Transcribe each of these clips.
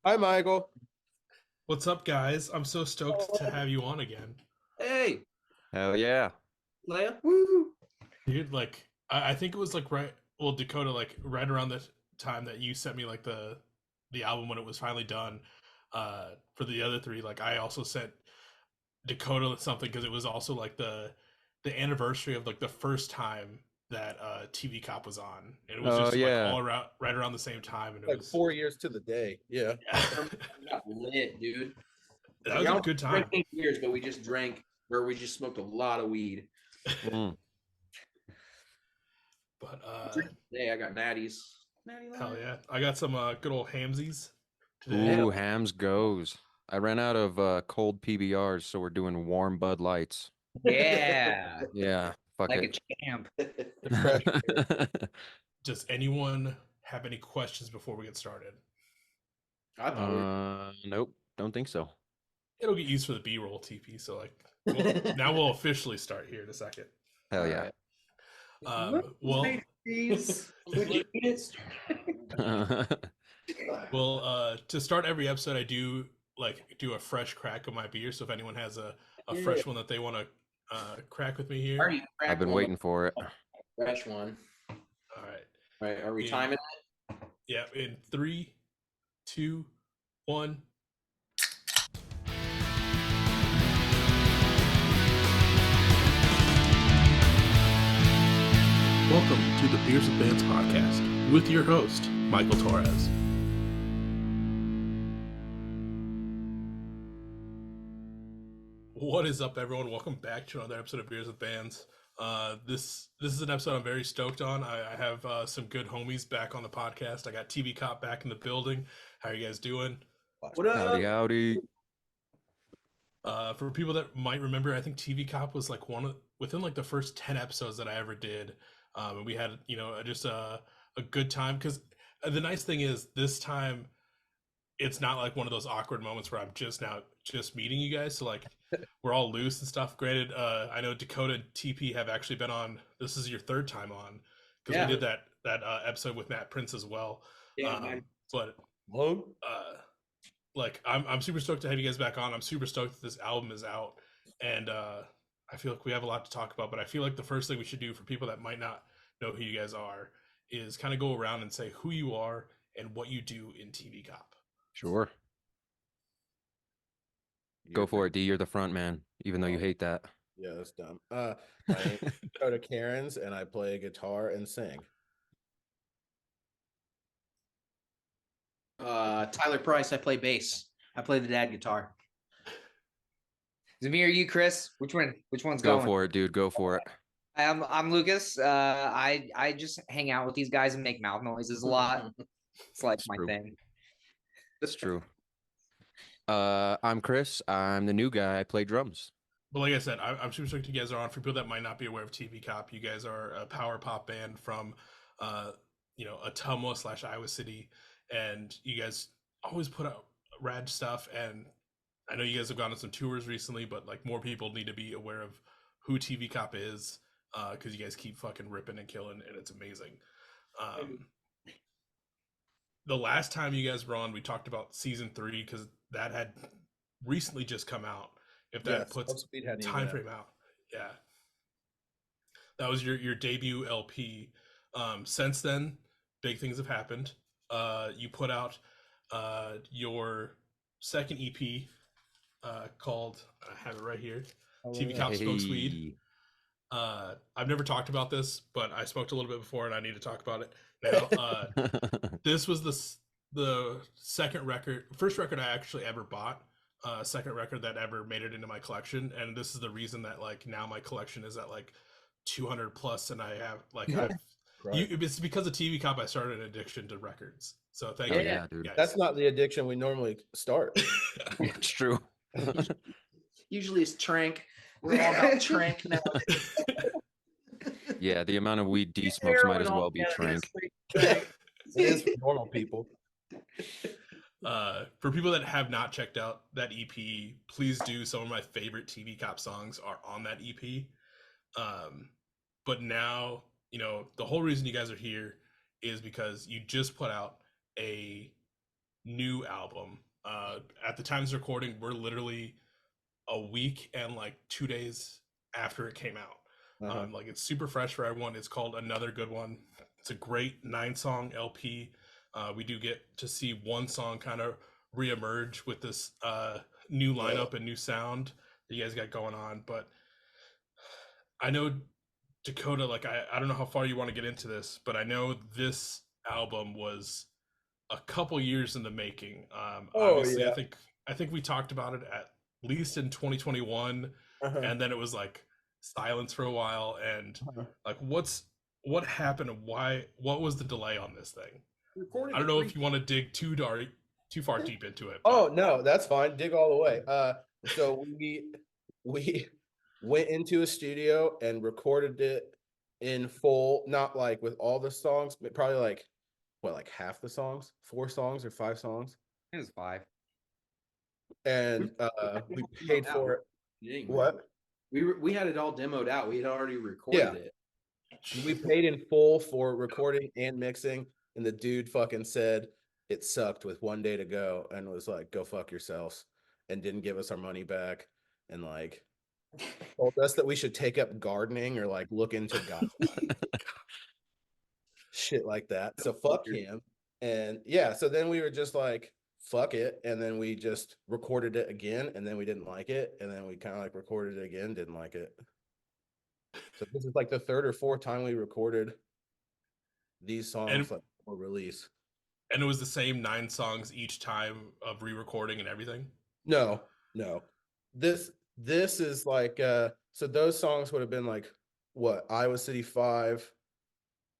Hi, Michael. What's up, guys? I'm so stoked to have you on again. Hey, Hell yeah. Leia. Woo! Dude, I think it was well, Dakota, like right around the time that you sent me like the album when it was finally done. For the other three, like I also sent Dakota something because it was also like the anniversary of like the first time that TV Cop was on. And it was Oh just like yeah. all around right around the same time, and it Like was 4 years to the day. Yeah. yeah, We got lit, dude. that We was a almost good drank time. 8 years, but we just drank where we just smoked a lot of weed. Mm. But Today I got natties. Natty hell light. yeah, I got some good old hamsies today. Ooh, hams goes. I ran out of cold PBRs, so we're doing warm Bud Lights. Yeah, Yeah, fuck like a it. champ. The fresh air. Does anyone have any questions before we get started? I thought we Nope, don't think so. It'll get used for the B-roll TP. So now we'll officially start here in a second. Hell All yeah. right. Would you eat it? To start every episode, I do do a fresh crack of my beer. So if anyone has a Yeah. fresh one that they want to crack with me here, Already I've cracked been one, waiting for it. fresh one. all right. All right, are we In timing? Yeah, in three, two, one. Welcome to the Beers with Bands podcast with your host, Michael Torres. What is up, everyone? Welcome back to another episode of Beers with Bands. This is an episode I'm very stoked on. I have some good homies back on the podcast. I got TV Cop back in the building. How are you guys doing? What Howdy, up? howdy. For people that might remember, I think TV Cop was like within like the first 10 episodes that I ever did. And we had, just a good time because the nice thing is this time it's not like one of those awkward moments where I'm just meeting you guys. So like we're all loose and stuff. Granted, I know Dakota and TP have actually been on. This is your third time on because we Yeah, did that episode with Matt Prince as well. yeah, man. But Hello? I'm super stoked to have you guys back on. I'm super stoked that this album is out, and I feel like we have a lot to talk about. But I feel like the first thing we should do for people that might not know who you guys are is kind of go around and say who you are and what you do in TV Cop. Sure. Go for it, D. You're the front man, even though you hate that. Yeah, that's dumb. My name is Dakota Cairns, and I play guitar and sing. Tyler Price. I play bass. I play the dad guitar. Is it me or you, Chris? Which one? Which one's Go going? for it, dude. Go for it. I'm Lucas. I just hang out with these guys and make mouth noises a lot. It's like It's my true. thing. It's true. I'm Chris. I'm the new guy. I play drums. But like I said, I'm super stoked you guys are on. For people that might not be aware of TV Cop, you guys are a power pop band from, Ottumwa / Iowa City, and you guys always put out rad stuff. And I know you guys have gone on some tours recently, but like more people need to be aware of who TV Cop is, because you guys keep fucking ripping and killing, and it's amazing. Um, the last time you guys were on, we talked about season 3 because that had recently just come out. If that Yes, puts Speed hadn't even time out. frame out, yeah, that was your debut LP. Since then, big things have happened. You put out your second EP called, I have it right here, TV Cop Smokes Weed. Hey. I've never talked about this, but I smoked a little bit before, and I need to talk about it now. This was the first record I actually ever bought. Second record that ever made it into my collection, and this is the reason that like now my collection is at like 200 plus, and I have Right. it's because of TV Cop I started an addiction to records. So thank Hell you, yeah, dude. guys. That's not the addiction we normally start. It's true. Usually it's trank. We're all about trank now. Yeah, the amount of weed D smokes might as well be trank. It is for normal people. For people that have not checked out that EP, please do. Some of my favorite TV Cop songs are on that EP. But now, the whole reason you guys are here is because you just put out a new album. At the time's recording, we're literally a week and like 2 days after it came out. Like it's super fresh for everyone. It's called Another Good One. It's a great 9-song LP. We do get to see one song kind of reemerge with this new lineup and new sound that you guys got going on. But I know Dakota, like I don't know how far you want to get into this, but I know this album was a couple years in the making. Obviously, yeah. I think we talked about it at least in 2021, and then it was like silence for a while. And like, what happened? And what was the delay on this thing? I don't know if you want to dig too far deep into it. Oh no, that's fine. Dig all the way. So we went into a studio and recorded it in full, not like with all the songs, but probably like half the songs, 4 songs or 5 songs. It was 5. And we paid for it. What? We had it all demoed out. We had already recorded it. We paid in full for recording and mixing, and the dude fucking said it sucked with 1 day to go and was like, go fuck yourselves, and didn't give us our money back, and like told us that we should take up gardening or like look into God shit like that. So fuck him. And yeah, so then we were just like, fuck it. And then we just recorded it again, and then we didn't like it. And then we kind of like recorded it again, didn't like it. So this is like the 3rd or 4th time we recorded these songs like for release. And it was the same 9 songs each time of re-recording and everything? No. This is like so those songs would have been like what, Iowa City 5,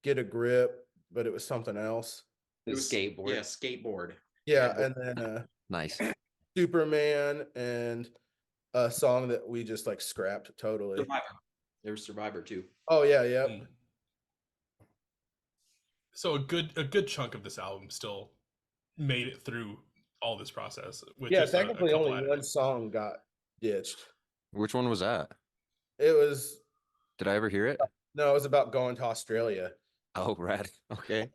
Get a Grip, but it was something else. It was skateboard. Yeah, skateboard. Yeah, and then Nice. Superman, and a song that we just like scrapped totally. Survivor. There was Survivor too. Oh yeah, yeah. So a good chunk of this album still made it through all this process. With Yeah, just technically a only one song got ditched. Which one was that? It was. Did I ever hear it? No, it was about going to Australia. Oh, rad. Okay.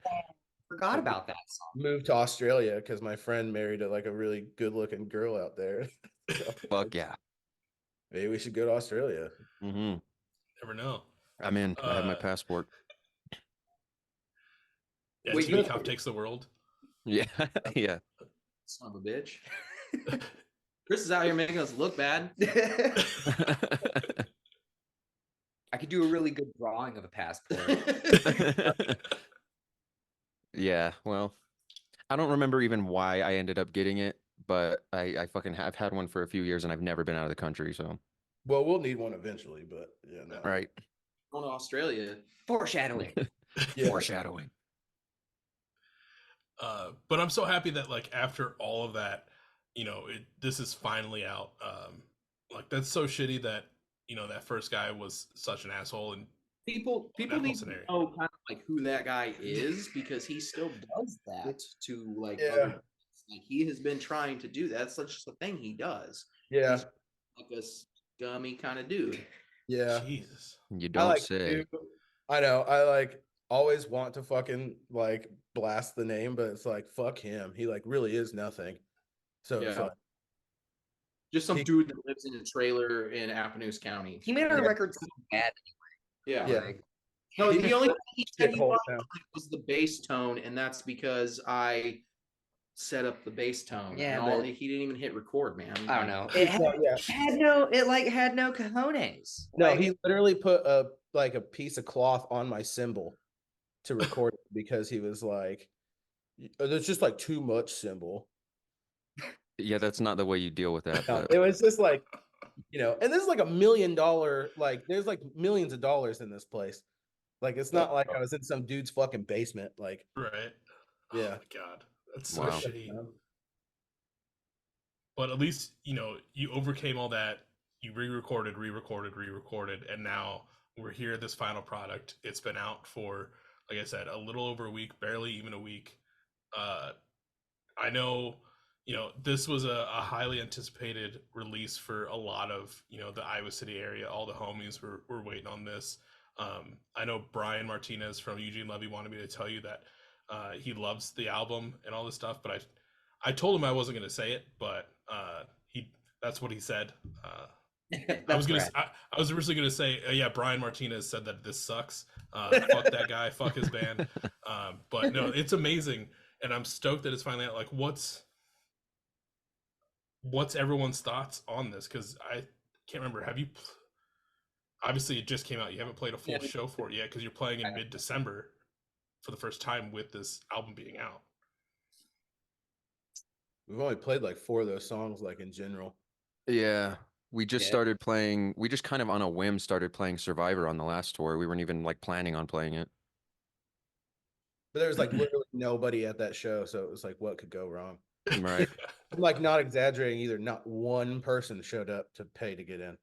Forgot about that song. Moved to Australia because my friend married a really good-looking girl out there. So, Fuck yeah. maybe we should go to Australia. Mm-hmm. Never know. I'm in. I have my passport. Yeah, TV Cop takes the world. Yeah. Yeah. Son of a bitch. Chris is out here making us look bad. I could do a really good drawing of a passport. Yeah, well, I don't remember even why I ended up getting it, but I fucking have had one for a few years and I've never been out of the country, so. Well, we'll need one eventually, but yeah, no. Right. Going to Australia. Foreshadowing. Yeah. Foreshadowing. But I'm so happy that like after all of that, this is finally out. Like that's so shitty that that first guy was such an asshole, and people need to know kind of like who that guy is, because he still does that to like other, like he has been trying to do that. That's just a thing he does. Yeah. He's like a scummy kind of dude. Yeah. Jesus. You don't say. I know. I like always want to fucking like blast the name, but it's like fuck him. He like really is nothing. So it's like, just some dude that lives in a trailer in Appanoose County. He made our record sound bad anyway. Yeah. Like, no, the only thing he said he wanted was the bass tone, and that's because I set up the bass tone. Yeah, but he didn't even hit record, man. I don't know. It had no cojones. No, he literally put a piece of cloth on my cymbal to record it because he was like, there's just like too much cymbal. Yeah, that's not the way you deal with that. No, it was just like, and this is like $1 million, like there's like millions of dollars in this place. Like it's not like I was in some dude's fucking basement. Like, right. Yeah. Oh my God. That's so shitty. But at least, you overcame all that. You re-recorded, and now we're here at this final product. It's been out for, like I said, a little over a week, barely even a week. I know, this was a highly anticipated release for a lot of, the Iowa City area. All the homies were waiting on this. I know Brian Martinez from Eugene Levy wanted me to tell you that he loves the album and all this stuff, but I told him I wasn't going to say it, but that's what he said. I was originally gonna say, yeah, Brian Martinez said that this sucks. Fuck that guy. Fuck his band. But no, it's amazing, and I'm stoked that it's finally out. Like, what's everyone's thoughts on this? Because I can't remember. Have you? Obviously, it just came out. You haven't played a full show for it yet because you're playing in mid-December for the first time with this album being out. We've only played like 4 of those songs, like in general. Yeah. We just started playing. We just kind of on a whim started playing Survivor on the last tour. We weren't even like planning on playing it. But there was like literally nobody at that show, so it was like, what could go wrong? Right. I'm like not exaggerating either. Not one person showed up to pay to get in.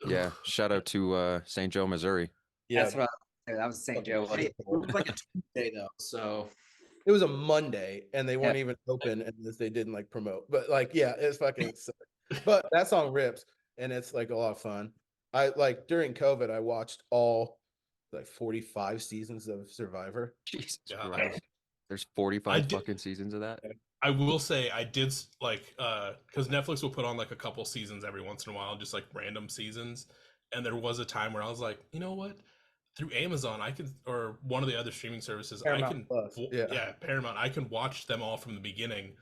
Yeah. Shout out to St. Joe, Missouri. Yeah, that's what that was St. Joe. It was like a Tuesday though, so it was a Monday, and they weren't even open, and they didn't like promote. But like, yeah, it's fucking. But that song rips. And it's like a lot of fun. I like during COVID, I watched all like 45 seasons of Survivor. Jesus Christ. There's 45 fucking seasons of that. I will say I did like because Netflix will put on like a couple seasons every once in a while, just like random seasons. And there was a time where I was like, you know what? Through Amazon, I can, or one of the other streaming services, Paramount I can, Plus. Yeah, Paramount. I can watch them all from the beginning.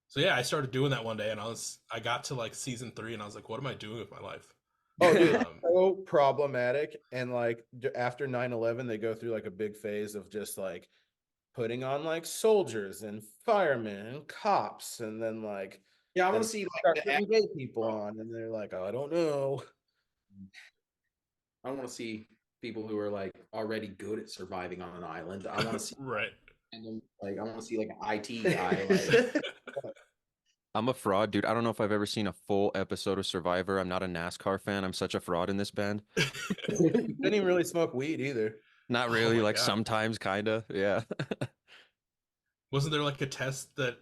So yeah, I started doing that one day, and I got to like season 3, and I was like, what am I doing with my life? Oh, dude, so problematic. And like after 9/11, they go through like a big phase of just like putting on like soldiers and firemen and cops, and then like I want to see like the gay people on, and they're like, oh, I don't know. I don't want to see people who are like already good at surviving on an island. I want to see right. And like I want to see like an IT guy. Like. I'm a fraud, dude. I don't know if I've ever seen a full episode of Survivor. I'm not a NASCAR fan. I'm such a fraud in this band. Didn't even really smoke weed either. Not really. Like God. Sometimes, kind of. Yeah. Wasn't there like a test that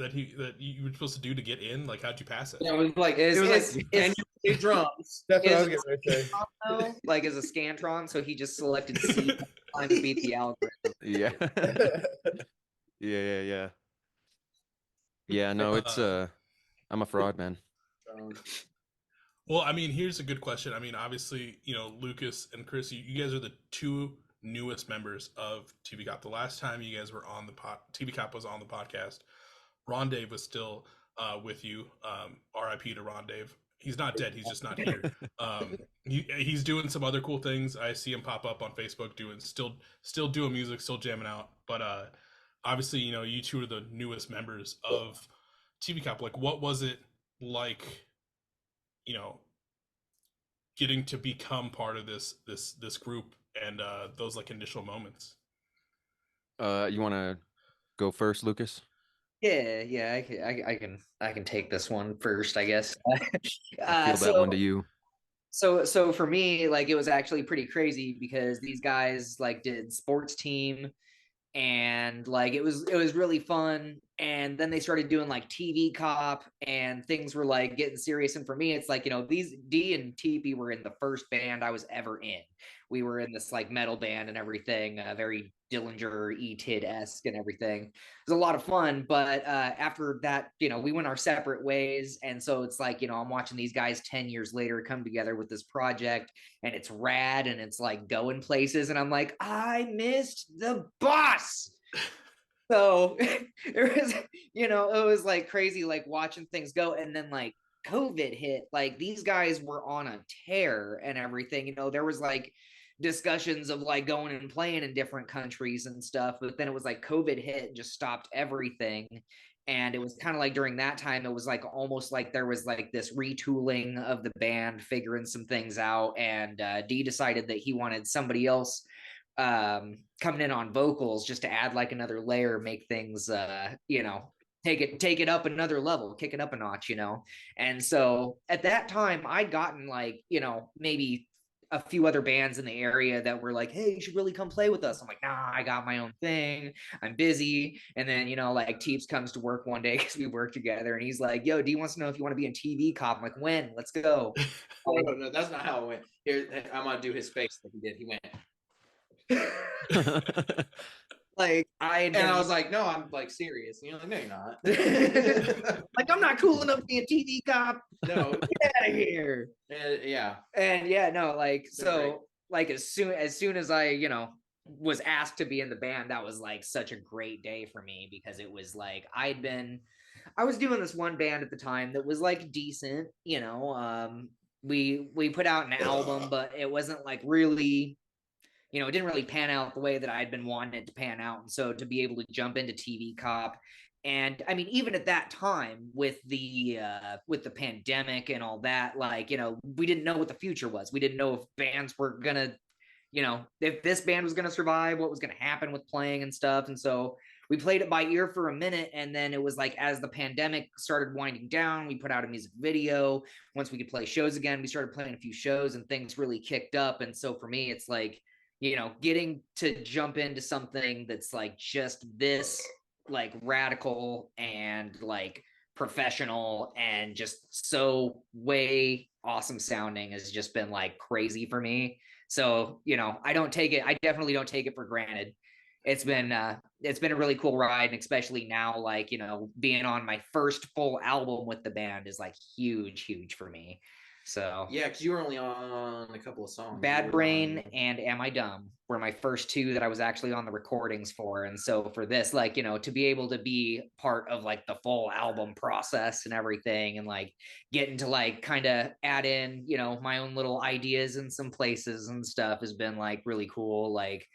you were supposed to do to get in? Like, how'd you pass it? Yeah, it was like and you play drums. That's what I was getting ready to say. Like as a Scantron, so he just selected C to beat the algorithm. Yeah. Yeah. Yeah, no, it's I'm a fraud, man. Well, I mean, here's a good question. I mean, obviously, you know, Lucas and Chris, you guys are the 2 newest members of TV Cop. The last time you guys were on the TV Cop was on the podcast. Ron Dave was still with you. RIP to Ron Dave. He's not dead. He's just not here. He's doing some other cool things. I see him pop up on Facebook still doing music, still jamming out. But obviously, you know, you 2 are the newest members of TV Cop. Like, what was it like, you know, getting to become part of this group and those like initial moments? You want to go first, Lucas? Yeah, I can take this one first, I guess. I feel that one to you. So for me, like, it was actually pretty crazy because these guys like did sports team, and like it was really fun. And then they started doing like TV Cop, and things were like getting serious. And for me, it's like, you know, these D and TP were in the first band I was ever in. We were in this like metal band and everything, very Dillinger, E-Tid-esque and everything. It was a lot of fun. But after that, you know, we went our separate ways. And so it's like, you know, I'm watching these guys 10 years later come together with this project, and it's rad, and it's like going places. And I'm like, I missed the boss. So it was, you know, it was like crazy, like watching things go. And then like COVID hit, like these guys were on a tear and everything. You know, there was like discussions of like going and playing in different countries and stuff, but then it was like COVID hit and just stopped everything. And it was kind of like during that time, it was like almost like there was like this retooling of the band, figuring some things out. And D decided that he wanted somebody else coming in on vocals just to add like another layer, make things you know, take it up another level, kick it up a notch, you know. And so at that time I'd gotten like, you know, maybe a few other bands in the area that were like, hey, you should really come play with us. I'm like, nah, I got my own thing, I'm busy. And then, you know, like Teeps comes to work one day because we work together, and he's like, yo, D wants to know if you want to be in TV Cop. I'm like, when? Let's go. No, that's not how it went. Here, I'm gonna do his face like he did. He went Like I was like, no, I'm like serious. And you're like, no, you're not. Like, I'm not cool enough to be a TV cop. No, get out of here. And no, like, so like as soon as I, was asked to be in the band, that was like such a great day for me, because it was like I was doing this one band at the time that was like decent, we put out an album, but it wasn't like really, it didn't really pan out the way that I'd been wanting it to pan out. And so to be able to jump into TV Cop, and I mean, even at that time with the pandemic and all that, like, we didn't know what the future was. We didn't know if bands were gonna, if this band was gonna survive, what was gonna happen with playing and stuff. And so we played it by ear for a minute, and then it was like, as the pandemic started winding down, we put out a music video. Once we could play shows again, we started playing a few shows, and things really kicked up. And so for me, it's like, getting to jump into something that's like just this like radical and like professional and just so way awesome sounding has just been like crazy for me. So, I definitely don't take it for granted. It's been a really cool ride, and especially now, like, being on my first full album with the band is like huge for me. So yeah, because you were only on a couple of songs. Bad Brain and Am I Dumb were my first two that I was actually on the recordings for. And so for this, like, to be able to be part of like the full album process and everything, and like getting to like kind of add in, my own little ideas in some places and stuff has been like really cool. Like,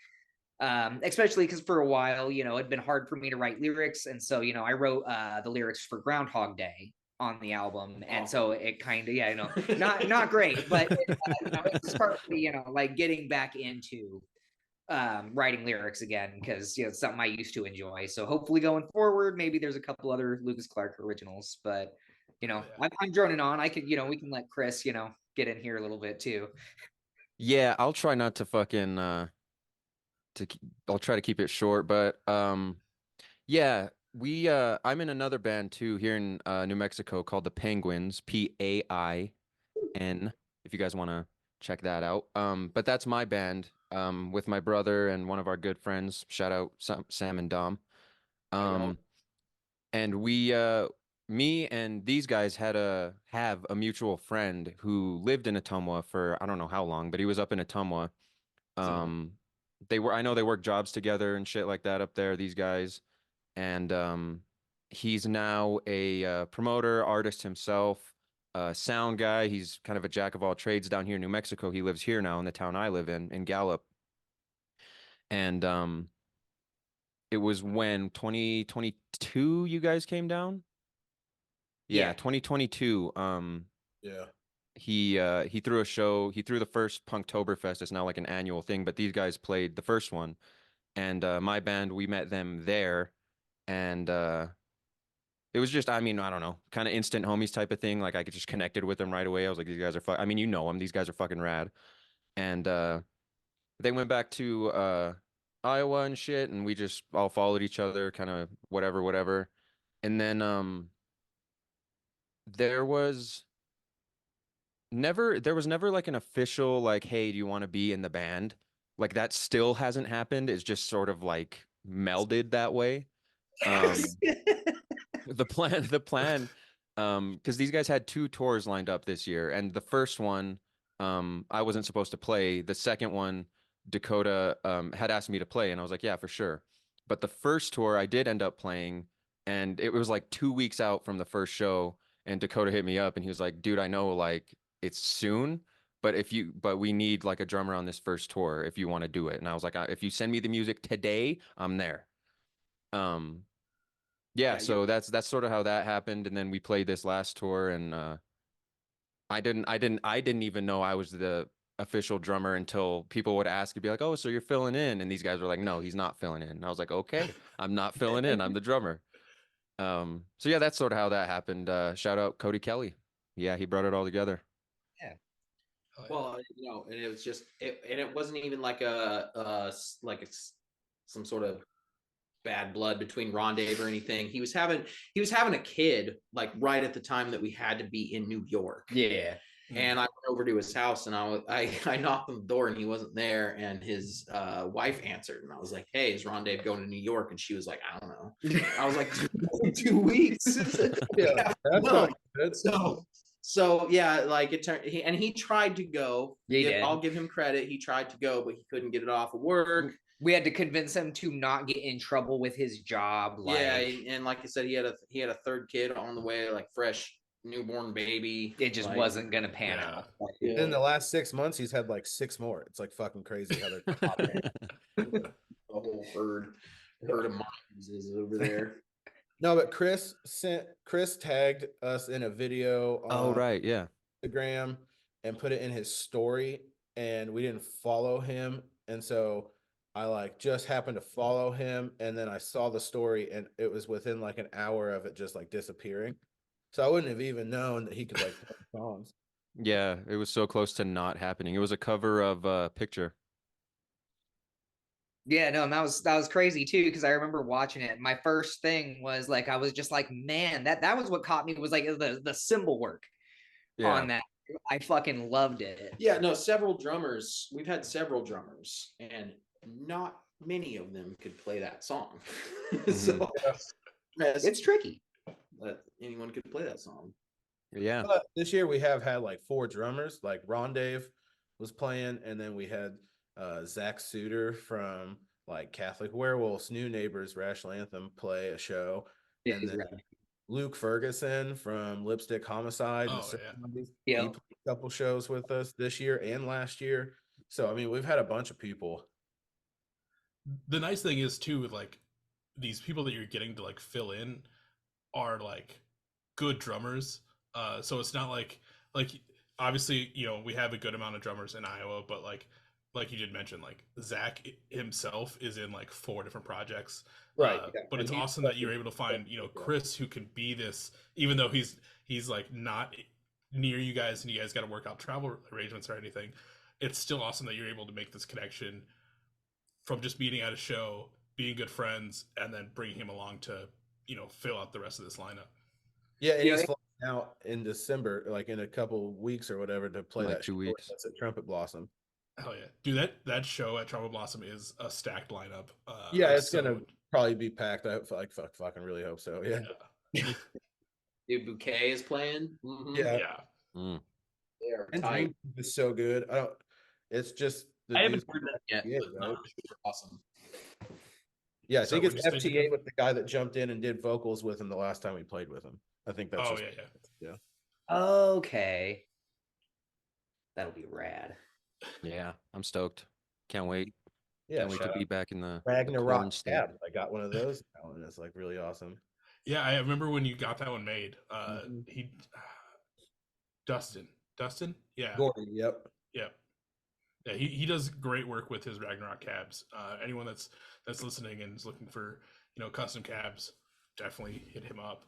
especially because for a while, it'd been hard for me to write lyrics. And so, I wrote the lyrics for Groundhog Day on the album, and so it kind of not great, but it's partly like getting back into writing lyrics again, because it's something I used to enjoy. So hopefully going forward, maybe there's a couple other Lucas Clark originals, but I'm droning on. I could we can let Chris get in here a little bit too. Yeah, I'll try not to fucking I'll try to keep it short, but yeah, I'm in another band too here in New Mexico called the Penguins, PAIN, if you guys want to check that out. But that's my band with my brother and one of our good friends. Shout out Sam and Dom. And me and these guys have a mutual friend who lived in Ottumwa for I don't know how long, but he was up in Ottumwa. I know they work jobs together and shit like that up there, these guys. And he's now a promoter, artist himself, sound guy. He's kind of a jack of all trades down here in New Mexico. He lives here now in the town I live in Gallup. And it was when 2022 you guys came down? Yeah, 2022. Yeah. He threw a show. He threw the first Punktoberfest. It's now like an annual thing, but these guys played the first one. And my band, we met them there. And it was just, I mean, I don't know, kind of instant homies type of thing. Like I could just connected with them right away. I was like, these guys are I mean, them. These guys are fucking rad. And they went back to Iowa and shit, and we just all followed each other, kind of whatever. And then there was never like an official like, hey, do you want to be in the band? Like that still hasn't happened. It's just sort of like melded that way. The plan because these guys had 2 tours lined up this year, and the first one I wasn't supposed to play. The second one Dakota had asked me to play, and I was like, yeah, for sure. But the first tour I did end up playing, and it was like 2 weeks out from the first show, and Dakota hit me up and he was like, dude, I know like it's soon, but we need like a drummer on this first tour if you want to do it. And I was like, if you send me the music today, I'm there. Yeah, so that's sort of how that happened. And then we played this last tour, and I didn't even know I was the official drummer until people would ask and be like, oh, so you're filling in? And these guys were like, no, he's not filling in. And I was like, okay, I'm not filling in, I'm the drummer. So yeah, that's sort of how that happened. Shout out Cody Kelly. Yeah, he brought it all together. Yeah. Well, and it was just it wasn't even like some sort of bad blood between Ron Dave or anything. He was having a kid like right at the time that we had to be in New York. Yeah. And I went over to his house and I knocked on the door and he wasn't there. And his wife answered. And I was like, hey, is Ron Dave going to New York? And she was like, I don't know. I was like, 2 weeks. Yeah, that's no. good. So yeah, like it turned, he tried to go. Yeah, I'll give him credit. He tried to go, but he couldn't get it off of work. We had to convince him to not get in trouble with his job. Yeah, and like I said, he had a third kid on the way, like fresh newborn baby. It just wasn't gonna pan out. In the last 6 months, he's had like 6 more. It's like fucking crazy how they're a whole herd of monkeys is over there. No, but Chris tagged us in a video on right, yeah, Instagram and put it in his story, and we didn't follow him, and so I like just happened to follow him, and then I saw the story, and it was within like an hour of it just like disappearing. So I wouldn't have even known that he could like play songs. yeah. It was so close to not happening. It was a cover of Picture. Yeah, no, and that was crazy too, because I remember watching it. My first thing was like, I was just like, man, that was what caught me, was like the cymbal work on that. I fucking loved it. Yeah, no, several drummers. We've had several drummers, and not many of them could play that song. So it's tricky. But anyone could play that song. Yeah. This year we have had like 4 drummers. Like Ron Dave was playing, and then we had Zach Suter from like Catholic Werewolves, New Neighbors, Rational Anthem play a show, and then Luke Ferguson from Lipstick Homicide. He played a couple shows with us this year and last year. So I mean, we've had a bunch of people. The nice thing is too, with like these people that you're getting to like fill in are like good drummers. So it's not like obviously, you know, we have a good amount of drummers in Iowa, but like you did mention, like Zach himself is in like 4 different projects. Right. But it's awesome that you're able to find, you know, Chris, who can be this, even though he's like not near you guys and you guys got to work out travel arrangements or anything. It's still awesome that you're able to make this connection from just meeting at a show, being good friends, and then bringing him along to, you know, fill out the rest of this lineup. Yeah, and he's flying out in December, like in a couple weeks or whatever, to play like that 2 weeks. That's at Trumpet Blossom. Hell yeah, dude! That show at Trumpet Blossom is a stacked lineup. Yeah, it's gonna probably be packed. I fucking really hope so. Yeah. Dude, Bouquet is playing. Mm-hmm. Yeah. They are and tight. It's so good. It's just I haven't heard that yet. Yeah, right? Awesome. Yeah, I think it's FTA with the guy that jumped in and did vocals with him the last time we played with him. I think that's. Yeah. Okay. That'll be rad. Yeah, I'm stoked. Can't wait. Yeah, can't wait to be back in the Ragnarok tab. I got one of those now, and it's like really awesome. Yeah, I remember when you got that one made. Dustin, yeah, Gordon, yep. Yeah, he does great work with his Ragnarok cabs. Anyone that's listening and is looking for, you know, custom cabs, definitely hit him up.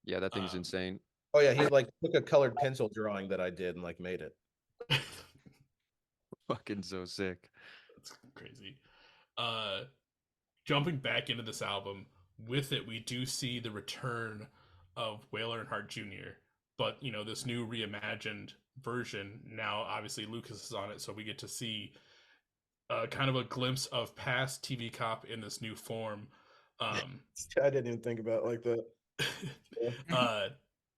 Yeah, that thing's insane. Oh yeah, he like took a colored pencil drawing that I did and like made it. Fucking so sick. That's crazy. Jumping back into this album, with it we do see the return of Whale Earnhardt Jr., but you know, this new reimagined version. Now obviously Lucas is on it, so we get to see kind of a glimpse of past TV Cop in this new form. I didn't even think about it like that.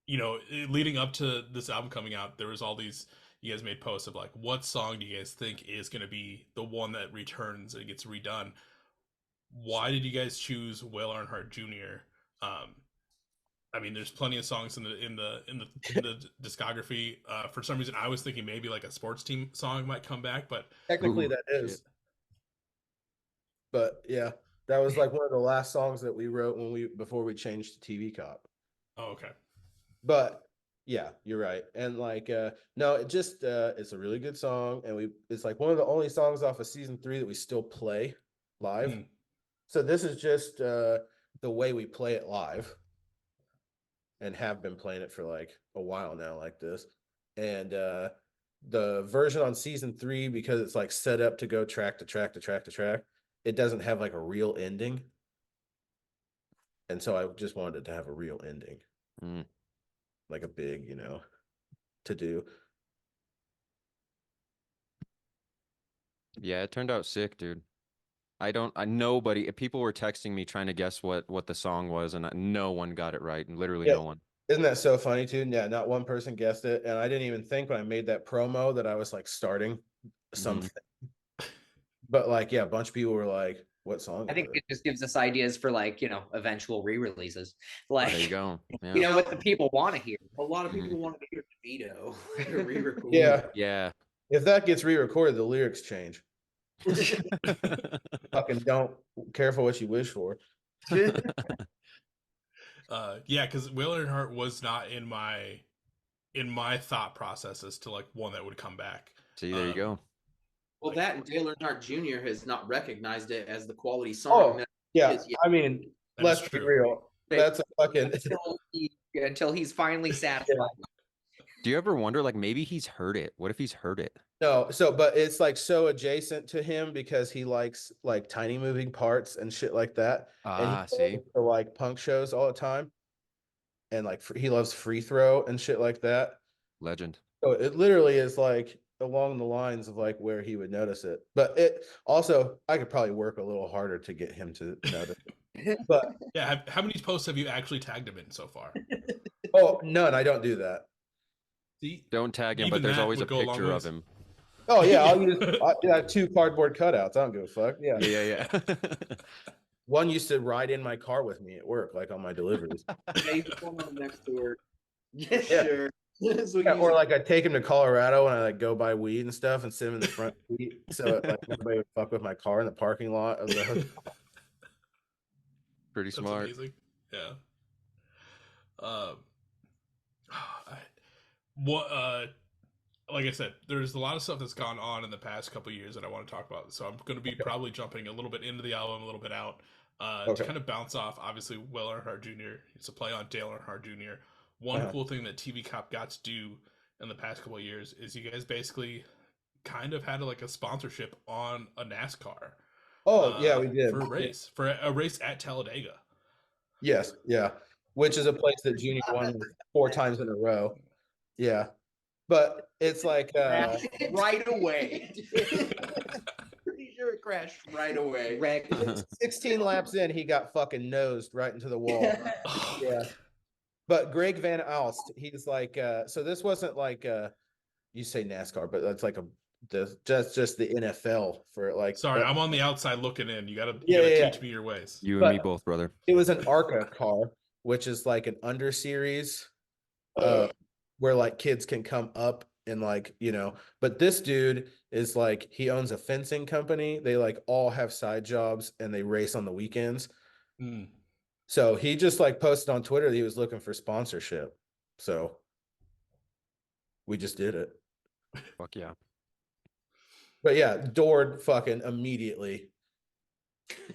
You know, leading up to this album coming out, there was all these, you guys made posts of like, what song do you guys think is going to be the one that returns and gets redone? Why did you guys choose Whale Earnhardt Jr.? I mean, there's plenty of songs in the discography. For some reason, I was thinking maybe like a sports team song might come back, but technically that is. But yeah, that was like one of the last songs that we wrote before we changed to TV Cop. Oh, okay. But yeah, you're right. And like no, it just it's a really good song, and it's like one of the only songs off of season 3 that we still play live. So this is just the way we play it live, and have been playing it for like a while now like this. And the version on season 3, because it's like set up to go track to track to track to track, it doesn't have like a real ending. And so I just wanted it to have a real ending. Like a big, you know. to do. Yeah, it turned out sick, dude. Nobody, people were texting me trying to guess what the song was, and no one got it right, and literally Yeah. no one. Isn't that so funny too? Yeah, not one person guessed it, and I didn't even think when I made that promo that I was like starting something. But like, yeah, a bunch of people were like, "What song?" I think it just gives us ideas for like, eventual re-releases. Like, There you go. Yeah. You know what the people want to hear. A lot of people want to hear DeVito re-record. Yeah, Yeah. if that gets re-recorded, the lyrics change. Fucking don't careful what you wish for. Yeah, because Will Earnhardt was not in my thought process as to like one that would come back. See, there you go. Well, that and Dale Earnhardt Jr. has not recognized it as the quality song. Oh, that yeah. it is yet. I mean, let's be real. That's a fucking until he's finally satisfied. Do you ever wonder, like, maybe he's heard it? What if he's heard it? No, but it's like so adjacent to him because he likes like tiny moving parts and shit like that. And he See, goes to like punk shows all the time, and like he loves free throw and shit like that. legend. So it literally is like along the lines of like where he would notice it. But it also, I could probably work a little harder to get him to notice it. But yeah, how many posts have you actually tagged him in so far? oh, none. I don't do that. See, don't tag him, but there's always a picture of him. Oh yeah, I have 2 cardboard cutouts. I don't give a fuck. Yeah. Yeah. One used to ride in my car with me at work, like on my deliveries. Yeah, he's going on the next tour. Yeah. Sure. Yeah, or like I take him to Colorado and I like go buy weed and stuff and sit him in the front seat so like nobody would fuck with my car in the parking lot of the Pretty smart. That's amazing. Yeah. Like I said, there's a lot of stuff that's gone on in the past couple of years that I want to talk about. So I'm going to be probably jumping a little bit into the album, a little bit out, to kind of bounce off. Obviously, Will Earnhardt Jr. It's a play on Dale Earnhardt Jr. One cool thing that TV Cop got to do in the past couple of years is you guys basically kind of had like a sponsorship on a NASCAR. Oh yeah, we did for a race at Talladega. Yes, yeah, which is a place that Junior won 4 times in a row. Yeah, but it's like right away. Pretty sure it crashed right away. 16 laps in, he got fucking nosed right into the wall. Yeah. But Greg Van Alst, he's like, so this wasn't like you say NASCAR, but that's like that's just the NFL for like. Sorry, I'm on the outside looking in. You gotta teach me your ways. You and me both, brother. It was an ARCA car, which is like an under series, where like kids can come up and like, but this dude is like, he owns a fencing company. They like all have side jobs and they race on the weekends. So he just like posted on Twitter that he was looking for sponsorship. So we just did it. Fuck yeah. But yeah, Dord fucking immediately.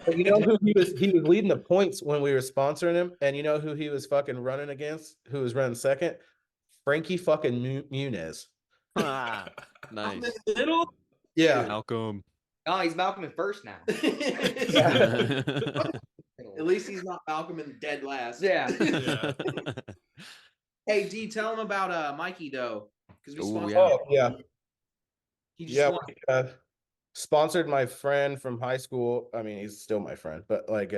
But you know who he was leading the points when we were sponsoring him, and you know who he was fucking running against, who was running second? Frankie fucking Muniz. Nice. Yeah. Malcolm. Oh, he's Malcolm in first now. At least he's not Malcolm in dead last. Yeah. Hey, D, tell him about Mikey though, because we sponsored. Oh yeah. He just sponsored my friend from high school. I mean, he's still my friend, but like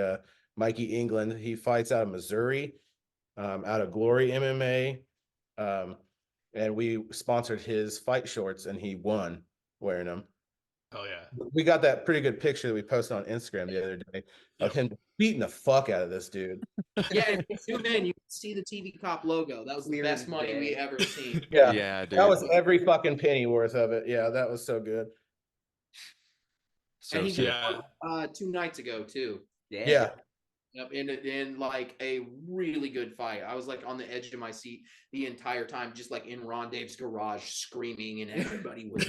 Mikey England. He fights out of Missouri, out of Glory MMA, and we sponsored his fight shorts, and he won wearing them. Oh yeah, we got that pretty good picture that we posted on Instagram the other day of him beating the fuck out of this dude. Yeah, if you zoom in, you can see the TV Cop logo. That was the best money we ever seen. Yeah, dude. That was every fucking penny worth of it. Yeah, that was so good. So and he did 2 nights ago too. Yeah. Yep, in like a really good fight. I was like on the edge of my seat the entire time, just like in Ron Dave's garage, screaming, and everybody was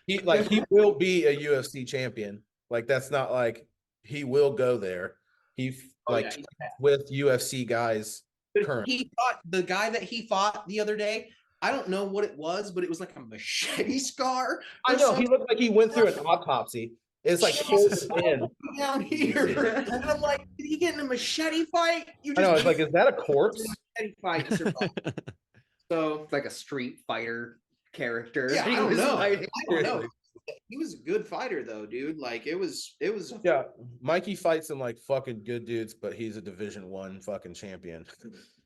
he will be a UFC champion. Like that's not like he will go there. With UFC guys. He fought the guy that he fought the other day. I don't know what it was, but it was like a machete scar. I know he looked like he went through an autopsy. It's like down here, and I'm like, did he get in a machete fight? I know. It's like, is that a corpse? Machete fight. So It's like a Street Fighter character. Yeah, I don't know. I don't know. Really. He was a good fighter though, dude. Like it was. Yeah, Mikey fights some like fucking good dudes, but he's a Division I fucking champion.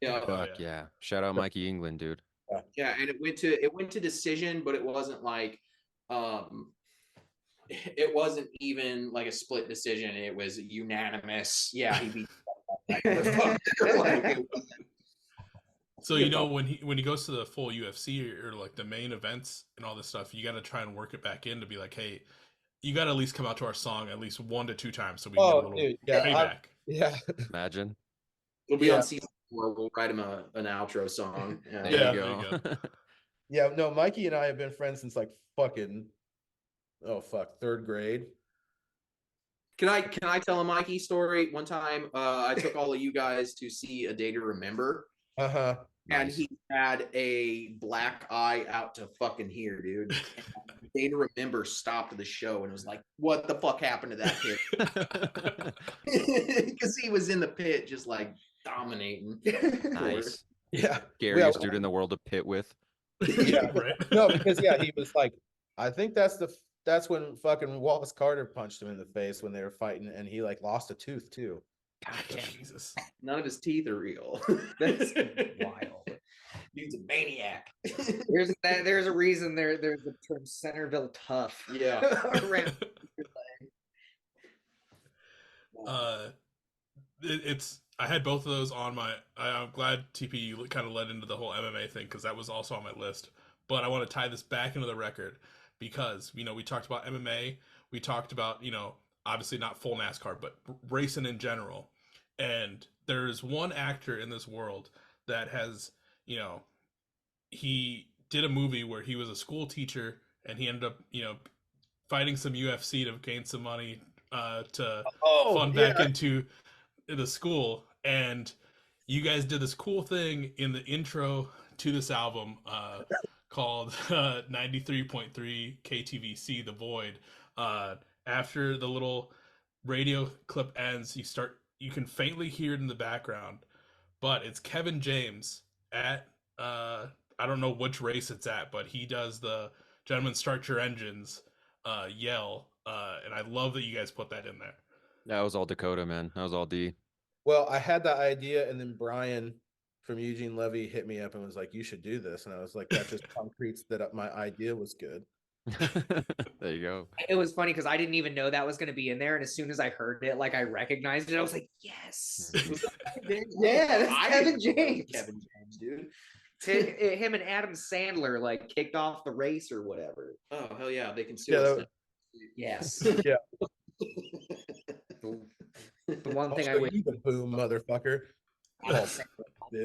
Yeah. Fuck yeah. Shout out Mikey England, dude. Yeah, and it went to decision, but it wasn't like it wasn't even like a split decision. It was unanimous. Yeah, he beat So you know when he goes to the full UFC or like the main events and all this stuff, you got to try and work it back in to be like, hey, you got to at least come out to our song at least 1 to 2 times so we can get a little payback. Yeah, Imagine. It'll be on season 4. We'll write him an outro song. There you go. Yeah, no, Mikey and I have been friends since like fucking third grade. Can I tell a Mikey story? One time, I took all of you guys to see A Day to Remember. Uh-huh. And Nice. he had a black eye out to fucking here, dude. And Day to Remember stopped the show and was like, "What the fuck happened to that kid?" Because he was in the pit, just like dominating. Nice. Yeah, Scariest dude in the world to pit with. Yeah, Right. no, because he was like, I think that's when fucking Wallace Carter punched him in the face when they were fighting, and he like lost a tooth too. God, Jesus. None of his teeth are real. That's wild. Dude's a maniac. There's a reason there's the term Centerville tough. Yeah. Around. It's I had both of those on my. I'm glad TP you kind of led into the whole MMA thing because that was also on my list. But I want to tie this back into the record because we talked about MMA, we talked about obviously not full NASCAR, but racing in general. And there's one actor in this world that has he did a movie where he was a school teacher and he ended up fighting some UFC to gain some money to fund back into the school. And you guys did this cool thing in the intro to this album called 93.3 KTVC The Void. After the little radio clip ends, you can faintly hear it in the background, but it's Kevin James at I don't know which race it's at, but he does the "Gentlemen, Start Your Engines" yell, and I love that you guys put that in there. That was all Dakota, man. That was all D. Well, I had that idea, and then Brian from Eugene Levy hit me up and was like, "You should do this," and I was like, "That just concretes that my idea was good." There you go. It was funny because I didn't even know that was going to be in there, and as soon as I heard it, like I recognized it, I was like, "Yes, yeah, that's Kevin James." Kevin James, dude. Him and Adam Sandler like kicked off the race or whatever. Oh hell yeah, they can sue us now. Yes. Yeah. The one thing I Also, would you the boom, motherfucker. Oh,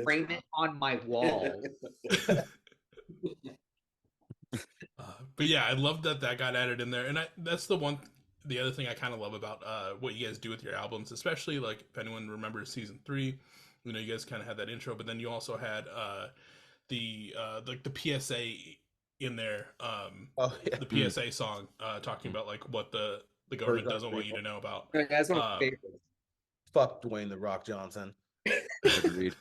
frame it on my wall. But yeah, I love that got added in there, and that's the other thing I kind of love about what you guys do with your albums, especially like if anyone remembers season 3, you guys kind of had that intro, but then you also had the PSA in there, the PSA song talking about like what the government doesn't want you to know about. That's one of my favorites. Fuck Dwayne the Rock Johnson. Agreed.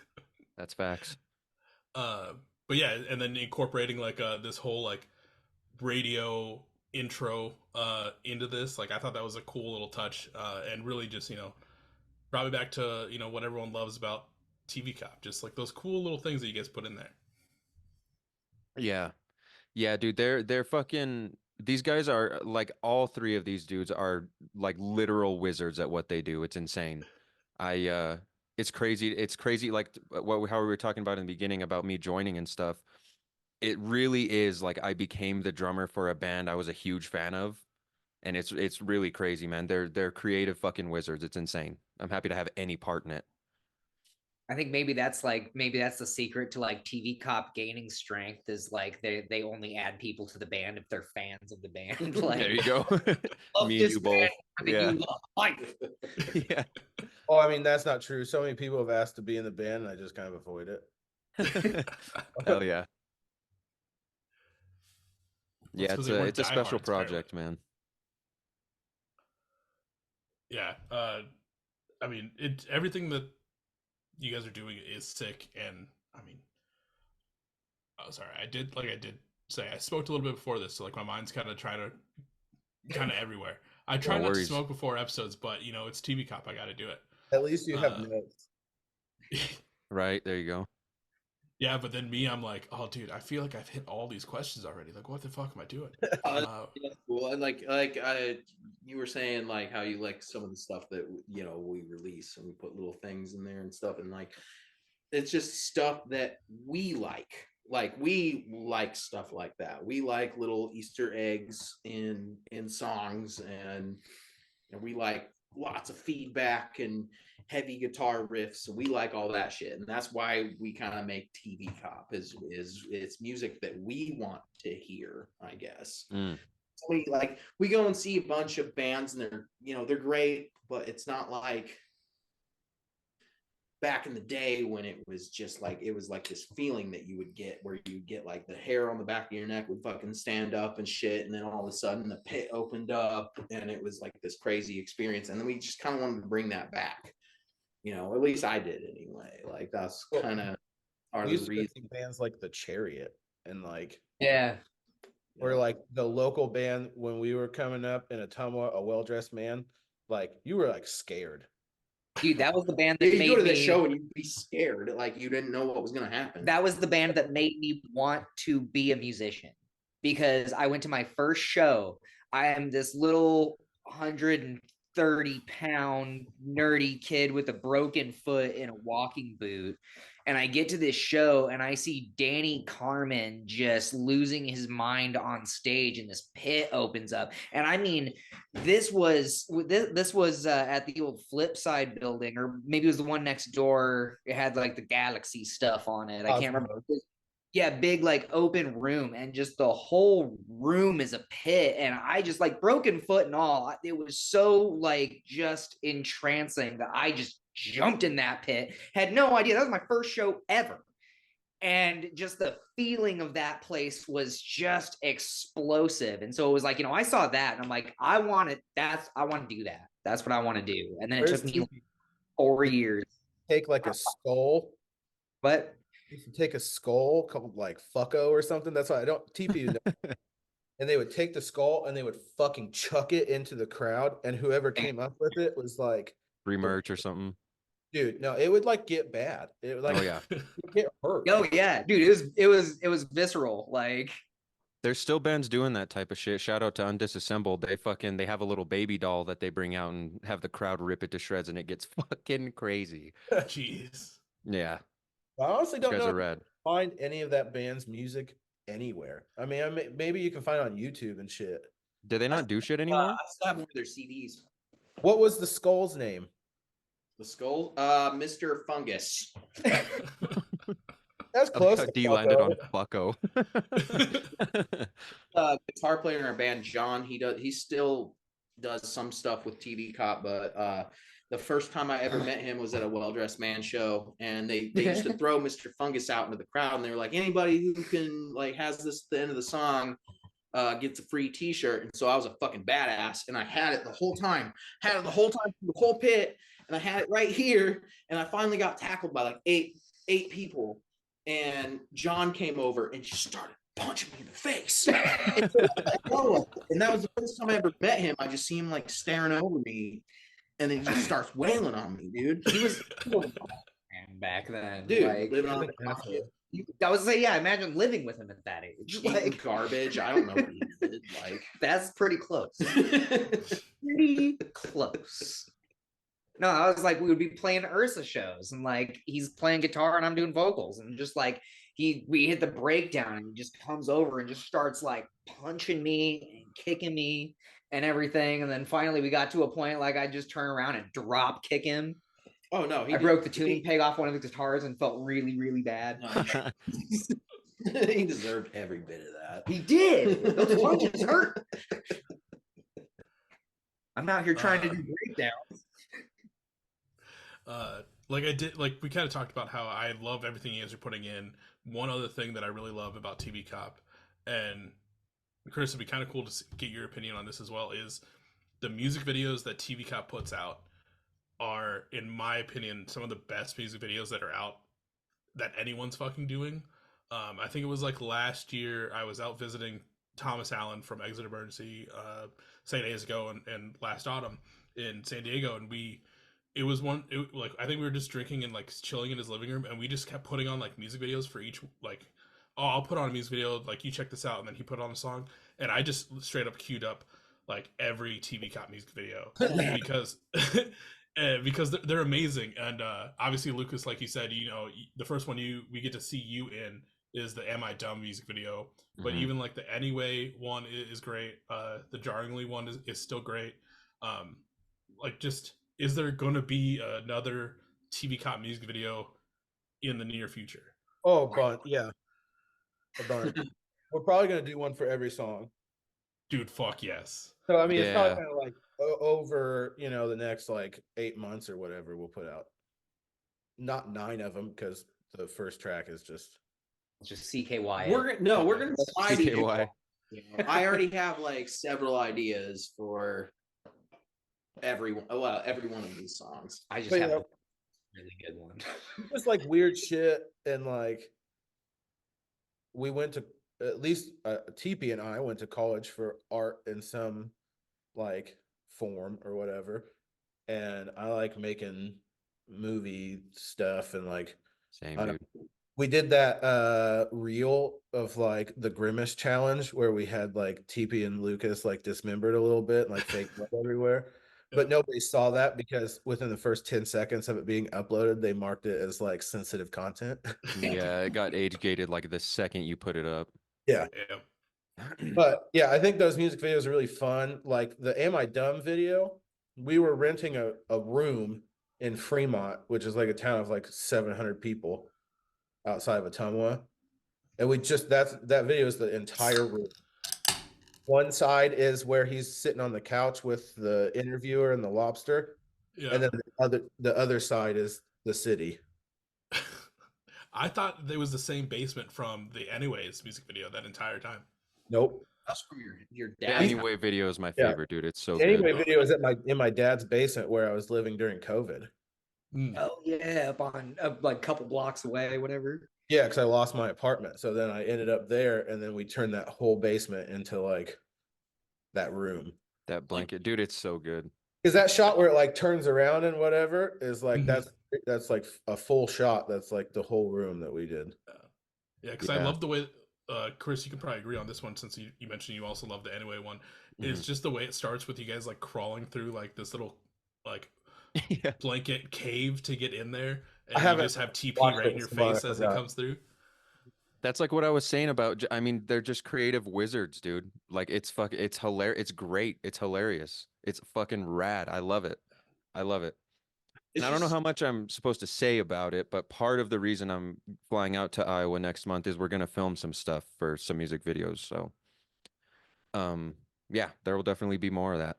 That's facts. But yeah, and then incorporating like this whole like radio intro into this, like I thought that was a cool little touch, and really just brought me back to what everyone loves about TV Cop, just like those cool little things that you guys put in there. Yeah, dude, they're fucking. These guys are like, all 3 of these dudes are like literal wizards at what they do. It's insane. It's crazy. It's crazy. Like how we were talking about in the beginning about me joining and stuff. It really is like I became the drummer for a band I was a huge fan of, and it's really crazy, man. They're creative fucking wizards. It's insane. I'm happy to have any part in it. I think maybe that's the secret to like TV Cop gaining strength is like they only add people to the band if they're fans of the band. Like, There you go. Me and you both. Yeah. Yeah. Oh, I mean, that's not true. So many people have asked to be in the band, and I just kind of avoid it. Hell yeah. Yeah, That's 'cause it's they a weren't it's a special diehards, project, apparently. man. Yeah, I mean, everything that you guys are doing is sick, and I mean, Oh, sorry. I did say I smoked a little bit before this, so like my mind's kind of everywhere. I try not to smoke before episodes, but you know, it's TV Cop. I got to do it. At least you have notes. Right, there you go. Yeah, but then me, I'm like, oh, dude, I feel like I've hit all these questions already. Like, what the fuck am I doing? That's cool. And you were saying like how you like some of the stuff that we release and we put little things in there and stuff, and like it's just stuff that we like. Like we like stuff like that. We like little Easter eggs in songs, and we like lots of feedback and heavy guitar riffs. So we like all that shit, and that's why we kind of make TV Cop. Is it's music that we want to hear, I guess. So we go and see a bunch of bands, and they're great, but it's not like back in the day when it was just like this feeling that you would get where you get like the hair on the back of your neck would fucking stand up and shit, and then all of a sudden the pit opened up and it was like this crazy experience, and then we just kind of wanted to bring that back. At least I did anyway. Like that's kind of part of the reason. Bands like the Chariot and like or like the local band when we were coming up in Ottumwa, a well-dressed man, like you were like scared. Dude, that was the band that made you go to the show and you'd be scared, like you didn't know what was going to happen. That was the band that made me want to be a musician, because I went to my first show. I am this little 130-pound nerdy kid with a broken foot in a walking boot. And I get to this show and I see Danny Carmen just losing his mind on stage, and this pit opens up. And I mean, this was at the old Flipside building, or maybe it was the one next door. It had like the Galaxy stuff on it. I can't remember. Yeah, big like open room, and just the whole room is a pit. And I just like broken foot and all. It was so like just entrancing that I just jumped in that pit. Had no idea. That was my first show ever. And just the feeling of that place was just explosive. And so it was like, I saw that and I'm like, I want to do that. That's what I want to do. And then it took me like 4 years. Take like a skull. What? You can take a skull called like Fucko or something. That's why I don't TP. And they would take the skull and they would fucking chuck it into the crowd. And whoever came up with it was like free merch or something. Dude, no, it would like get bad. It would like get hurt. Oh yeah, dude, it was visceral. Like there's still bands doing that type of shit. Shout out to Undisassembled. They have a little baby doll that they bring out and have the crowd rip it to shreds, and it gets fucking crazy. Jeez. Yeah. I honestly don't know if you find any of that band's music anywhere. I mean, maybe you can find it on YouTube and shit. Do they not do shit anymore? I still have one of their CDs. What was the skull's name? The skull? Mr. Fungus. That's close. D landed on Bucko. Guitar player in our band, John, he still does some stuff with TV Cop, but the first time I ever met him was at a Well-Dressed Man show, and they used to throw Mr. Fungus out into the crowd, and they were like, anybody who can like has this at the end of the song gets a free t-shirt. And so I was a fucking badass, and I had it the whole time through the whole pit, and I had it right here, and I finally got tackled by like eight people, and John came over and just started punching me in the face. And that was the first time I ever met him. I just see him like staring over me, and then he just starts wailing on me, dude. He was back then, dude, like, living on the I was saying, yeah, imagine living with him at that age. Like garbage. I don't know what he did. Like that's pretty close. Pretty close. No, I was like, we would be playing Ursa shows, and like he's playing guitar and I'm doing vocals, and just like we hit the breakdown, and he just comes over and just starts like punching me and kicking me and everything. And then finally we got to a point like I just turn around and drop kick him. Oh no, I broke the tuning peg off one of the guitars and felt really, really bad. He deserved every bit of that. He did. Those punches hurt. I'm out here trying to do breakdowns. Like I did, like we kind of talked about how I love everything you guys are putting in. One other thing that I really love about TV Cop, and Chris, it'd be kind of cool to get your opinion on this as well, is the music videos that TV Cop puts out are, in my opinion, some of the best music videos that are out that anyone's fucking doing. I think it was like last year. I was out visiting Thomas Allen from Exit Emergency, say days ago, and last autumn in San Diego, and it was like I think we were just drinking and like chilling in his living room, and we just kept putting on like music videos for each like, oh, I'll put on a music video, like you check this out, and then he put on a song, and I just straight up queued up like every TV Cop music video because because they're amazing, and obviously Lucas, like you said, you know, the first one we get to see you in is the Am I Dumb music video, but even like the Anyway one is great. The Jarringly one is still great. Like just, is there going to be another TV Cop music video in the near future? Oh, but yeah, a bunch. We're probably gonna do one for every song. Dude, fuck yes. So I mean, it's probably kind of like over, you know, the next like 8 months or whatever. We'll put out not 9 of them because the first track is just CKY. We're gonna slide it. CKY. I already have like several ideas for every one of these songs. I just have a really good one. just like weird shit, and like we went to, at least TP and I went to college for art in some like form or whatever, and I like making movie stuff, and like Same, dude. we did that reel of like the Grimace challenge where we had like TP and Lucas like dismembered a little bit, like fake blood everywhere. But nobody saw that because within the first 10 seconds of it being uploaded, they marked it as like sensitive content. Yeah, it got age gated like the second you put it up. Yeah. But yeah, I think those music videos are really fun. Like the Am I Dumb video, we were renting a room in Fremont, which is like a town of like 700 people outside of Ottumwa. And we just, that video is the entire room. One side is where he's sitting on the couch with the interviewer and the lobster. Yeah. And then the other side is the city. I thought it was the same basement from the Anyways music video that entire time. Nope. That's from your The dad. Anyway video is my favorite, dude. It's so Anyway good. video is in my dad's basement where I was living during COVID. Oh yeah, up on like a couple blocks away, whatever. Yeah, because I lost my apartment. So then I ended up there, and then we turned that whole basement into like that room. That blanket, dude, it's so good. Because that shot where it like turns around and whatever is like that's like a full shot. That's like the whole room that we did. Yeah, because I love the way Chris, you can probably agree on this one since you mentioned you also love the Anyway one. It's just the way it starts with you guys like crawling through like this little like blanket cave to get in there, and you just have TP right in your face as it comes through. That's like what I was saying about, I mean, they're just creative wizards, dude. Like it's hilarious. It's great. It's hilarious. It's fucking rad. I love it. I love it. And I don't know how much I'm supposed to say about it, but part of the reason I'm flying out to Iowa next month is we're going to film some stuff for some music videos. So, yeah, there will definitely be more of that.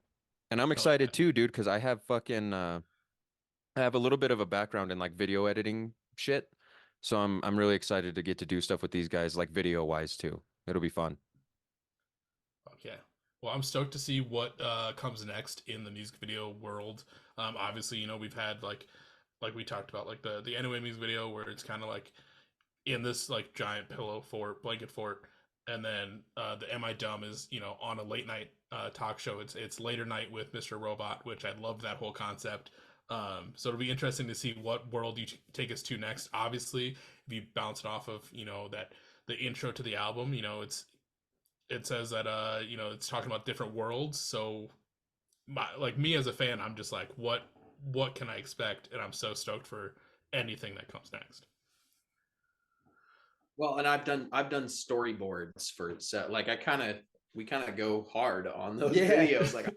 And I'm excited too, dude, because I have I have a little bit of a background in like video editing shit. So I'm really excited to get to do stuff with these guys, like video wise too. It'll be fun. Okay. Well, I'm stoked to see what comes next in the music video world. Obviously, you know, we've had like we talked about, like the Anyway music video where it's kind of like in this like giant blanket fort, and then the Am I Dumb is, you know, on a late night talk show. It's later night with Mr. Robot, which I love that whole concept. So it'll be interesting to see what world you take us to next. Obviously, if you bounce it off of, you know, that the intro to the album, you know, it says that you know, it's talking about different worlds. So like me as a fan, I'm just like, what can I expect? And I'm so stoked for anything that comes next. Well, and I've done storyboards for, so like we kind of go hard on those videos. Like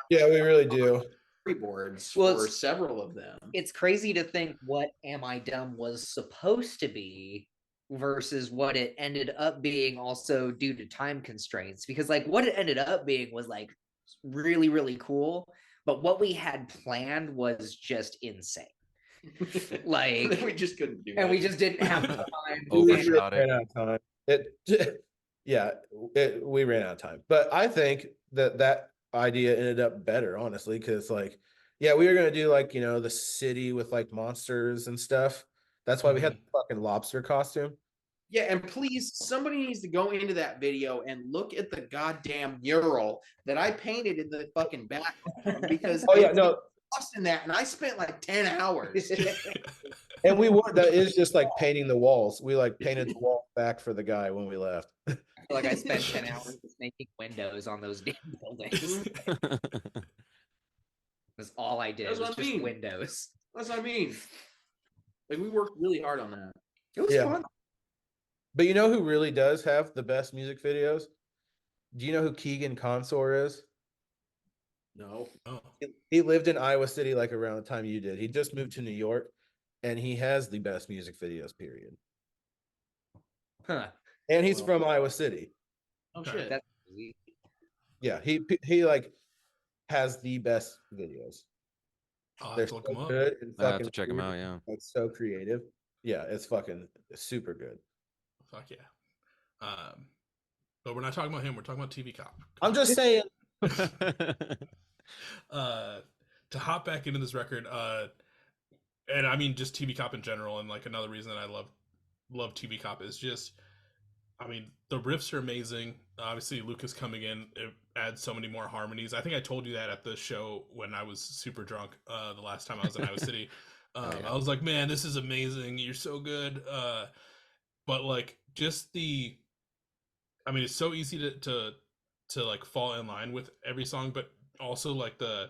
yeah, we really do. Storyboards for several of them. It's crazy to think what Am I Dumb was supposed to be versus what it ended up being, also due to time constraints, because like what it ended up being was like really, really cool, but what we had planned was just insane. Like we just couldn't do it, and we just didn't have time. Overshot it. Ran out of time. We ran out of time. But I think that idea ended up better, honestly, because like, yeah, we were gonna do like, you know, the city with like monsters and stuff. That's why we had the fucking lobster costume. Yeah, and please, somebody needs to go into that video and look at the goddamn mural that I painted in the fucking background because no, lost in that, and I spent like 10 hours. And that is just like painting the walls. We like painted the wall back for the guy when we left. I feel like I spent 10 hours just making windows on those damn buildings. That's all I did. That's was what I just mean. windows. That's what I mean. Like we worked really hard on that. It was fun. But you know who really does have the best music videos? Do you know who Keegan Consor is? No. Oh. He lived in Iowa City like around the time you did. He just moved to New York, and he has the best music videos, period. Huh. And he's from Iowa City. Oh shit. That's crazy. Yeah, he like has the best videos. They're so good and I have to check them out. Yeah, it's so creative. Yeah, it's fucking super good. Fuck yeah. But we're not talking about him. We're talking about TV Cop. I'm just saying. To hop back into this record, and I mean just TV Cop in general, and like another reason that I love TV Cop is just, I mean, the riffs are amazing. Obviously, Lucas coming in, it adds so many more harmonies. I think I told you that at the show when I was super drunk the last time I was in Iowa City. I was like, man, this is amazing. You're so good. But like just I mean, it's so easy to like fall in line with every song, but also like the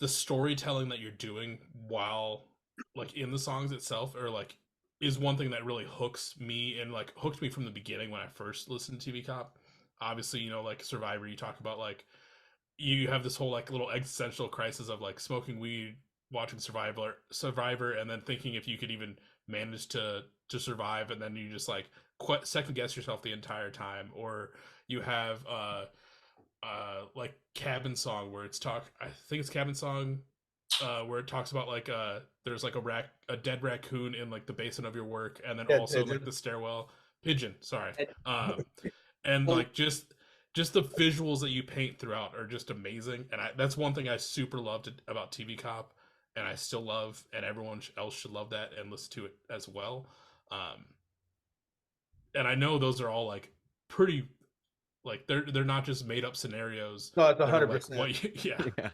storytelling that you're doing while like in the songs itself, or like, is one thing that really hooks me, and like hooked me from the beginning when I first listened to TV Cop. Obviously, you know, like Survivor, you talk about like you have this whole like little existential crisis of like smoking weed, watching Survivor, and then thinking if you could even manage to survive, and then you just like second guess yourself the entire time. Or you have like Cabin Song, where I think it's Cabin Song, where it talks about like there's like a dead raccoon in like the basement of your work, and then also like the stairwell. Pigeon, sorry. And like just the visuals that you paint throughout are just amazing, and that's one thing I super loved about TV Cop, and I still love, and everyone else should love that and listen to it as well. And I know those are all like pretty, like they're not just made up scenarios. No, it's 100%. Yeah.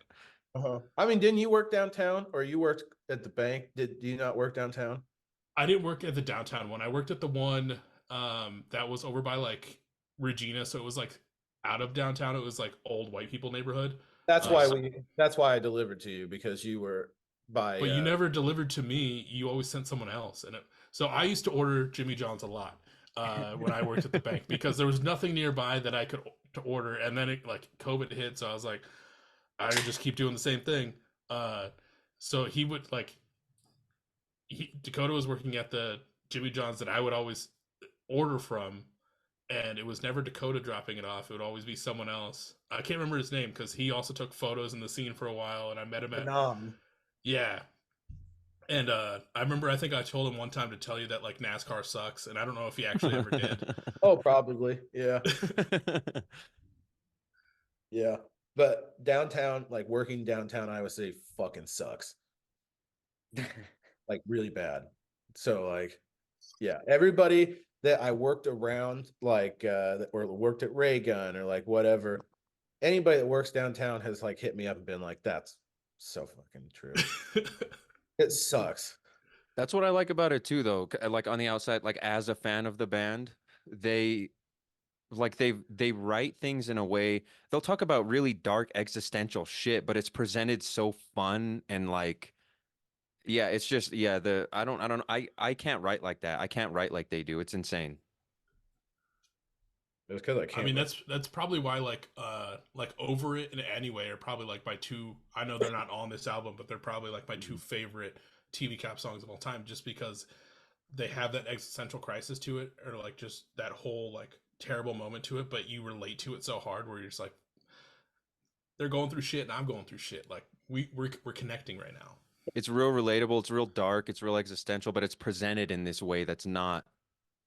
I mean, didn't you work downtown, or you worked at the bank? Do you not work downtown? I didn't work at the downtown one. I worked at the one that was over by like Regina, so it was like out of downtown. It was like old white people neighborhood. That's why I delivered to you, because you were by. But you never delivered to me. You always sent someone else, and so I used to order Jimmy John's a lot when I worked at the bank, because there was nothing nearby that I could to order, and then like COVID hit, so I was like, I would just keep doing the same thing. So he would like, Dakota was working at the Jimmy John's that I would always order from, and it was never Dakota dropping it off. It would always be someone else. I can't remember his name because he also took photos in the scene for a while, and I met him at yeah. And I remember, I think I told him one time to tell you that like NASCAR sucks, and I don't know if he actually ever did. Oh, probably, yeah. Yeah, but downtown, like working downtown Iowa City, fucking sucks. Like really bad. So like, yeah, everybody that I worked around, like or worked at Ray Gun or like whatever, anybody that works downtown has like hit me up and been like, that's so fucking true. It sucks. That's what I like about it too, though. Like on the outside, like as a fan of the band, they write things in a way, they'll talk about really dark existential shit, but it's presented so fun and like, yeah, it's just, yeah, I can't write like that. I can't write like they do. It's insane. It's because I can't. I mean, that's probably why like Over It and Anyway are probably like my two. I know they're not on this album, but they're probably like my two favorite TV Cap songs of all time, just because they have that existential crisis to it, or like just that whole like terrible moment to it, but you relate to it so hard where you're just like, they're going through shit and I'm going through shit. Like we're connecting right now. It's real relatable. It's real dark. It's real existential, but it's presented in this way that's not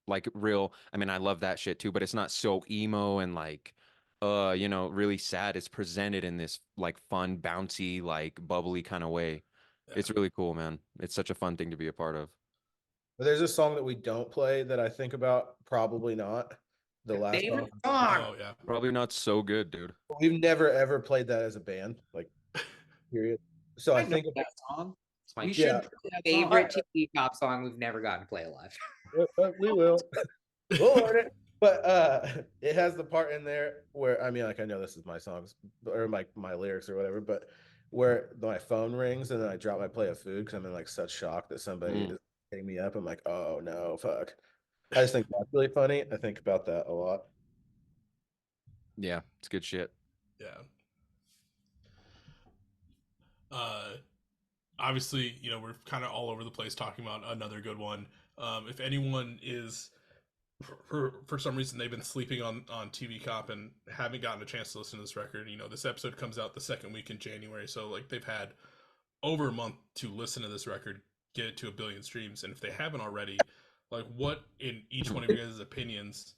like real. I mean, I love that shit too, but it's not so emo and like, really sad. It's presented in this like fun, bouncy, like bubbly kind of way. Yeah. It's really cool, man. It's such a fun thing to be a part of. But there's a song that we don't play that I think about. Probably not. The last Favorite song. song. Oh yeah. Probably not so good, dude. We've never ever played that as a band, like period. So I know think that song. It's my We should play that song. favorite TV Cop song we've never gotten to play live. we will. We'll learn it. But it has the part in there where I mean, like I know this is my songs or my lyrics or whatever, but where my phone rings and then I drop my plate of food because I'm in like such shock that somebody is hitting me up. I'm like, oh no, fuck. I just think that's really funny. I think about that a lot. Yeah, it's good shit. Yeah. Obviously, we're kind of all over the place talking about another good one. If anyone is, for some reason, they've been sleeping on TV Cop and haven't gotten a chance to listen to this record, this episode comes out the second week in January. So, like, they've had over a month to listen to this record, get it to 1 billion streams. And if they haven't already, like, what in each one of your guys' opinions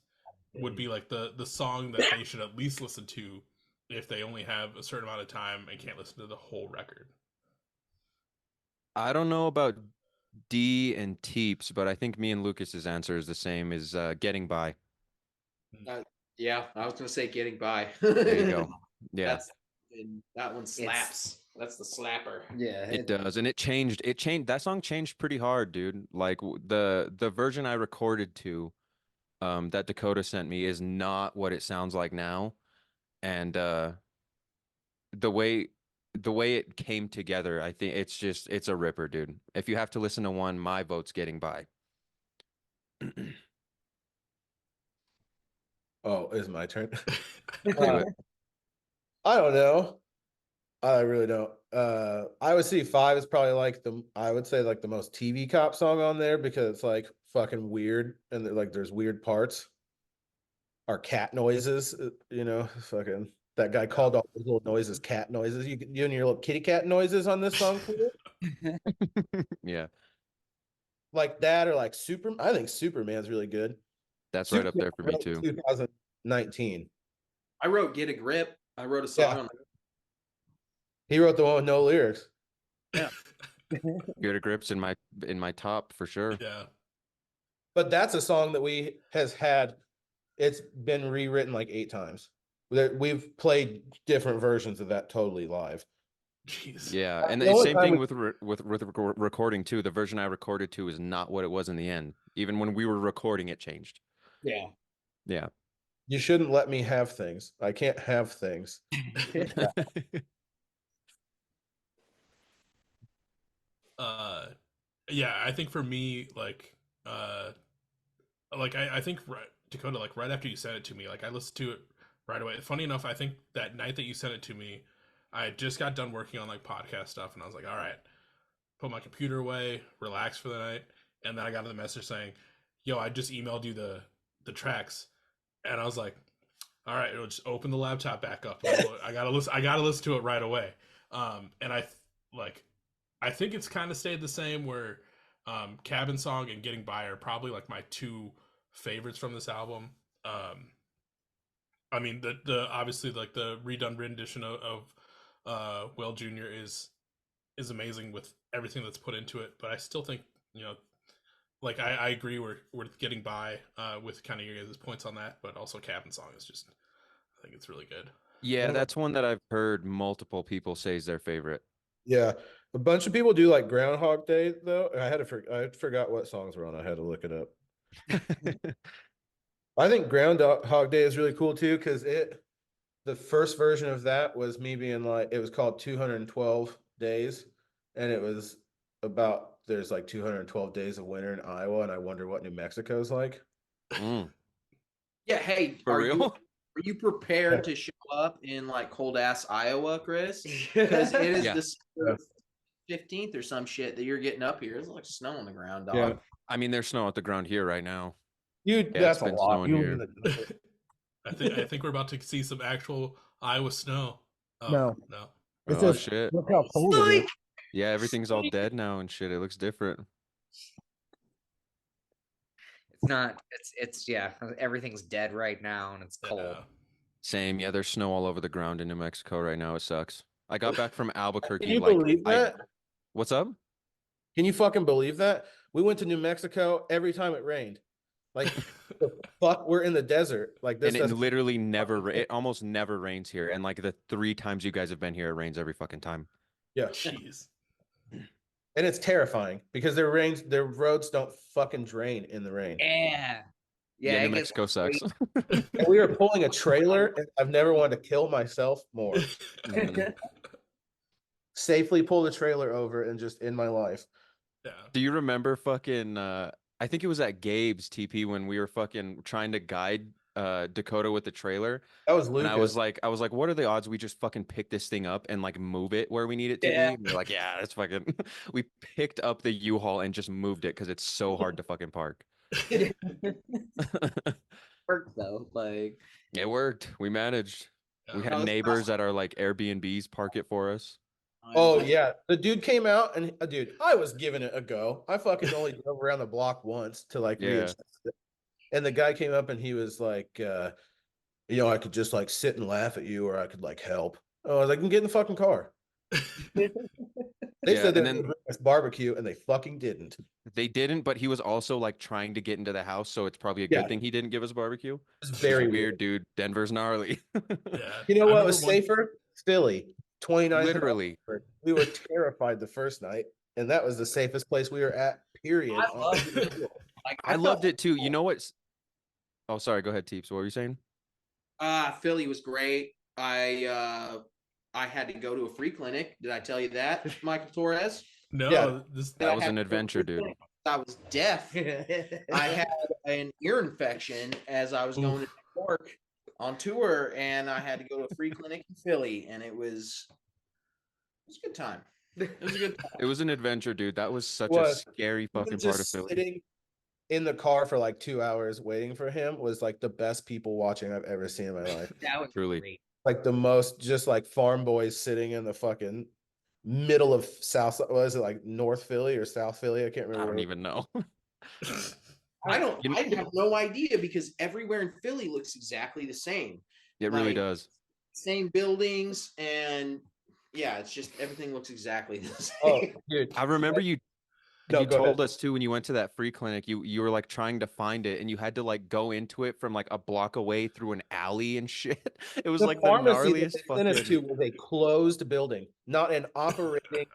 would be like the song that they should at least listen to if they only have a certain amount of time and can't listen to the whole record? I don't know about D and Teeps, but I think me and Lucas's answer is the same, is Getting By. Yeah, I was gonna say Getting By. There you go. Yeah. That one slaps. That's the slapper. Yeah, It does, and it changed. That song changed pretty hard, dude. Like the version I recorded to, that Dakota sent me is not what it sounds like now, and the way it came together, I think it's a ripper, dude. If you have to listen to one, my vote's Getting By. Oh, it's my turn. Do it. I don't know. I really don't. I would say 5 is probably like I would say like the most TV Cop song on there because it's like fucking weird and like there's weird parts. Or cat noises, fucking that guy called all those little noises cat noises. You and your little kitty cat noises on this song, Yeah, like that, or like I think Superman's really good. that's right up there for me too. 2019. I wrote Get a Grip. I wrote a song on He wrote the one with no lyrics. Yeah. Get a Grip's in my top for sure. Yeah. But that's a song that has had. It's been rewritten like 8 times. We've played different versions of that totally live. Jeez. Yeah, and the same thing with recording too. The version I recorded to is not what it was in the end. Even when we were recording, it changed. Yeah. Yeah. You shouldn't let me have things. I can't have things. Yeah, I think for me, I think Dakota, like right after you sent it to me, like I listened to it right away. Funny enough, I think that night that you sent it to me, I just got done working on like podcast stuff, and I was like, all right, put my computer away, relax for the night, and then I got the message saying, "Yo, I just emailed you the tracks," and I was like, all right, it'll just open the laptop back up. I gotta listen to it right away. And I think it's kind of stayed the same where Cabin Song and Getting By are probably like my 2 favorites from this album. I mean the obviously like the redone rendition of Will Jr. is amazing with everything that's put into it, but I still think, like I agree we're Getting By with kind of your guys' points on that, but also Cabin Song is just, I think it's really good. Yeah, that's one that I've heard multiple people say is their favorite. Yeah, a bunch of people do like Groundhog Day though. I forgot what songs were on. I had to look it up. I think Groundhog Day is really cool too because the first version of that was me being like, it was called 212 Days, and it was about there's like 212 days of winter in Iowa, and I wonder what New Mexico's like. Yeah, hey, For real? Are you prepared to show up in like cold ass Iowa, Chris? Because it is December 15th or some shit that you're getting up here. It's like snow on the ground, dog. Yeah. I mean, there's snow at the ground here right now. That's a lot. Here. I think we're about to see some actual Iowa snow. No. Oh shit! Look how cold it is. Yeah, everything's all dead now and shit. It looks different. It's not. It's yeah. Everything's dead right now, and it's cold. Same. Yeah, there's snow all over the ground in New Mexico right now. It sucks. I got back from Albuquerque. Can you believe that? What's up? Can you fucking believe that? We went to New Mexico every time it rained. Like, the fuck, we're in the desert. Like this, And it literally never, it almost never rains here. And like the 3 times you guys have been here, it rains every fucking time. Yeah. Jeez. And it's terrifying because their roads don't fucking drain in the rain. Yeah, New Mexico sucks. And we were pulling a trailer, and I've never wanted to kill myself more. Safely pull the trailer over and just end my life. Yeah. Do you remember fucking I think it was at Gabe's TP when we were fucking trying to guide Dakota with the trailer. That was Lucas. And I was like, what are the odds we just fucking pick this thing up and like move it where we need it to be? And we're like, yeah, that's fucking we picked up the U-Haul and just moved it because it's so hard to fucking park. Worked though, like it worked. We managed. We had No, neighbors that are like Airbnbs park it for us. Oh yeah, the dude came out and dude, I was giving it a go. I fucking only drove around the block once to like readjust it. And the guy came up and he was like, you know, I could just like sit and laugh at you, or I could like help. I was like, get in the fucking car. They said they would bring us barbecue, and they fucking didn't. They didn't, but he was also like trying to get into the house, so it's probably a good thing he didn't give us barbecue. It's very weird, dude. Denver's gnarly. You know what was safer? Philly. 29. Literally. We were terrified the first night, and that was the safest place we were at, period. I loved it too. You know what? Oh, sorry. Go ahead, Teeps. What were you saying? Philly was great. I had to go to a free clinic. Did I tell you that, Michael Torres? No, Yeah. That was an adventure, dude. I was deaf. I had an ear infection as I was going to New York on tour, and I had to go to a free clinic in Philly, and it was a good time. It was a good time. It was an adventure, dude. That was such a scary fucking part of Philly. Sitting in the car for like 2 hours waiting for him was like the best people watching I've ever seen in my life. that was Truly. great. Like the most just like farm boys sitting in the fucking middle of South, was it like North Philly or South Philly? I can't remember. I don't even know. I have no idea because everywhere in Philly looks exactly the same. It really does. Same buildings, and yeah, it's just everything looks exactly the same. Oh, dude. I remember you No, go told ahead. us too when you went to that free clinic, you were like trying to find it and you had to like go into it from like a block away through an alley and shit. It was like the gnarliest that they sent us to was a closed building, not an operating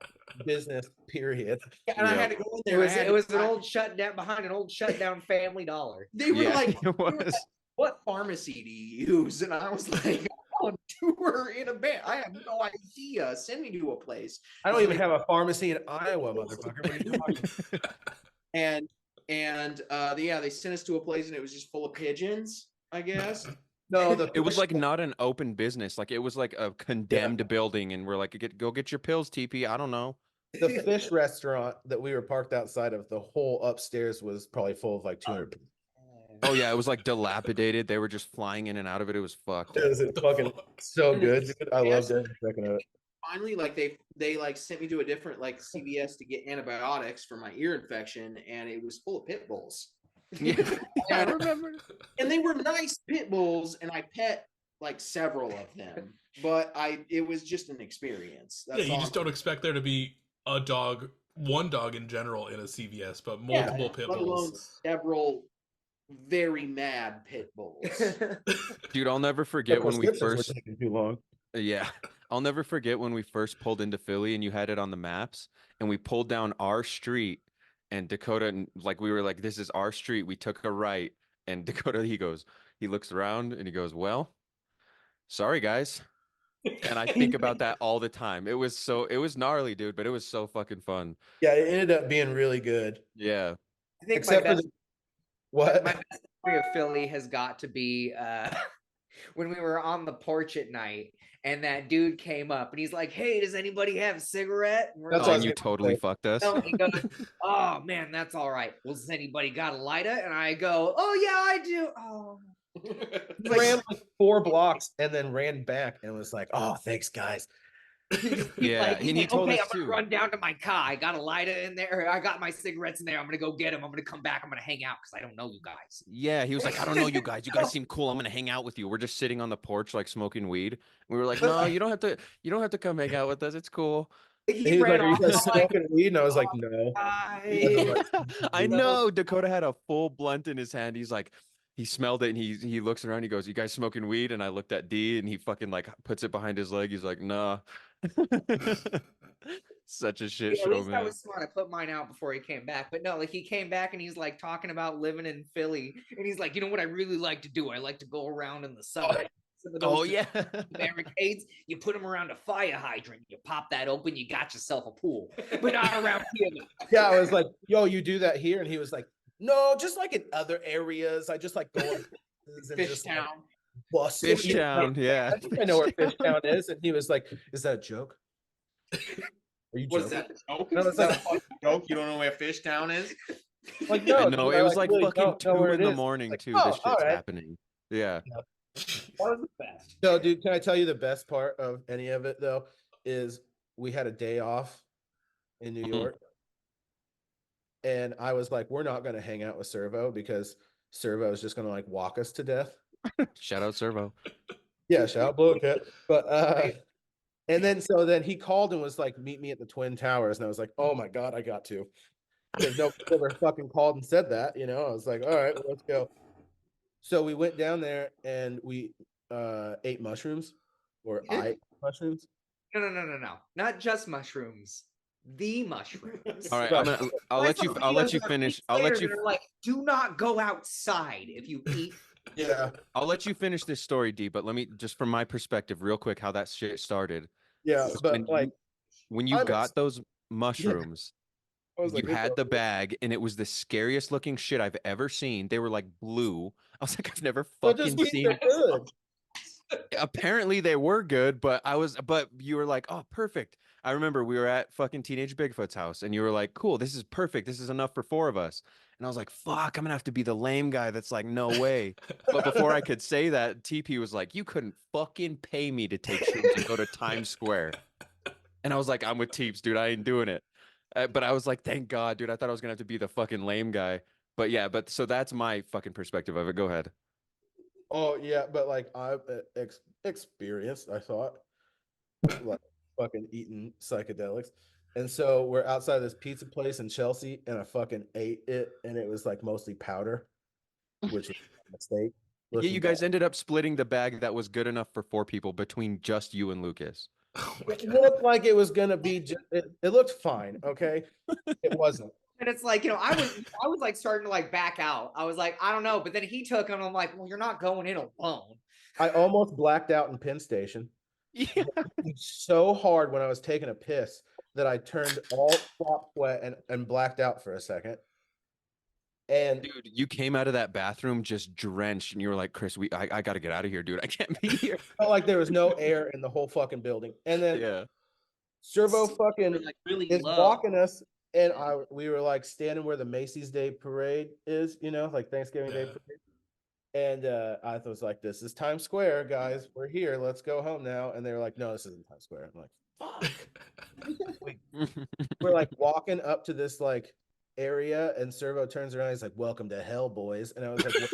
business, period. Yeah, and I had to go in there. It was an old shutdown behind an old shutdown Family Dollar. They were like, it was. what pharmacy do you use? And I was like, on tour in a band. I have no idea. Send me to a place. I don't even have a pharmacy in Iowa, motherfucker. What are you talking about? And yeah, they sent us to a place and it was just full of pigeons, I guess. No, it was like not an open business. Like it was like a condemned building, and we're like, go get your pills, TP. I don't know. The fish restaurant that we were parked outside of, the whole upstairs was probably full of like 200 people. Oh yeah, it was like dilapidated. They were just flying in and out of it. It was fucked. It was fucking so good, dude. I loved it. Finally, like they like sent me to a different like CVS to get antibiotics for my ear infection, and it was full of pit bulls. Yeah, I remember. And they were nice pit bulls, and I pet like several of them, but it was just an experience. That's you just don't expect there to be one dog in general in a CVS, but multiple pit bulls. Several very mad pit bulls. Dude, I'll never forget when we first taking too long. Yeah. I'll never forget when we first pulled into Philly and you had it on the maps and we pulled down our street and Dakota, like we were like, this is our street. We took a right and Dakota, he looks around and he goes, well, sorry guys. And I think about that all the time. It was gnarly, dude, but it was so fucking fun. Yeah, it ended up being really good. Yeah. I think Except for what? My best memory of Philly has got to be when we were on the porch at night and that dude came up and he's like, hey, does anybody have a cigarette? And That's Oh, what and you totally fucked us. and he goes, oh man, that's all right. Well, does anybody got a lighter? And I go, oh yeah, I do. Oh. He ran like 4 blocks and then ran back and was like, oh, thanks guys. Yeah, and he told us I'm gonna too. run down to my car. I got a lighter in there. I got my cigarettes in there. I'm gonna go get them. I'm gonna come back. I'm gonna hang out because I don't know you guys. Yeah, he was like, I don't know you guys. You guys seem cool. I'm gonna hang out with you. We're just sitting on the porch like smoking weed. We were like, no, you don't have to come hang out with us. It's cool. He was like, "Are you guys smoking weed?" And I was like, "No." I know. Dakota had a full blunt in his hand. He's like, he smelled it and he looks around. He goes, "You guys smoking weed?" And I looked at D and he fucking like puts it behind his leg. He's like, "Nah." Such a shit At show, least I man. was smart. I put mine out before he came back. But no, like he came back and he's like talking about living in Philly. And he's like, you know what I really like to do? I like to go around in the summer. Oh yeah. Barricades, you put them around a fire hydrant, you pop that open, you got yourself a pool. But not around here. Yeah, I was like, "Yo, you do that here?" And he was like, "No, just like in other areas. I just like going Fishtown. Fishtown, yeah. I think I know where Fishtown is." And he was like, "Is that a joke? Are you What's joking?" that? Joke? No, Is that a fucking joke? You don't know where Fishtown is? Like, no, No, dude, it was like really fucking don't know 2 where in it the is. morning Like, too. oh, This all shit's right. happening. Yeah. What was the best? So, dude, can I tell you the best part of any of it though? Is we had a day off in New Mhm. York, and I was like, "We're not going to hang out with Servo because Servo is just going to like walk us to death." Shout out Servo. Yeah, shout out Blue Cat. But and then he called and was like, "Meet me at the Twin Towers," and I was like, "Oh my god, I got to," because nobody ever fucking called and said that. I was like, "All right, well, let's go." So we went down there and we ate mushrooms, or I ate mushrooms. No. Not just mushrooms. The mushrooms. All right, Right. I'll let you finish. I'll let you Like, do not go outside if you eat. Yeah. I'll let you finish this story, D, but let me just from my perspective real quick how that shit started. Yeah, but like when you I'm got those mushrooms, I was you like, had the bag and it was the scariest looking shit I've ever seen. They were like blue. I was like, I've never "But just fucking means seen. they're good." Apparently they were good, but you were like, oh, perfect. I remember we were at fucking Teenage Bigfoot's house and you were like, cool, this is perfect. This is enough for 4 of us. And I was like, fuck, I'm gonna have to be the lame guy that's like, no way. But before I could say that, TP was like, you couldn't fucking pay me to take shrooms and go to Times Square. And I was like, I'm with Teeps, dude. I ain't doing it. But I was like, thank God, dude. I thought I was gonna have to be the fucking lame guy. But yeah, so that's my fucking perspective of it. Go ahead. Oh yeah, but like I've experienced, I thought, like fucking eating psychedelics. And so we're outside this pizza place in Chelsea, and I fucking ate it, and it was like mostly powder, which was a mistake. Yeah, you guys ended up splitting the bag that was good enough for 4 people between just you and Lucas. Oh my It God. looked like it was gonna be it looked fine, okay? It wasn't. And it's like, I was like starting to like back out. I was like, I don't know. But then he took him. And I'm like, well, you're not going in alone. I almost blacked out in Penn Station. Yeah. So hard when I was taking a piss that I turned all flop wet and blacked out for a second. And Dude, you came out of that bathroom just drenched, and you were like, Chris, I got to get out of here, dude. I can't be here. felt like there was no air in the whole fucking building. And then Yeah. Servo fucking Like really is low. walking us, and we were like standing where the Macy's Day Parade is, like Thanksgiving Day Parade. And I was like, "This is Times Square, guys. We're here. Let's go home now." And they were like, "No, this isn't Times Square." I'm like, "Fuck." We're like walking up to this like area, and Servo turns around. He's like, "Welcome to hell, boys." And I was like,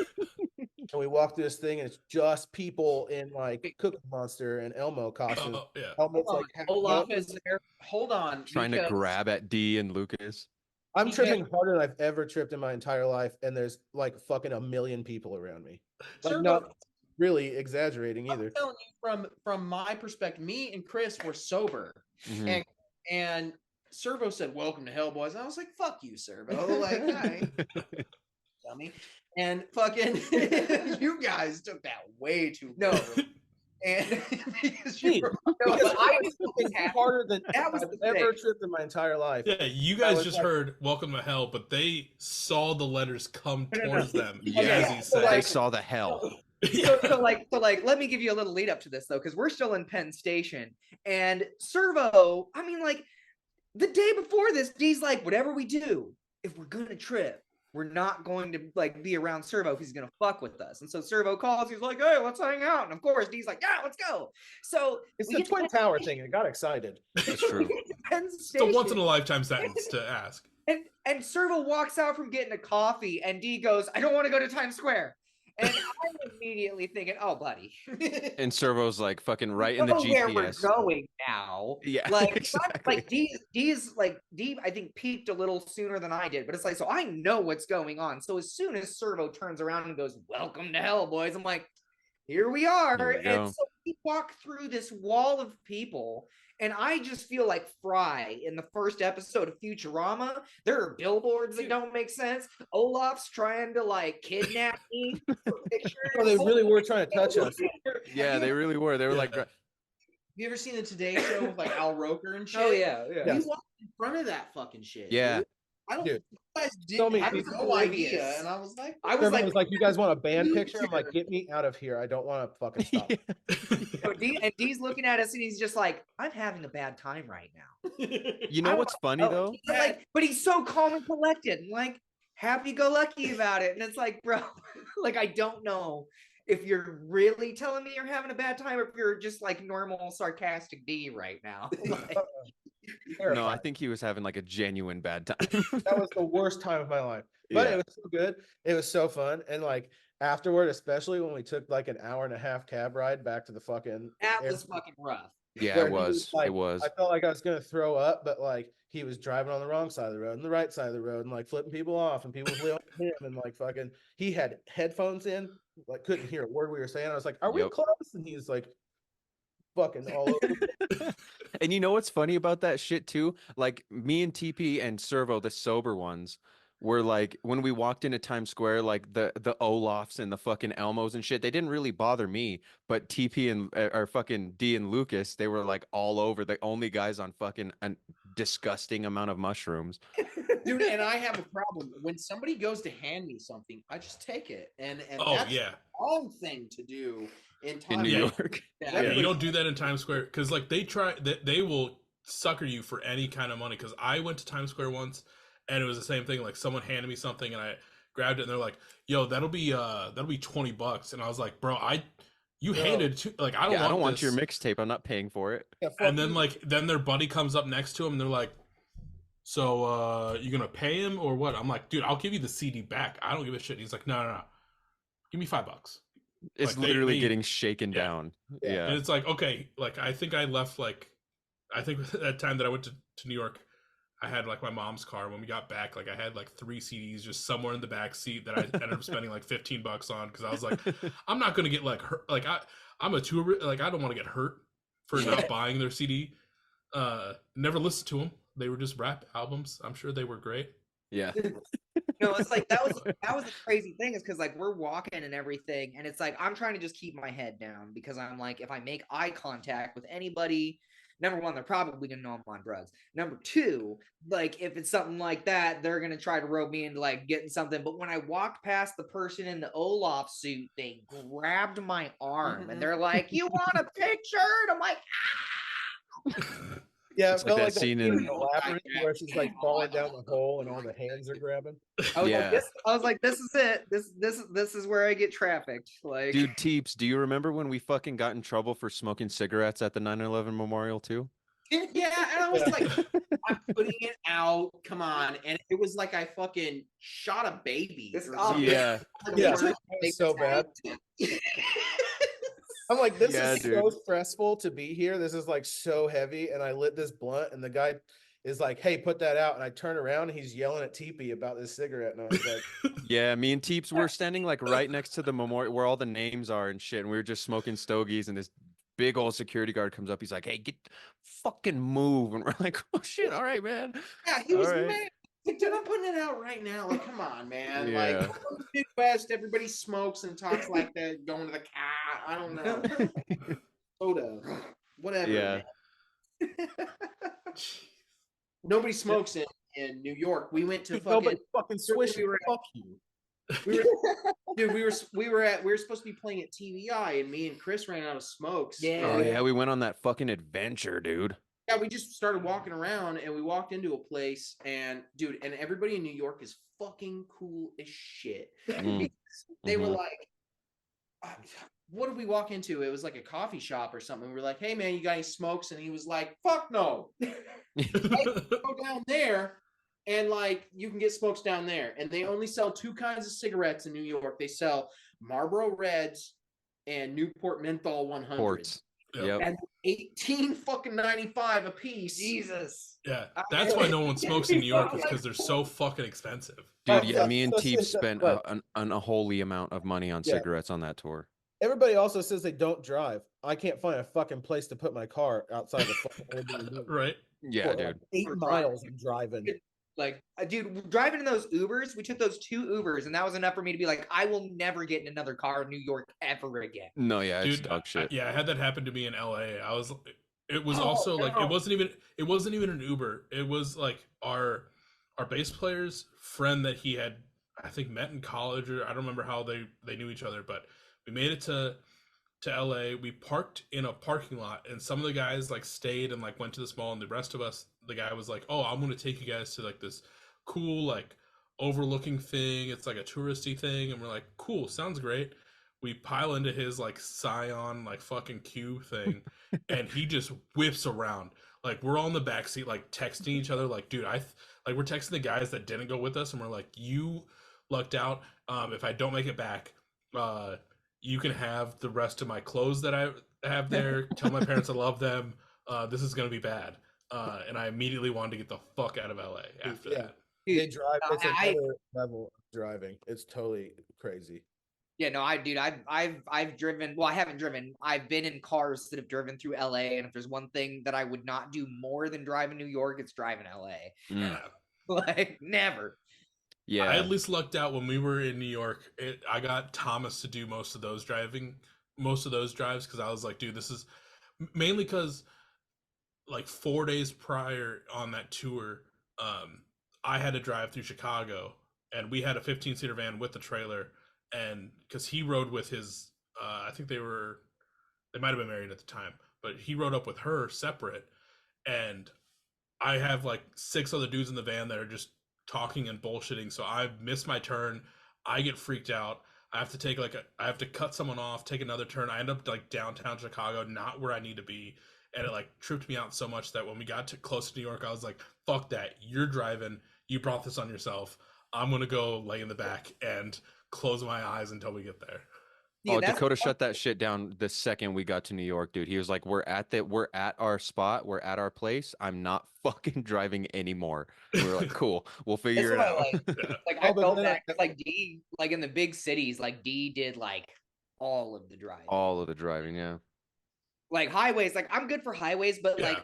and we walk through this thing, and it's just people in like Cookie Monster and Elmo costumes. Oh, yeah. Helmets like Olaf is there. Hold on. Trying to because grab at D and Lucas. I'm tripping harder than I've ever tripped in my entire life, and there's like fucking a million people around me. Like, Servo- not really exaggerating either. I'm telling you from my perspective, me and Chris were sober, Mhm. and Servo said, "Welcome to Hell, boys." And I was like, "Fuck you, Servo!" Like, hi, dummy. And fucking, you guys took that way too No. And because Me. Because I was harder than That was I've the ever thing. tripped in my entire life. Yeah, you I guys was just like- heard "Welcome to Hell," but they saw the letters come towards them Yeah. as he So, said. They saw the hell. So like let me give you a little lead up to this though, because we're still in Penn Station, and Servo, I mean, like the day before this, D's like, whatever we do, if we're gonna trip, we're not going to like be around Servo because he's gonna fuck with us. And so Servo calls, he's like, hey, let's hang out. And of course, D's like, yeah, let's go. So It's we the get to Twin Penn Tower Station- thing. I got excited. That's true. Penn It's Station. a once in a lifetime sentence to ask. And Servo walks out from getting a coffee, and D goes, I don't want to go to Times Square. And I'm immediately thinking, "Oh, buddy." And Servo's like fucking right in the know where we're GPS. going now. Yeah, like exactly. like D's I think peaked a little sooner than I did, but it's like, so I know what's going on. So as soon as Servo turns around and goes, "Welcome to hell, boys," I'm like, here we are. Here we And go. so we walk through this wall of people, and I just feel like Fry in the first episode of Futurama. There are billboards that don't make sense. Olaf's trying to like kidnap me for pictures. Oh, they really were trying to touch us. Yeah, they really were. They were like, Have you ever seen the Today Show with like Al Roker and shit? Oh yeah. We walked in front of that fucking shit. yeah. Dude. I don't. Dude, you guys didn't so many have people no idea, and I was like, Everyone was like, "You guys want a band picture?" I'm like, "Get me out of here! I don't want to fucking stop." And D's looking at us, and he's just like, "I'm having a bad time right now." You know what's funny though? But he's so calm and collected, and like happy-go-lucky about it. And it's like, bro, like I don't know if you're really telling me you're having a bad time, or if you're just like normal sarcastic D right now. Like, no, I think he was having like a genuine bad time. That was the worst time of my life, but it was so good. It was so fun, and like afterward, especially when we took like an hour and a half cab ride back to the fucking. That was fucking rough. Yeah, it was. Like, it was. I felt like I was gonna throw up, but like he was driving on the wrong side of the road and the right side of the road, and like flipping people off, and people flew on him, and like fucking. He had headphones in, like couldn't hear a word we were saying. I was like, "Are we close?" And he's like, fucking all over. And you know what's funny about that shit too? Like me and TP and Servo, the sober ones, were like when we walked into Times Square, like the Olafs and the fucking Elmos and shit, they didn't really bother me. But TP and or fucking D and Lucas, they were like all over, the only guys on fucking a disgusting amount of mushrooms. Dude, and I have a problem. When somebody goes to hand me something, I just take it. And that's the wrong thing to do in New York. Yeah, you don't do that in Times Square because like they will sucker you for any kind of money. Because I went to Times Square once and it was the same thing. Like someone handed me something and I grabbed it and they're like, "Yo, that'll be $20." And I was like, "Bro, you handed to like I don't want your mixtape. I'm not paying for it." And then their buddy comes up next to him and they're like, "So you gonna pay him or what?" I'm like, "Dude, I'll give you the CD back. I don't give a shit." He's like, "No. Give me $5." It's like literally getting shaken down. Yeah. And it's like, okay, like I think I left I think that time that I went to New York, I had like my mom's car. When we got back, like I had like 3 CDs just somewhere in the back seat that I ended up spending like $15 on because I was like, I'm not gonna get like hurt. Like I'm a tour, like I don't want to get hurt for not buying their CD. Never listened to them. They were just rap albums. I'm sure they were great. Yeah. No, it's like that was the crazy thing is because like we're walking and everything, and it's like I'm trying to just keep my head down because I'm like, if I make eye contact with anybody, number one, they're probably gonna know I'm on drugs. Number two, like if it's something like that, they're gonna try to rope me into like getting something. But when I walked past the person in the Olaf suit, they grabbed my arm and they're like, "You want a picture?" And I'm like, "Ah!" Yeah, it's it felt like like that scene in the Labyrinth where she's like falling down the hole and all the hands are grabbing. I was like, this is it. This is where I get trafficked. Like, dude, Teeps, do you remember when we fucking got in trouble for smoking cigarettes at the 9/11 memorial too? Yeah, and I was like, I'm putting it out. Come on. And it was like I fucking shot a baby. Yeah, it's so bad. I'm like, this is so stressful to be here. This is like so heavy. And I lit this blunt and the guy is like, "Hey, put that out." And I turn around and he's yelling at Teepee about this cigarette. And I was like, yeah, me and Teeps were standing like right next to the memorial where all the names are and shit. And we were just smoking stogies and this big old security guard comes up. He's like, "Hey, get fucking move." And we're like, "Oh shit. All right, man." Yeah, he was mad. Dude, I'm putting it out right now. Like, come on, man. Yeah. Like, Midwest, everybody smokes and talks like that, going to the car. I don't know. Soda. Whatever. Yeah. Nobody smokes in New York. We went to fucking Swish. Fuck you. We were supposed to be playing at TVI, and me and Chris ran out of smokes. Yeah. Oh yeah, we went on that fucking adventure, dude. Yeah, we just started walking around and we walked into a place and dude, and everybody in New York is fucking cool as shit. They were like, what did we walk into? It was like a coffee shop or something. We were like, "Hey man, you got any smokes?" And he was like, "Fuck no." I go down there And like you can get smokes down there, and they only sell 2 kinds of cigarettes in New York. They sell Marlboro Reds and Newport Menthol 100. Ports. Yep. And 18 fucking 95 a piece. Jesus. Yeah, that's why no one smokes in New York, is because they're so fucking expensive. Dude, yeah, me and Teeb spent an unholy amount of money on cigarettes on that tour. Everybody also says they don't drive. I can't find a fucking place to put my car outside the fucking right? Yeah, dude. 8 miles I'm driving. Like, dude, driving in those Ubers, we took those 2 Ubers, and that was enough for me to be like, I will never get in another car in New York ever again. No, yeah, dude, it's dog shit. I had that happen to me in LA. It was also like it wasn't even an Uber. It was like our bass player's friend that he had, I think, met in college, or I don't remember how they knew each other, but we made it to LA. We parked in a parking lot, and some of the guys like stayed and like went to this mall, and the rest of us, the guy was like, "Oh, I'm going to take you guys to like this cool like overlooking thing. It's like a touristy thing." And we're like, "Cool, sounds great." We pile into his like Scion like fucking Q thing, and he just whips around. Like we're all in the backseat like texting each other like, "Dude, like we're texting the guys that didn't go with us, and we're like, "You lucked out. If I don't make it back, you can have the rest of my clothes that I have there. Tell my parents I love them. This is gonna be bad." And I immediately wanted to get the fuck out of LA after that. They drive. It's another level of driving. It's totally crazy. Yeah, no, I've driven. Well, I haven't driven. I've been in cars that have driven through LA, and if there's one thing that I would not do more than drive in New York, it's driving LA. Like never. Yeah, I at least lucked out when we were in New York. I got Thomas to do most of those drives because I was like, dude, this is mainly because like 4 days prior on that tour, I had to drive through Chicago, and we had a 15-seater van with the trailer, and because he rode with his, I think they might have been married at the time, but he rode up with her separate, and I have like 6 other dudes in the van that are just talking and bullshitting, so I miss my turn. I get freaked out. I have to cut someone off, take another turn. I end up like downtown Chicago, not where I need to be, and it like tripped me out so much that when we got to close to New York, I was like, fuck that, you're driving, you brought this on yourself. I'm gonna go lay in the back and close my eyes until we get there. Yeah, Dakota shut that shit down the second we got to New York, dude. He was like, we're at our spot, we're at our place. I'm not fucking driving anymore. And we were like, cool, we'll figure it out. I felt that like D, like in the big cities, like D did like all of the driving. All of the driving, yeah. Like highways, like I'm good for highways, but like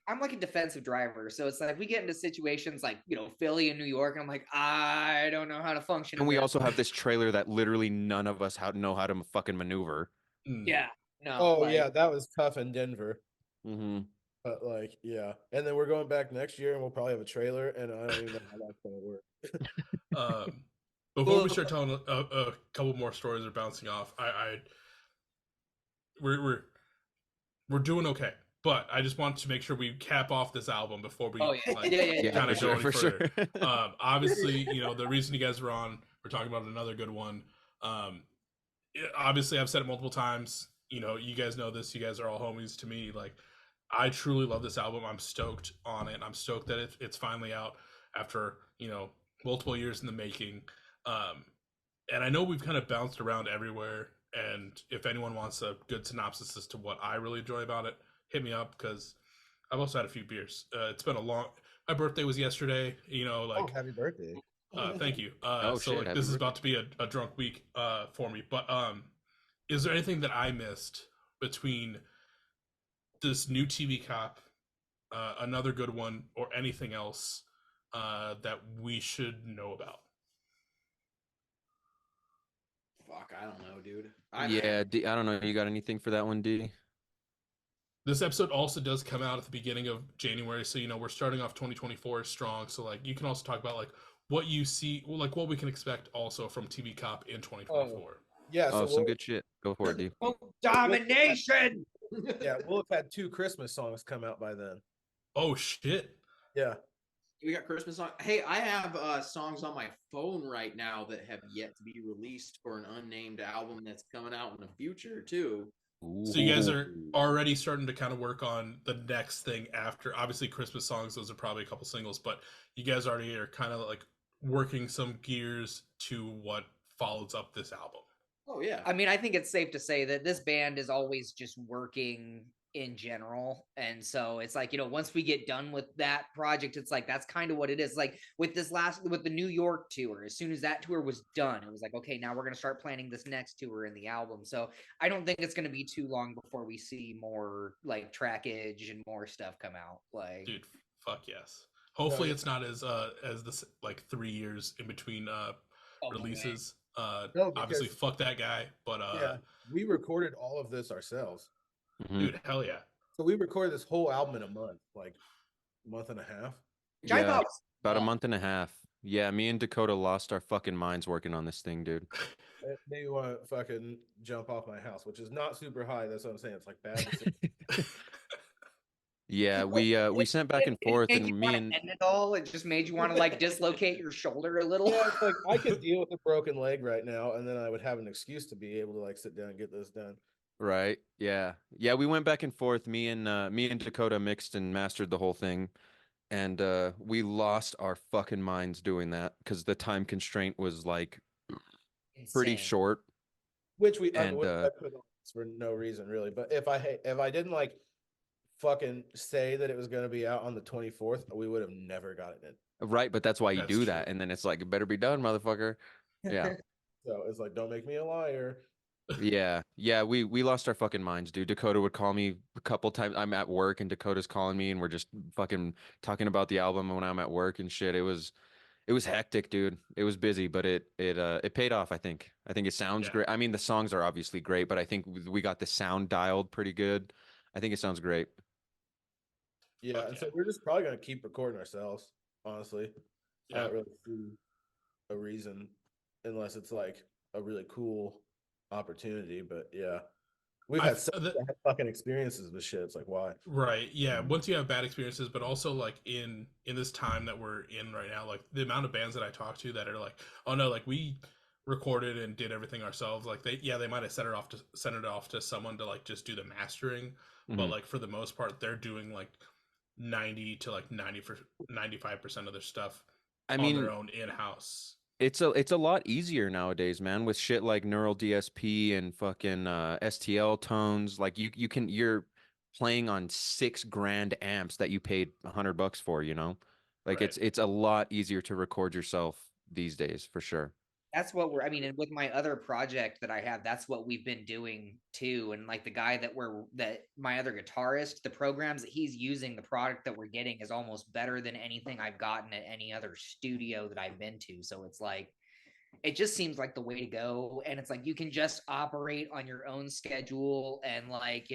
I'm like a defensive driver. So it's like we get into situations like, Philly and New York, and I'm like, I don't know how to function. And we also have this trailer that literally none of us know how to fucking maneuver. Yeah. No. Oh, yeah, that was tough in Denver. Mm-hmm. But like, yeah. And then we're going back next year, and we'll probably have a trailer, and I don't even know how that's going to work. Before we start telling a couple more stories or bouncing off, we're doing okay. But I just want to make sure we cap off this album before we kind of go any further. Sure. Obviously, the reason you guys were on, we're talking about another good one. Obviously, I've said it multiple times. You guys know this. You guys are all homies to me. Like, I truly love this album. I'm stoked on it. I'm stoked that it's finally out after, multiple years in the making. And I know we've kind of bounced around everywhere. And if anyone wants a good synopsis as to what I really enjoy about it, hit me up, because I've also had a few beers. It's been my birthday was yesterday, happy birthday. Thank you. This is about to be a drunk week for me. But is there anything that I missed between this new TV Cop, another good one, or anything else that we should know about? Fuck, I don't know, dude. I don't know. You got anything for that one, D? This episode also does come out at the beginning of January, so we're starting off 2024 strong. So like, you can also talk about like what you see, like what we can expect also from TV Cop in 2024. Yeah. So some good shit. Go for it, D. Domination. Yeah, we'll have had 2 Christmas songs come out by then. Oh shit. Yeah. We got Christmas songs. Hey, I have songs on my phone right now that have yet to be released for an unnamed album that's coming out in the future too. So you guys are already starting to kind of work on the next thing after, obviously Christmas songs, those are probably a couple singles, but you guys already are kind of like working some gears to what follows up this album. Oh yeah. I mean, I think it's safe to say that this band is always just working in general. And so it's like, once we get done with that project, it's like that's kind of what it is. Like with the New York tour, as soon as that tour was done, it was like, okay, now we're going to start planning this next tour in the album. So I don't think it's going to be too long before we see more like trackage and more stuff come out. Like, dude, fuck yes. Hopefully it's not as this like 3 years in between releases. No, obviously fuck that guy, but yeah, we recorded all of this ourselves. Dude, hell yeah. So we recorded this whole album in a month, like a month and a half. Yeah, about a month and a half. Yeah, me and Dakota lost our fucking minds working on this thing, dude. Maybe you want to fucking jump off my house, which is not super high. That's what I'm saying. It's like bad. Yeah, we sent back and forth, and me and it just made you want to like dislocate your shoulder a little. Yeah, it's like I could deal with a broken leg right now, and then I would have an excuse to be able to like sit down and get this done. Right. Yeah. Yeah, we went back and forth. Me and Dakota mixed and mastered the whole thing. And we lost our fucking minds doing that because the time constraint was like pretty short. Which we put on for no reason really. But if I didn't like fucking say that it was going to be out on the 24th, we would have never gotten it. Right, but that's why you do that, and then it's like it better be done, motherfucker. Yeah. So it's like, don't make me a liar. Yeah, we lost our fucking minds, dude. Dakota would call me a couple times. I'm at work and Dakota's calling me, and we're just fucking talking about the album when I'm at work and shit. It was hectic, dude. It was busy, but it paid off. I think it sounds great. I mean, the songs are obviously great, but I think we got the sound dialed pretty good. I think it sounds great. Yeah, and so we're just probably gonna keep recording ourselves. Honestly, I don't really see a reason unless it's like a really cool opportunity. But yeah, we've had some bad fucking experiences with shit. It's like, why? Right. Yeah. Once you have bad experiences, but also like in this time that we're in right now, like the amount of bands that I talk to that are like, oh no, like we recorded and did everything ourselves. Like they might have sent it off to someone to like just do the mastering, but like for the most part, they're doing like 90 to like 95% of their stuff on their own in-house. It's a lot easier nowadays, man, with shit like neural DSP and fucking STL tones. Like you're playing on $6,000 amps that you paid $100 for, like it's a lot easier to record yourself these days for sure. That's what and with my other project that I have, that's what we've been doing too. And like the guy that my other guitarist, the programs that he's using, the product that we're getting is almost better than anything I've gotten at any other studio that I've been to. So it's like, it just seems like the way to go. And it's like, you can just operate on your own schedule and like,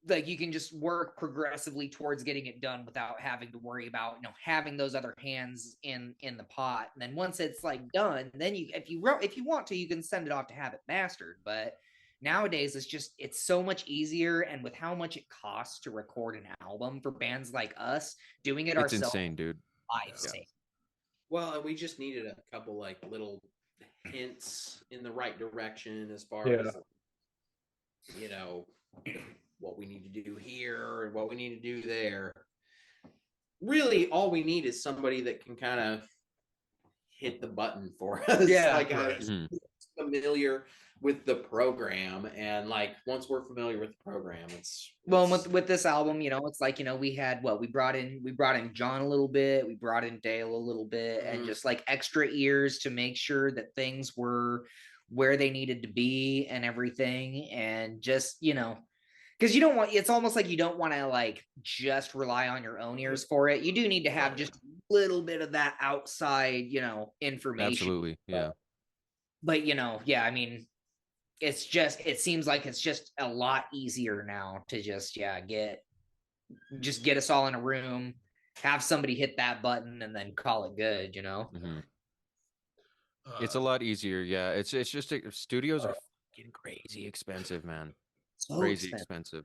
like you can just work progressively towards getting it done without having to worry about having those other hands in the pot. And then once it's like done, then if you want to, you can send it off to have it mastered. But nowadays it's so much easier, and with how much it costs to record an album for bands like us, doing it ourselves, it's insane, dude. Well, and we just needed a couple like little hints in the right direction as far as what we need to do here and what we need to do there. Really, all we need is somebody that can kind of hit the button for us. Yeah, like familiar with the program, and like once we're familiar with the program, it's with this album, it's like we had we brought in John a little bit, we brought in Dale a little bit, and just like extra ears to make sure that things were where they needed to be and everything, and just because it's almost like you don't want to like just rely on your own ears for it. You do need to have just a little bit of that outside, information. Absolutely. Yeah. But I mean, it seems like it's just a lot easier now to just get us all in a room, have somebody hit that button, and then call it good, It's a lot easier. Yeah. It's just studios are fucking crazy expensive, man. So crazy expensive.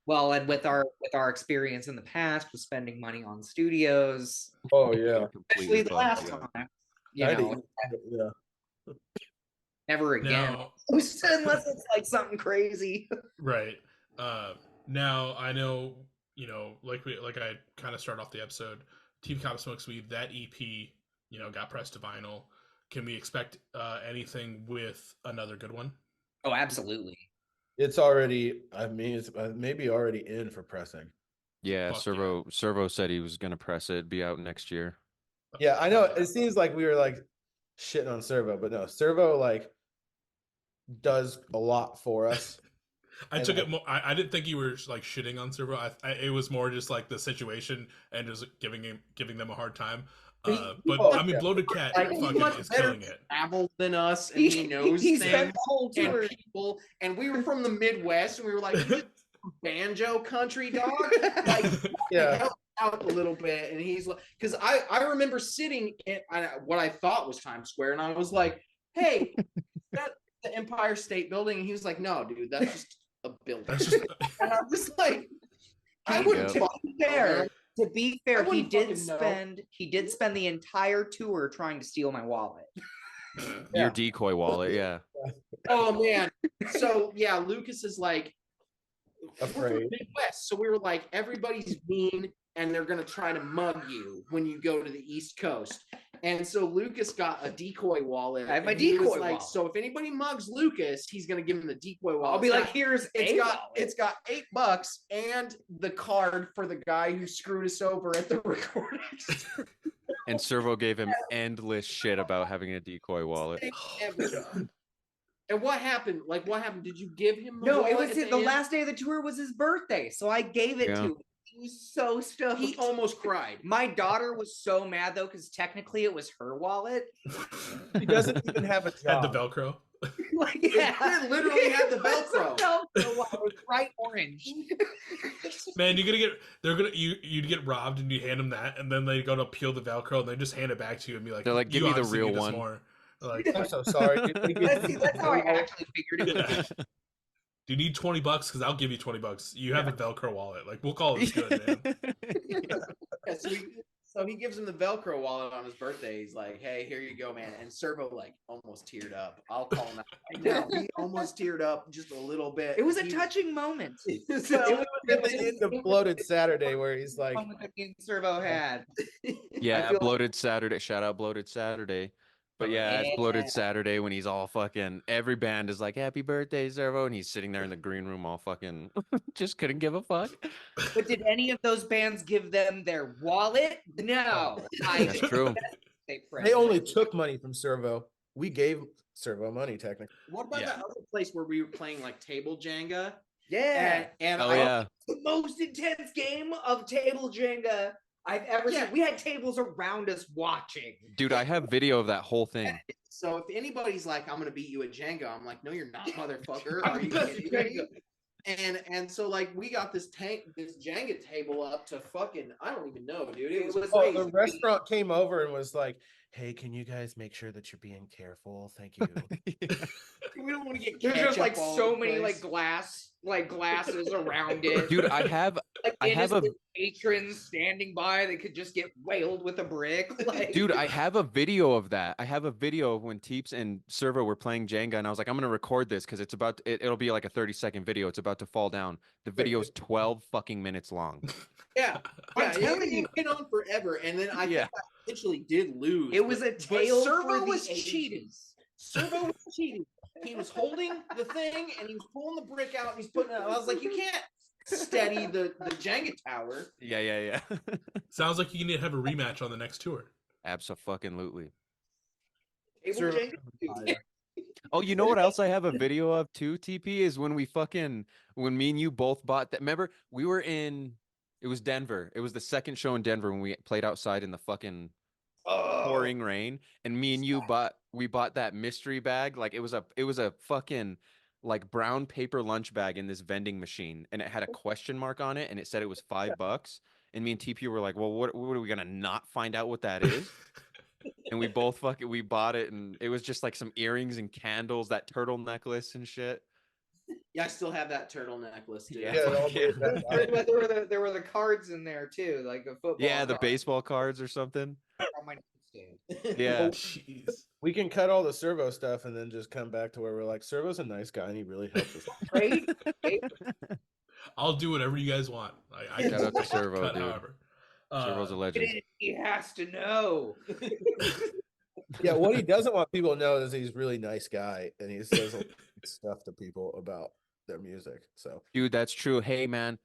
Well, and with our experience in the past with spending money on studios. Oh yeah. Especially the last time. Never again. Now, Unless it's like something crazy. right. Now I know, like I kind of started off the episode, TV Cop Smokes Weed, that EP, got pressed to vinyl. Can we expect anything with another good one? Oh, absolutely. It's already, it's maybe already in for pressing. Yeah, Servo said he was gonna press it, be out next year. Yeah, I know. It seems like we were like shitting on Servo, but no, Servo like does a lot for us. I took it more. I didn't think you were like shitting on Servo. It was more just like the situation and just giving them a hard time. But I mean, Bloated Cat fucking is killing it. Traveled than us, and he knows he things whole tour. and people. And we were from the Midwest, and we were like, banjo country dog. Like, help out a little bit. And he's like, because I remember sitting in what I thought was Times Square, and I was like, hey, that's the Empire State Building. And he was like, no, dude, that's just a building. And I'm just like, I wouldn't be there. To be fair, he did spend the entire tour trying to steal my wallet. Your decoy wallet, yeah. Oh man. So yeah, Lucas is like afraid. Midwest. So we were like, everybody's mean and they're gonna try to mug you when you go to the East Coast. And so Lucas got a decoy wallet. I have my decoy wallet. So if anybody mugs Lucas, he's gonna give him the decoy wallet. I'll be like, here's it's got $8 and the card for the guy who screwed us over at the recording. And Servo gave him endless shit about having a decoy wallet. And what happened? Like, what happened? Did you give him the wallet? No, it was the last day of the tour was his birthday, so I gave it to him. He was so stoked. He almost cried. My daughter was so mad though, because technically it was her wallet. He doesn't even have a job. Had the Velcro. It literally had the Velcro. It was bright orange. Man, you'd get robbed and you hand them that, and then they go to peel the Velcro and they just hand it back to you and be like, they're like, give me the real one. Like, I'm so sorry. That's how I actually figured it. Yeah. Do you need $20? Because I'll give you $20. You have a Velcro wallet. Like, we'll call this good, man. So he gives him the Velcro wallet on his birthday. He's like, hey, here you go, man. And Servo like almost teared up. I'll call him out right now. He almost teared up just a little bit. It was a touching moment. It was at the end of Bloated Saturday where he's like, Servo had. Yeah, Bloated Saturday. Shout out Bloated Saturday. But yeah, it's Bloated Saturday when he's all fucking, every band is like, happy birthday, Servo. And he's sitting there in the green room all fucking, just couldn't give a fuck. But did any of those bands give them their wallet? No. That's true. They only took money from Servo. We gave Servo money, technically. What about that other place where we were playing like table Jenga? Yeah. And the most intense game of table Jenga I've ever seen. We had tables around us watching. Dude, I have video of that whole thing. So if anybody's like, I'm gonna beat you at Jenga, I'm like, no, you're not, motherfucker. Are you kidding me? And so like we got this Jenga table up to fucking, I don't even know, dude. It was crazy. The restaurant came over and was like, hey, can you guys make sure that you're being careful? Thank you. We don't want to get there's just like so many like glasses around it. Dude, I have a patrons standing by that could just get whaled with a brick. Like, dude, I have a video of that. I have a video of when Teeps and Servo were playing Jenga, and I was like, I'm gonna record this because it's about it'll be like a 30-second video. It's about to fall down. The video is 12 fucking minutes long. Yeah, it went on forever, and then I think I eventually did lose. It was a tale. Servo was cheating. Servo was cheating. He was holding the thing and he was pulling the brick out and he's putting it out. I was like, you can't steady the Jenga tower. Yeah. Sounds like you need to have a rematch on the next tour. Absolutely. Oh, you know what else I have a video of too, TP, is when me and you both bought that. Remember, it was Denver. It was the second show in Denver when we played outside in the fucking pouring rain, and me and you bought that mystery bag. Like it was a fucking like brown paper lunch bag in this vending machine, and it had a question mark on it, and it said it was $5. And me and TP were like, well, what are we gonna not find out what that is? And we both we bought it, and it was just like some earrings and candles, that turtle necklace and shit. Yeah, I still have that turtle necklace, dude. Yeah, there were the cards in there too, like a football. Yeah, the baseball cards or something. Yeah. Jeez. We can cut all the Servo stuff and then just come back to where we're like, Servo's a nice guy and he really helps us. Right? I'll do whatever you guys want. I Shout out to Servo, cut dude. however. Servo's a legend. He has to know. Yeah, what he doesn't want people to know is he's a really nice guy and he says stuff to people about their music. So, Dude, that's true. Hey, man,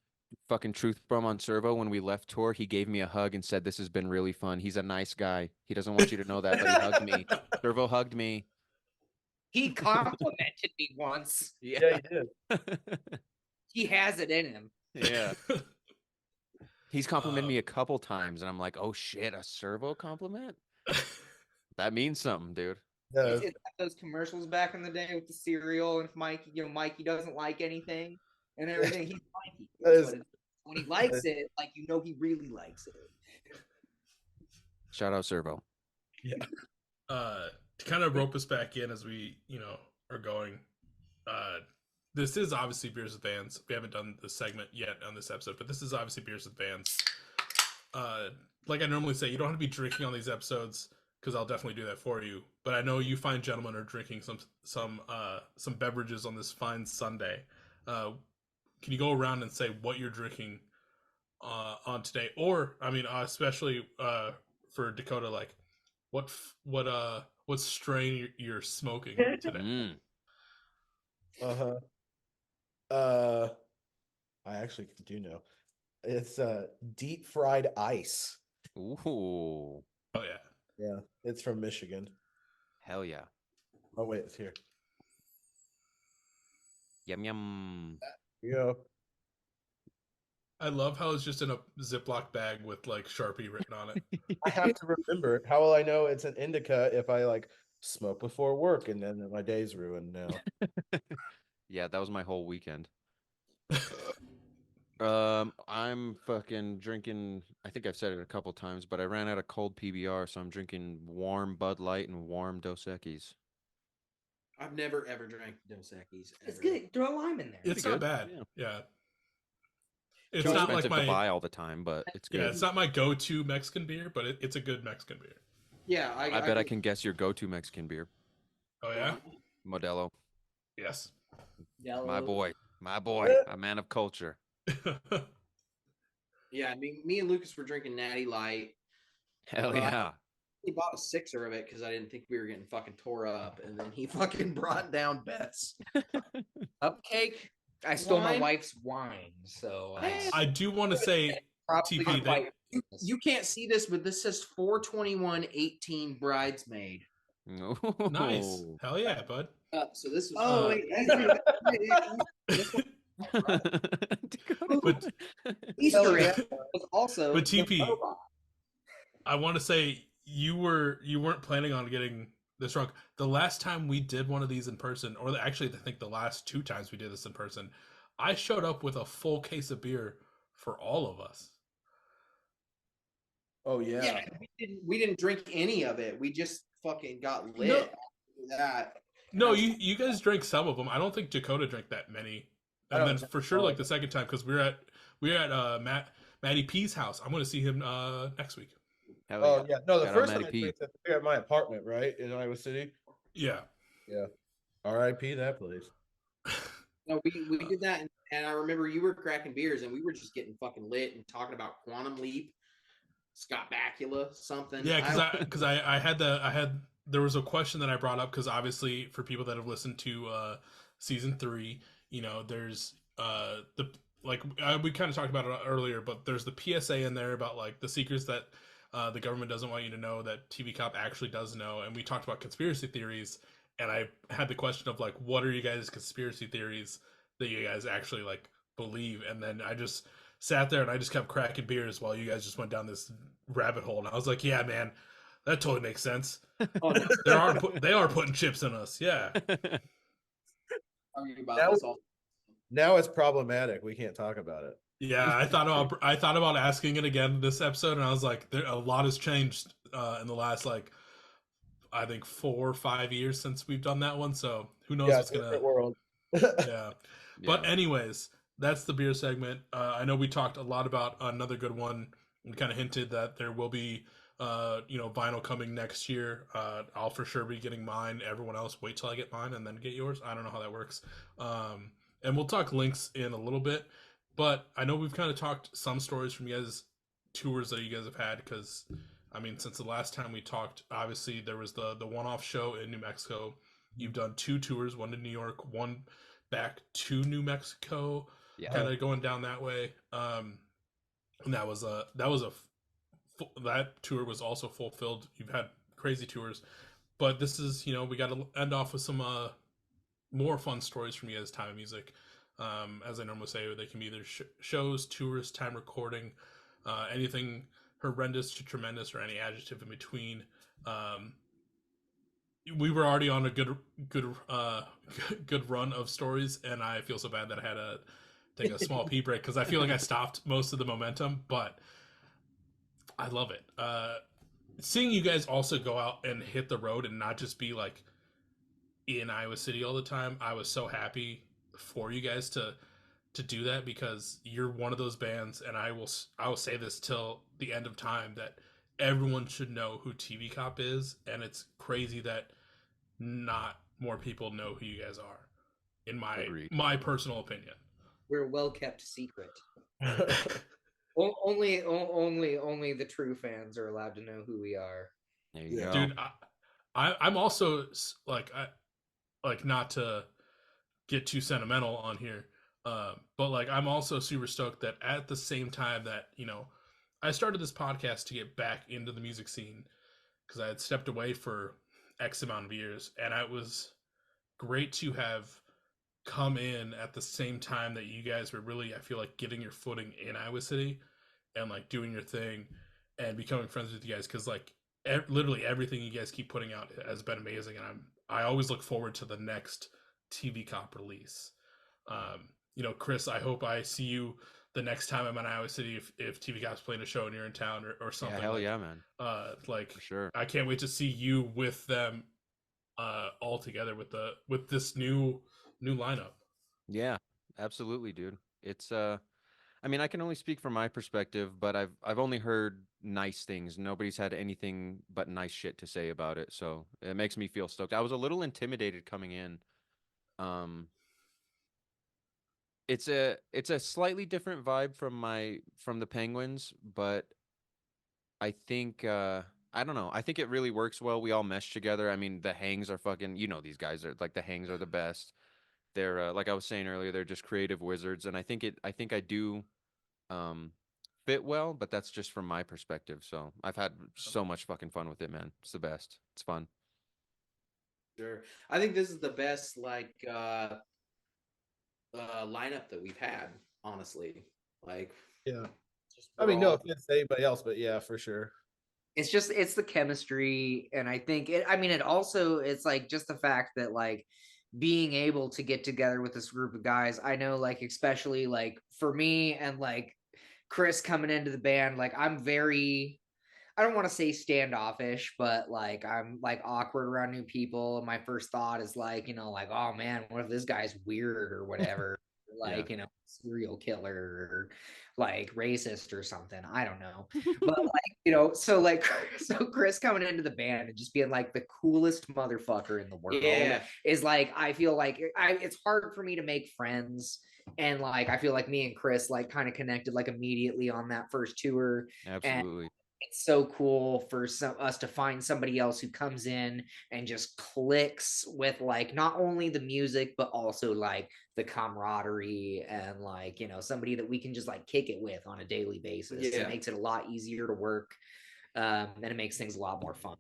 fucking truth from on Servo. When we left tour, he gave me a hug and said, "This has been really fun." He's a nice guy. He doesn't want you to know that, but he hugged me. Servo hugged me. He complimented me once. yeah, he did. He has it in him. Yeah. He's complimented me a couple times, and I'm like, "Oh shit, a Servo compliment? That means something, dude." Yeah, It's like those commercials back in the day with the cereal and Mikey, Mikey doesn't like anything and everything. He's Mikey. When he likes it, like he really likes it. Shout out Servo. Yeah. To kind of rope us back in as we, are going. This is obviously Beers with Fans. We haven't done the segment yet on this episode, but this is obviously Beers with Fans. Like I normally say, you don't have to be drinking on these episodes because I'll definitely do that for you. But I know you fine gentlemen are drinking some beverages on this fine Sunday. Can you go around and say what you're drinking on today, or especially for Dakota, like what strain you're smoking today? I actually do know. It's deep fried ice. Ooh. Oh yeah. Yeah, it's from Michigan. Hell yeah. Oh wait, it's here. Yum yum. Here you go. I love how it's just in a Ziploc bag with like Sharpie written on it. I have to remember. How will I know it's an indica if I like smoke before work and then my day's ruined now? Yeah, that was my whole weekend. I'm fucking drinking. I think I've said it a couple times, but I ran out of cold PBR, so I'm drinking warm Bud Light and warm Dos Equis. I've never ever drank Dos Equis. It's good. Throw a lime in there. It's not bad. Yeah. It's Too not expensive like to buy all the time, but it's good. Yeah, it's not my go-to Mexican beer, but it's a good Mexican beer. Yeah, I bet I can guess your go-to Mexican beer. Oh yeah, Modelo. Yes. Yellow. My boy, a man of culture. Yeah, me and Lucas were drinking Natty Light. Hell yeah. He bought a sixer of it because I didn't think we were getting fucking tore up, and then he fucking brought down Beth's cupcake. I stole my wife's wine, so I do want to say, TP, that you can't see this, but this says 4/21/18 bridesmaid. Nice. Hell yeah, bud. So this is but Easter egg was also. But TP, I want to say you weren't planning on getting this drunk. The last time we did one of these in person, or actually I think the last 2 times we did this in person, I showed up with a full case of beer for all of us. Oh yeah. We didn't drink any of it. We just fucking got lit after that. No, you guys drank some of them. I don't think Dakota drank that many. And then for sure, like the second time, because we're at Matty P's house. I'm going to see him next week. Oh yeah, no, the Shout first out time I drank at my apartment, right, in Iowa City. Yeah. Yeah. R.I.P. that place. No, we did that, and I remember you were cracking beers, and we were just getting fucking lit and talking about Quantum Leap, Scott Bakula, something. Yeah, because I had there was a question that I brought up because obviously for people that have listened to season 3, there's we kind of talked about it earlier, but there's the PSA in there about like the secrets that the government doesn't want you to know that TV Cop actually does know, and we talked about conspiracy theories, and I had the question of like, what are you guys' conspiracy theories that you guys actually like believe? And then I just sat there and I just kept cracking beers while you guys just went down this rabbit hole, and I was like, yeah, man, that totally makes sense. Oh, no. They are putting chips in us, yeah. Now it's problematic. We can't talk about it. Yeah, I thought about asking it again this episode, and I was like, a lot has changed in the last I think 4 or 5 years since we've done that one. So who knows what's gonna world. Yeah. But anyways, that's the beer segment. I know we talked a lot about another good one. We kind of hinted that there will be vinyl coming next year. I'll for sure be getting mine. Everyone else, wait till I get mine and then get yours. I don't know how that works. And we'll talk links in a little bit, but I know we've kind of talked some stories from you guys, tours that you guys have had, because I mean, since the last time we talked, obviously there was the one-off show in New Mexico. You've done 2 tours, one to New York, one back to New Mexico, kind of going down that way. And that tour was also fulfilled. You've had crazy tours, but this is, we got to end off with some more fun stories from you guys' time of music. As I normally say, they can be either shows, tours, time recording, anything horrendous to tremendous, or any adjective in between. We were already on a good run of stories, and I feel so bad that I had to take a small pee break because I feel like I stopped most of the momentum, but I love it. Seeing you guys also go out and hit the road and not just be like in Iowa City all the time, I was so happy for you guys to do that, because you're one of those bands, and I will say this till the end of time, that everyone should know who TV Cop is, and it's crazy that not more people know who you guys are, in my personal opinion. We're a well-kept secret. Only the true fans are allowed to know who we are. There you go. Dude, I'm also like, not to get too sentimental on here, but like, I'm also super stoked that at the same time that, I started this podcast to get back into the music scene, because I had stepped away for X amount of years, and it was great to have come in at the same time that you guys were really, I feel like, getting your footing in Iowa City and like doing your thing and becoming friends with you guys, because like literally everything you guys keep putting out has been amazing, and I always look forward to the next TV Cop release. Chris, I hope I see you the next time I'm in Iowa City, if TV Cop's playing a show and you're in town or something. Yeah, hell yeah, man. For sure. I can't wait to see you with them all together with this new lineup. Yeah, absolutely, dude. It's I mean, I can only speak from my perspective, but I've only heard nice things. Nobody's had anything but nice shit to say about it, so it makes me feel stoked. I was a little intimidated coming in. It's a slightly different vibe from the Penguins, but I think I don't know. I think it really works well. We all mesh together. I mean, the Hangs are fucking, these guys are like, the Hangs are the best. They're like I was saying earlier, they're just creative wizards, and I think I do fit well, but that's just from my perspective. So I've had so much fucking fun with it, man. It's the best. It's fun. Sure. I think this is the best lineup that we've had, honestly. Like, yeah. I mean, no offense to anybody else, but yeah, for sure. It's the chemistry, and I think it's like just the fact that like being able to get together with this group of guys. I know, like, especially like for me and like Chris coming into the band, like I don't want to say standoffish, but like I'm like awkward around new people. And my first thought is like, like, oh man, what if this guy's weird or whatever? Like, serial killer or like racist or something. I don't know. But like, so Chris coming into the band and just being like the coolest motherfucker in the world is like, I feel like it's hard for me to make friends. And like, I feel like me and Chris like kind of connected like immediately on that first tour. Absolutely. And it's so cool for us to find somebody else who comes in and just clicks with like not only the music but also like the camaraderie and like somebody that we can just like kick it with on a daily basis. It makes it a lot easier to work, and it makes things a lot more fun.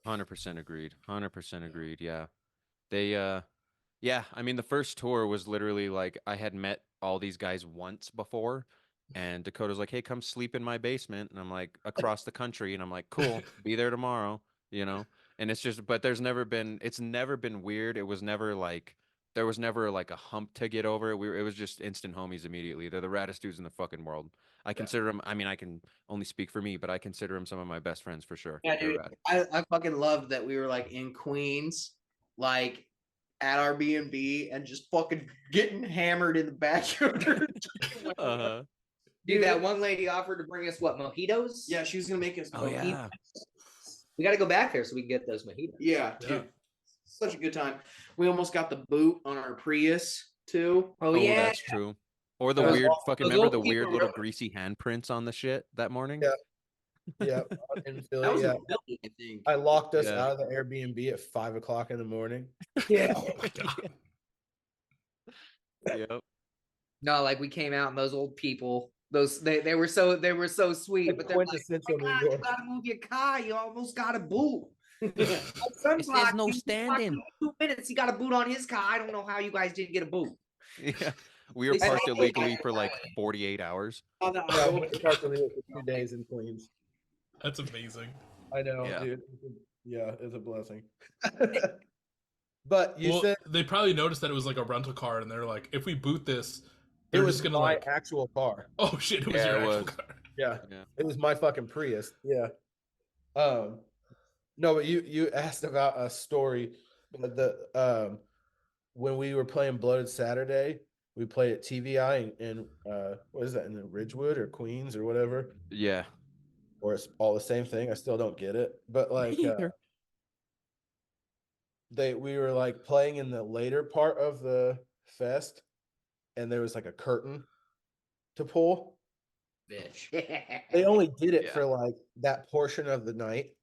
100% agreed. 100% agreed. Yeah. They yeah, I mean, the first tour was literally like I had met all these guys once before, and Dakota's like, "Hey, come sleep in my basement," and I'm like, "Across the country," and I'm like, "Cool, be there tomorrow," And it's just, but it's never been weird. It was never like there was never like a hump to get over. It was just instant homies immediately. They're the raddest dudes in the fucking world. I consider them. I mean, I can only speak for me, but I consider them some of my best friends for sure. Yeah, dude. I fucking loved that we were like in Queens, like at our B&B, and just fucking getting hammered in the backyard. Dude, that one lady offered to bring us what, mojitos? Yeah, she was gonna make us. Oh yeah. We got to go back there so we can get those mojitos. Yeah, dude. Such a good time. We almost got the boot on our Prius too. Oh, Oh, yeah. that's true. Or the Those weird old- fucking those remember old the weird people little really- greasy handprints on the shit that morning? Yeah. Yeah, in That Philly, was yeah. in Philly, I think. I locked us Yeah. out of the Airbnb at 5 o'clock in the morning. Yeah. Oh my god. Yep. No, like we came out and those old people, they were so sweet, Like but they're like, quintessential "Oh my New God, you York. gotta move your car. You almost got a boot." There's no standing. 2 minutes, he got a boot on his car. I don't know how you guys didn't get a boot. Yeah. We were They said- parked illegally for like 48 hours. Yeah, we parked for 2 days in Queens. That's amazing. I know, Yeah. dude. Yeah, it's a blessing. But you Well, said they probably noticed that it was like a rental car, and they're like, if we boot this, it they're was just gonna my like, actual car. oh shit, it was Yeah, your it actual was. car. Yeah. Yeah. It was my fucking Prius. Yeah. No, but you asked about a story. But when we were playing Bloated Saturday, we played at TVI in what is that, in the Ridgewood or Queens or whatever, Yeah. or it's all the same thing. I still don't get it. But like either. we were like playing in the later part of the fest, and there was like a curtain to pull. Bitch. They only did it Yeah. for like that portion of the night,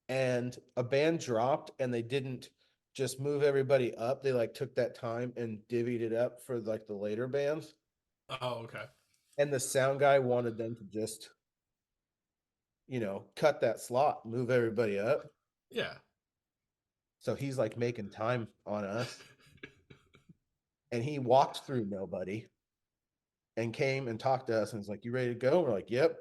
and a band dropped, and they didn't just move everybody up. They like took that time and divvied it up for like the later bands, Oh, okay. and the sound guy wanted them to just cut that slot, move everybody up. Yeah. So he's like making time on us, and he walked through nobody and came and talked to us and was like, "You ready to go?" We're like, "Yep."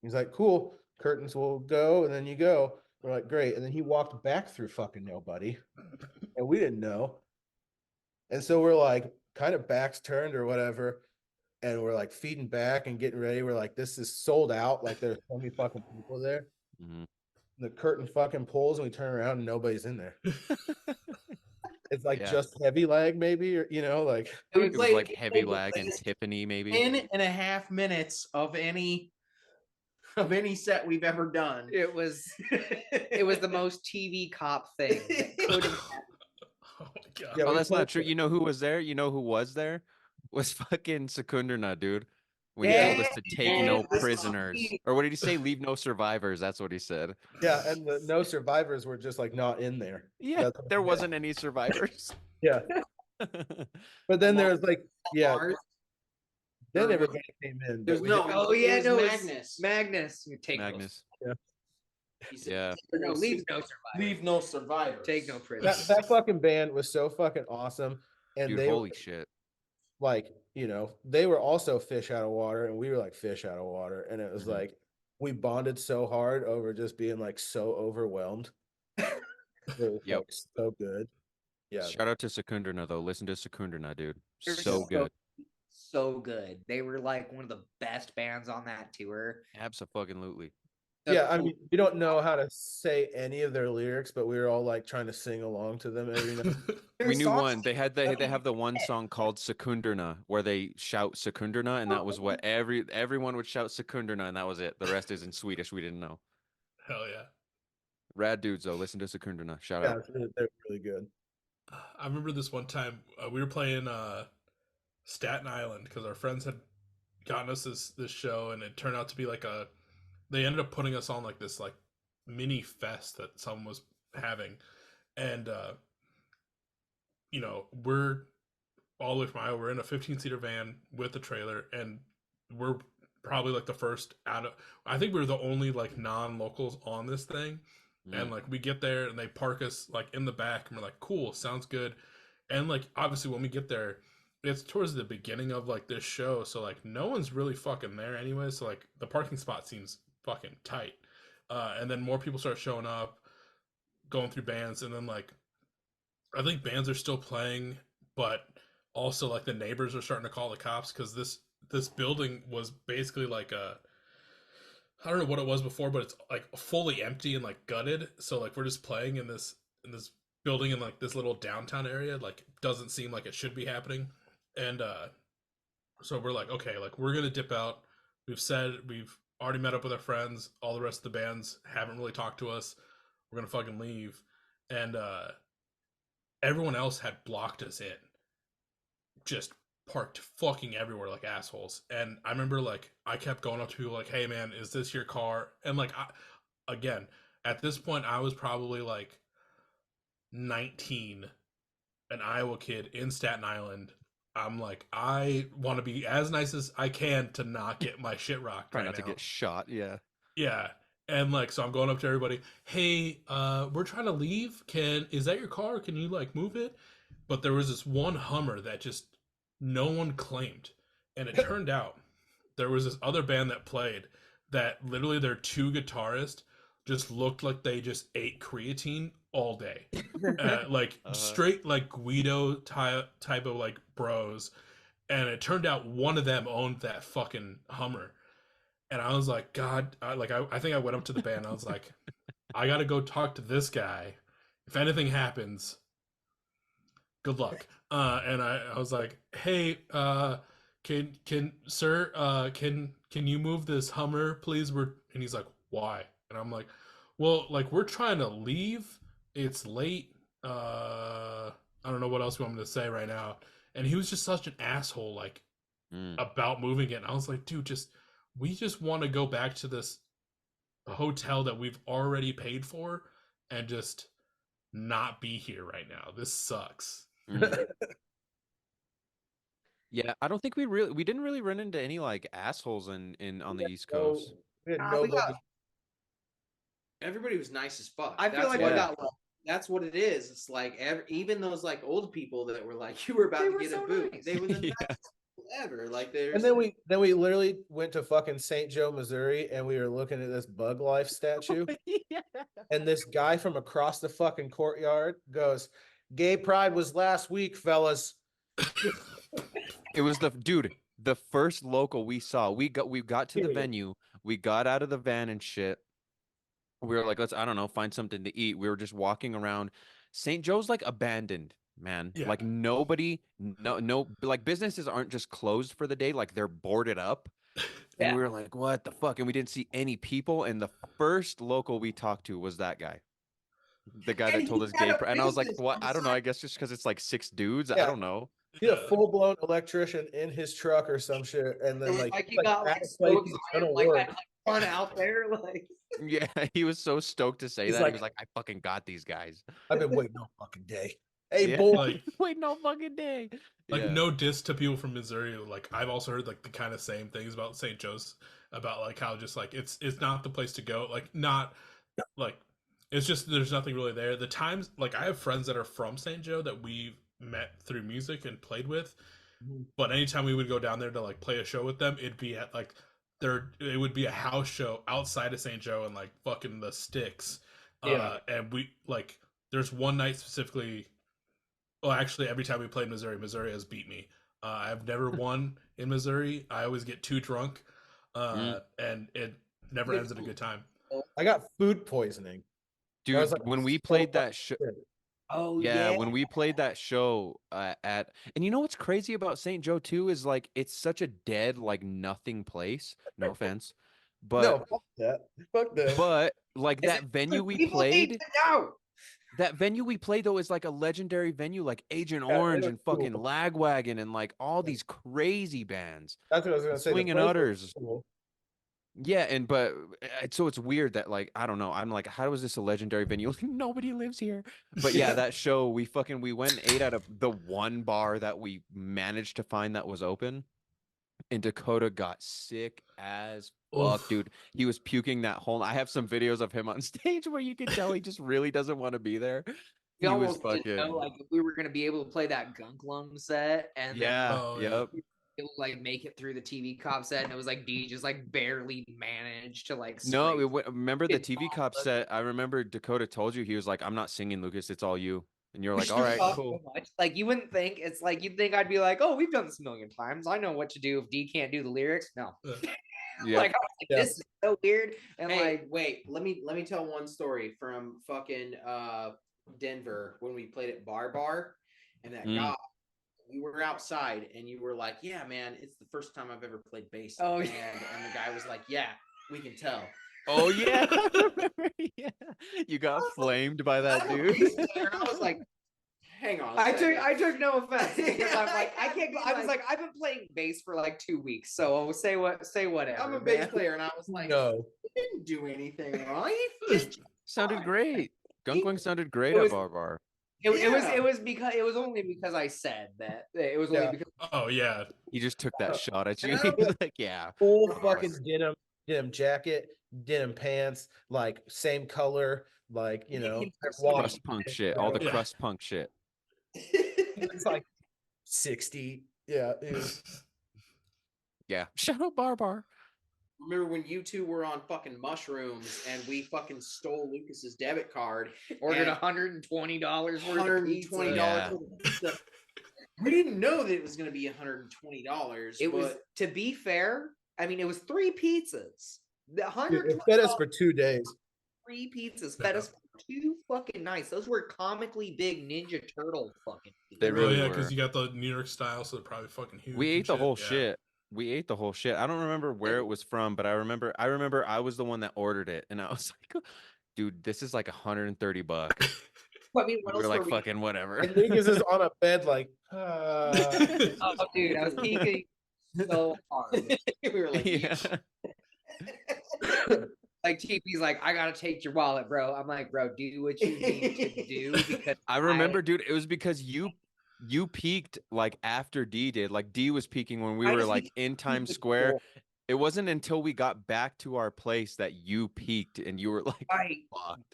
He's like, "Cool, curtains will go and then you go." We're like, "Great." And then he walked back through fucking nobody, and we didn't know. And so we're like kind of backs turned or whatever, and we're like feeding back and getting ready. We're like, this is sold out. Like there's so many fucking people there. Mhm. The curtain fucking pulls and we turn around and nobody's in there. It's like Yeah. just heavy lag maybe, or like We It was played- like Heavy we Lag and played Tiffany, maybe. 10.5 minutes of any set we've ever done. It was the most TV cop thing that could have happened. Oh my god. Yeah, Oh, we that's not played true. the- You know who was there? You know who was there? Was fucking Secunderna, dude. When he Yeah, told us to take yeah, no this is prisoners. me. Or what did he say? Leave no survivors. That's what he said. Yeah, and the no survivors were just like not in there. Yeah, That's what there he wasn't any survivors. Yeah. But then there's like, yeah, Mars. then Or- everybody came in. There's but we no. didn't- Oh yeah, it was no, it's Magnus. Magnus. You take Magnus. He said, Yeah. No, leave no survivor. Leave no survivors. Take no that, prisoners. that fucking band was so fucking awesome. And Dude, they holy shit. like, they were also fish out of water, and we were like fish out of water. And it was Mhm. like we bonded so hard over just being like so overwhelmed. It was Yep. like so good. Yeah. Shout out to Secunderna though. Listen to Secunderna, dude. They're So good. So good. They were like one of the best bands on that tour. Absolutely. Yeah, I mean, we don't know how to say any of their lyrics, but we were all like trying to sing along to them every night. We knew one. They have the one song called Secunderna where they shout Secunderna, and that was what everyone would shout Secunderna, and that was it. The rest is in Swedish. We didn't know. Hell yeah. Rad dudes though. Listen to Secunderna. Shout Yeah, out. they're really good. I remember this one time we were playing Staten Island because our friends had gotten us this show, and it turned out to be like they ended up putting us on like this like mini fest that someone was having, and we're all the way from Iowa. We're in a 15-seater van with a trailer, and we're probably like the first out of. I think we were the only like non-locals on this thing. And like we get there and they park us like in the back, and we're like, cool, sounds good. And like obviously when we get there, it's towards the beginning of like this show, so like no one's really fucking there anyway, so like the parking spot seems fucking tight. And then more people start showing up, going through bands, and then like I think bands are still playing, but also like the neighbors are starting to call the cops because this building was basically like I don't know what it was before, but it's like fully empty and like gutted. So like we're just playing in this building in like this little downtown area. Like doesn't seem like it should be happening. And So we're like, okay, like we're gonna dip out. We've already met up with our friends. All the rest of the bands haven't really talked to us. We're gonna fucking leave. And everyone else had blocked us in. Just parked fucking everywhere like assholes. And I remember like I kept going up to people like, hey man, is this your car? And like again, at this point I was probably like 19, an Iowa kid in Staten Island. I'm like, I want to be as nice as I can to not get my shit rocked Try right not to now. get shot. Yeah. Yeah. And like, so I'm going up to everybody. Hey, we're trying to leave. Is that your car? Can you like move it? But there was this one Hummer that just no one claimed. And it turned out there was this other band that played that literally their two guitarists just looked like they just ate creatine all day. Like straight like Guido type of like bros. And it turned out one of them owned that fucking Hummer. And I was like, God, I think I went up to the band. I was like, I got to go talk to this guy. If anything happens, good luck. And I was like, hey, can sir, can you move this Hummer, please? And he's like, why? And I'm like, well, like we're trying to leave. It's late. I don't know what else you want me to say right now. And he was just such an asshole, like about moving it. And I was like, dude, we just want to go back to this hotel that we've already paid for and just not be here right now. This sucks. Yeah, I don't think we didn't really run into any like assholes in on the East Coast. Everybody was nice as fuck. I feel like we got lucky. That's what it is. It's like even those like old people that were like you were about to get a boot. Nice. They were the nicest people ever. Like there's and then we literally went to fucking St. Joe, Missouri, and we were looking at this Bug Life statue. And this guy from across the fucking courtyard goes, "Gay Pride was last week, fellas." It was the first local we saw. We got to the venue. We got out of the van and shit. We were like, let's, I don't know, find something to eat. We were just walking around. St. Joe's like abandoned, man. Yeah. Like nobody, no, like businesses aren't just closed for the day, like they're boarded up. And we were like, what the fuck? And we didn't see any people. And the first local we talked to was that guy. The guy that told us gay pride. And I was like, what? I don't know. I guess just because it's like 6 dudes. Yeah. I don't know. He had a full-blown electrician in his truck or some shit. And then like he got like so excited, like that fun out there. Like yeah, he was so stoked to say that. Like, he was like, I fucking got these guys. I've been waiting all fucking day. Hey, boy. Like, waiting all fucking day. Like, no diss to people from Missouri. Like, I've also heard, like, the kind of same things about St. Joe's, about, like, how just, like, it's not the place to go. Like, not, like, it's just, there's nothing really there. The times, like, I have friends that are from St. Joe that we've met through music and played with. But anytime we would go down there to, like, play a show with them, it'd be at, like, it would be a house show outside of St. Joe and, like, fucking the Sticks. And we, like, there's one night specifically. Well, actually, every time we played Missouri, Missouri has beat me. I've never won in Missouri. I always get too drunk, and it never ends in a good time. I got food poisoning. Dude, like, when we played that show... Oh, yeah, when we played that show and you know what's crazy about St. Joe, too, is, like, it's such a dead, like, nothing place. No offense. But, no, fuck that. Fuck that. But, like, that venue we played... That venue we played, though, is like a legendary venue, like Agent Orange and fucking Lagwagon and like all these crazy bands. That's what I was going to say. Swinging Utters. Cool. Yeah, but so it's weird that, like, I don't know. I'm like, how is this a legendary venue? Nobody lives here. But yeah, that show, we went and ate at the one bar that we managed to find that was open. And Dakota got sick as fuck, dude. He was puking that whole. I have some videos of him on stage where you can tell he just really doesn't want to be there. He was fucking know, like if we were gonna be able to play that Gunk Lung set, and like make it through the TV Cop set, and it was like D just like barely managed to like. No, remember the TV Cop set? I remember Dakota told you, he was like, "I'm not singing, Lucas. It's all you." And you're like, all right, cool. So like, you wouldn't think, it's like, you'd think I'd be like, oh, we've done this a million times. I know what to do if D can't do the lyrics. No. Yeah. Like, this is so weird. And hey, wait, let me tell one story from fucking Denver when we played at Bar, and that guy we were outside, and you were like, "Yeah, man, it's the first time I've ever played bass." Oh, and the guy was like, "Yeah, we can tell." Oh yeah, I remember. Yeah, you got flamed by that I'm a dude. bass player, and I was like, "Hang on." I took no offense because I'm like, I can't. I was like, like, I've been playing bass for like 2 weeks, so say whatever. I'm a bass man. player, and I was like, No. "You didn't do anything wrong. You just Sounded great. Gunkwing sounded great It at was- Bar Bar. It Yeah. was because it was only because I said that. It was only Yeah. because Oh yeah. He just took that shot at you. And I He don't was know. like, "Yeah, Full Bar fucking Bar." denim jacket, denim pants, like same color, like Crust punk shit. All the Yeah. crust punk shit. It's like 60. Yeah. Yeah. Shout out Bar Bar. remember when you two were on fucking mushrooms and we fucking stole Lucas's debit card, ordered and $120 worth of $120 Yeah. worth of pizza. We didn't know that it was going to be $120. It was, to be fair, I mean, it was 3 pizzas. The It fed us $120 for 2 days. 3 pizzas fed us for 2 fucking nights. Those were comically big Ninja Turtle fucking pizzas. They really yeah, were. because you got the New York style, so they're probably fucking huge. We and ate the whole yeah. shit. We ate the whole shit. I don't remember where it was from, but I remember I was the one that ordered it, and I was like, dude, this is like $130. I mean, what We else were like, were we? fucking whatever. And Lucas is on a bed like, Oh, dude, I was peeking so hard. we were like, Yeah. Like TP's like, I gotta take your wallet, bro. I'm like, bro, do what you need to do because I remember, dude, it was because you peaked like after D did. Like D was peaking when we I were just like need in Times the Square. door. It wasn't until we got back to our place that you peaked and you were like,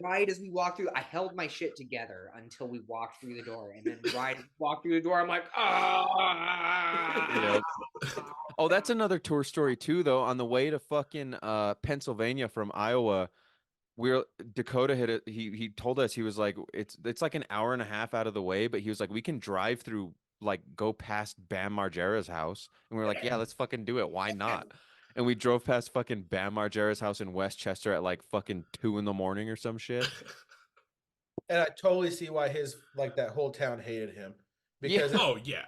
right as we walked through, I held my shit together until we walked through the door, and then right as we walked through the door, I'm like, ah. Yep. Oh, that's another tour story too, though. On the way to fucking Pennsylvania from Iowa, Dakota hit it. He told us, he was like, it's like an hour and a half out of the way, but he was like, we can drive through, like go past Bam Margera's house, and we were like, yeah, let's fucking do it. Why not? And we drove past fucking Bam Margera's house in Westchester at like fucking 2 a.m. or some shit. and I totally see why that whole town hated him because Oh yeah.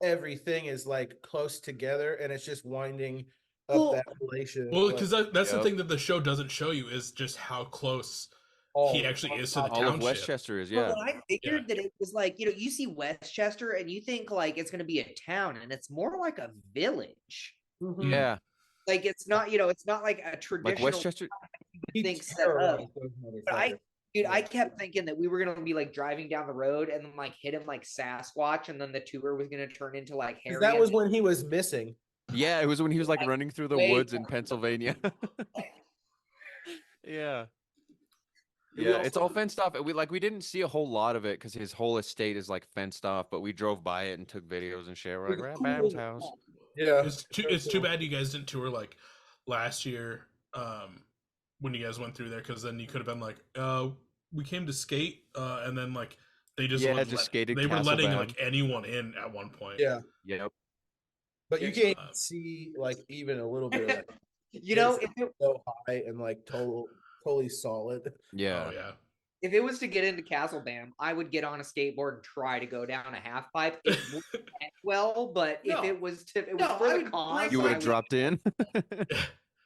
everything is like close together and it's just winding up Well- that relation. Well, because that's the Yep. thing that the show doesn't show you is just how close he actually is to the All township. of Westchester is, Well, yeah. I figured that it was like, you see Westchester and you think like it's gonna be a town, and it's more like a village. Mhm. Yeah. Like it's not, it's not like a Like traditional Westchester. He thing set up. terrorized those But I motherfuckers. kept thinking that we were gonna be like driving down the road and then like hit him like Sasquatch, and then the tour was gonna turn into like 'Cause Harry. that was and- when he was missing. Yeah, it was when he was like running through the way woods in Pennsylvania. Yeah. We Yeah, it's also- all fenced off. We didn't see a whole lot of it because his whole estate is like fenced off, but we drove by it and took videos and shit. We're like, we're at Bam's house. Yeah. It's too bad you guys didn't tour like last year when you guys went through there, because then you could have been like, we came to skate, and then like they just Yeah, wouldn't just let- skated They were Castle letting Bam. like anyone in at one point. Yeah. Yep. But you Yeah. can't see like even a little bit of that. if it, So high and like totally solid. Yeah. Oh yeah. if it was to get into Castle Bam, I would get on a skateboard and try to go down a half pipe. It wouldn't end well, but if No. it was for I the would cause, break You would I have dropped in.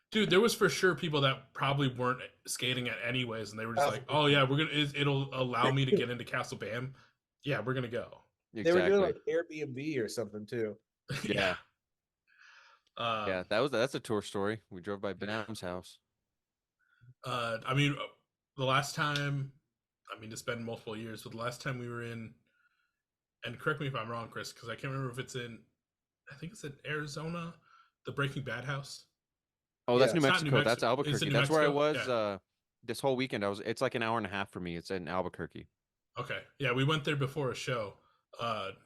Dude, there was for sure people that probably weren't skating it anyways, and they were just like, "Oh yeah, it'll allow me to get into Castle Bam. Yeah, we're gonna go." They were doing Exactly. like Airbnb or something too. Yeah. Uh, Yeah, that's a tour story. We drove by Bam's house. I mean, the last time, it's been multiple years, but the last time we were in, and correct me if I'm wrong, Chris, because I can't remember if it's in, I think it's in Arizona, the Breaking Bad house. Oh, that's Yeah. New It's not New Mexico. That's Mexico. Is it Albuquerque. New That's where I Mexico? was this whole weekend. It's like an hour and a half for me. It's in Albuquerque. Okay. Yeah, we went there before a show,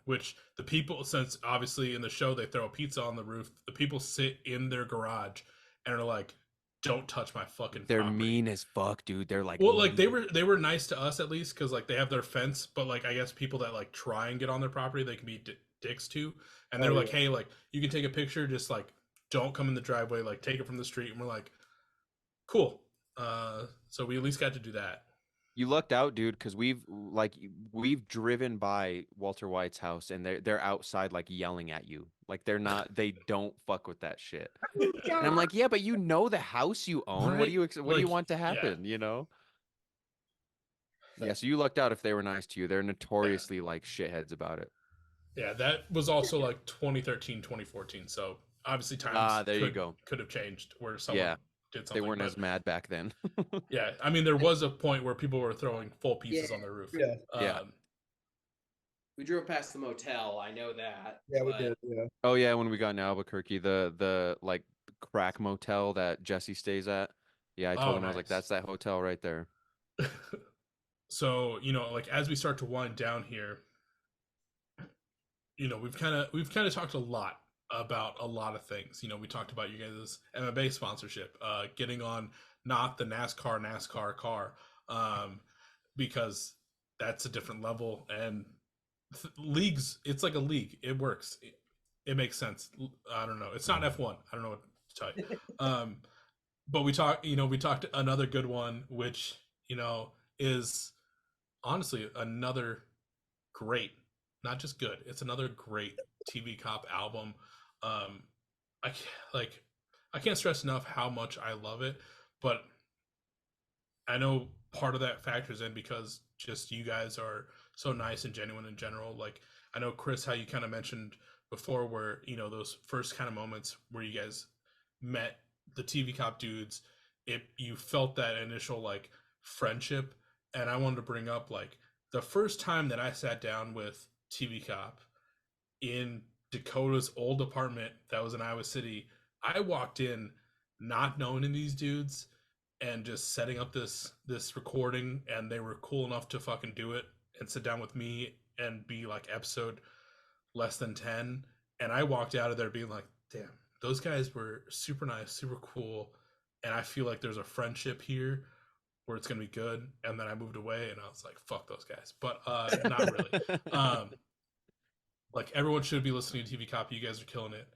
which the people, since obviously in the show they throw a pizza on the roof, the people sit in their garage and are like, "Don't touch my fucking They're property." mean as fuck, dude. They're like, Well, like mean. they were nice to us at least, because like they have their fence, but like I guess people that like try and get on their property, they can be dicks to, and they're Oh, like, yeah. "Hey, like you can take a picture, just like don't come in the driveway, like take it from the street." And we're like, "Cool." So we at least got to do that. You lucked out, dude, because we've driven by Walter White's house and they're outside like yelling at you. Like they don't fuck with that shit. And I'm like, yeah, but you know the house you own. What do Right? what do you Like, want to yeah, happen, you know? Yeah, so you lucked out if they were nice to you. They're yeah, notoriously like shitheads about it. yeah. That was also like 2013, 2014. So obviously Ah, times there you go. could have changed where someone Yeah, did they something. weren't But as mad back then. yeah, I mean, there was a point where people were throwing full Yeah. pieces on their roof. Yeah. Yeah. We drove past the motel. I know that. Yeah, we but did. Yeah. Oh yeah, when we got in Albuquerque, the like crack motel that Jesse stays at. Yeah, I told Oh, him I was like, nice. that's that hotel right there. So, like as we start to wind down here, we've kind of talked a lot about a lot of things. We talked about you guys' MMA sponsorship, getting on not the NASCAR car, because that's a different level, and leagues, it's like a league. It works. It makes sense. I don't know. It's not F1. I don't know what to tell you. But we talked another good one, which is honestly another great, not just good. It's another great TV Cop album. Um, I like I can't stress enough how much I love it, but I know part of that factors in because just you guys are so nice and genuine in general. Like I know Chris, how you kind of mentioned before, where those first kind of moments where you guys met the TV Cop dudes, you felt that initial like friendship, and I wanted to bring up like the first time that I sat down with TV Cop in Dakota's old apartment that was in Iowa City. I walked in not knowing these dudes and just setting up this recording, and they were cool enough to fucking do it and sit down with me and be like episode less than 10, and I walked out of there being like, damn, those guys were super nice, super cool, and I feel like there's a friendship here where it's gonna be good. And then I moved away and I was like, fuck those guys. But not really. Like everyone should be listening to TV Cop. You guys are killing it.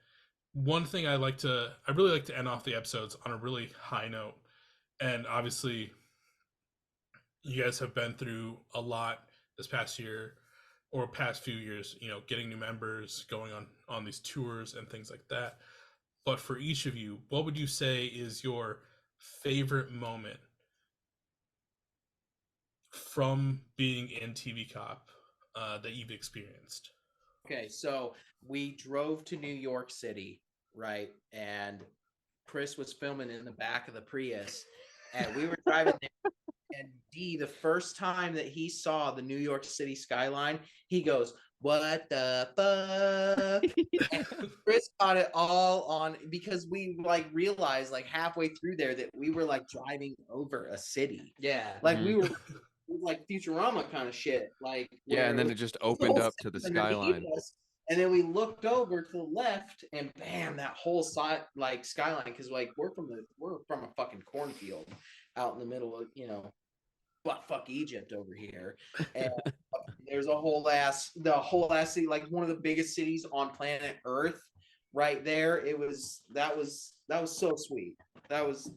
One thing I really like to end off the episodes on a really high note. And obviously, you guys have been through a lot this past year or past few years, getting new members, going on these tours and things like that. But for each of you, what would you say is your favorite moment from being in TV Cop that you've experienced? Okay, so we drove to New York City, right? And Chris was filming in the back of the Prius, and we were driving there. And the first time that he saw the New York City skyline, he goes, "What the fuck?" And Chris got it all on because we like realized like halfway through there that we were like driving over a city. Yeah. Like we were like Futurama kind of shit. Like Yeah, and then it just opened up to the skyline. And then we looked over to the left, and bam, that whole side like skyline. Because like we're from a fucking cornfield out in the middle of butt fuck Egypt over here, and there's the whole ass city, like one of the biggest cities on planet Earth, right there. That was so sweet. That was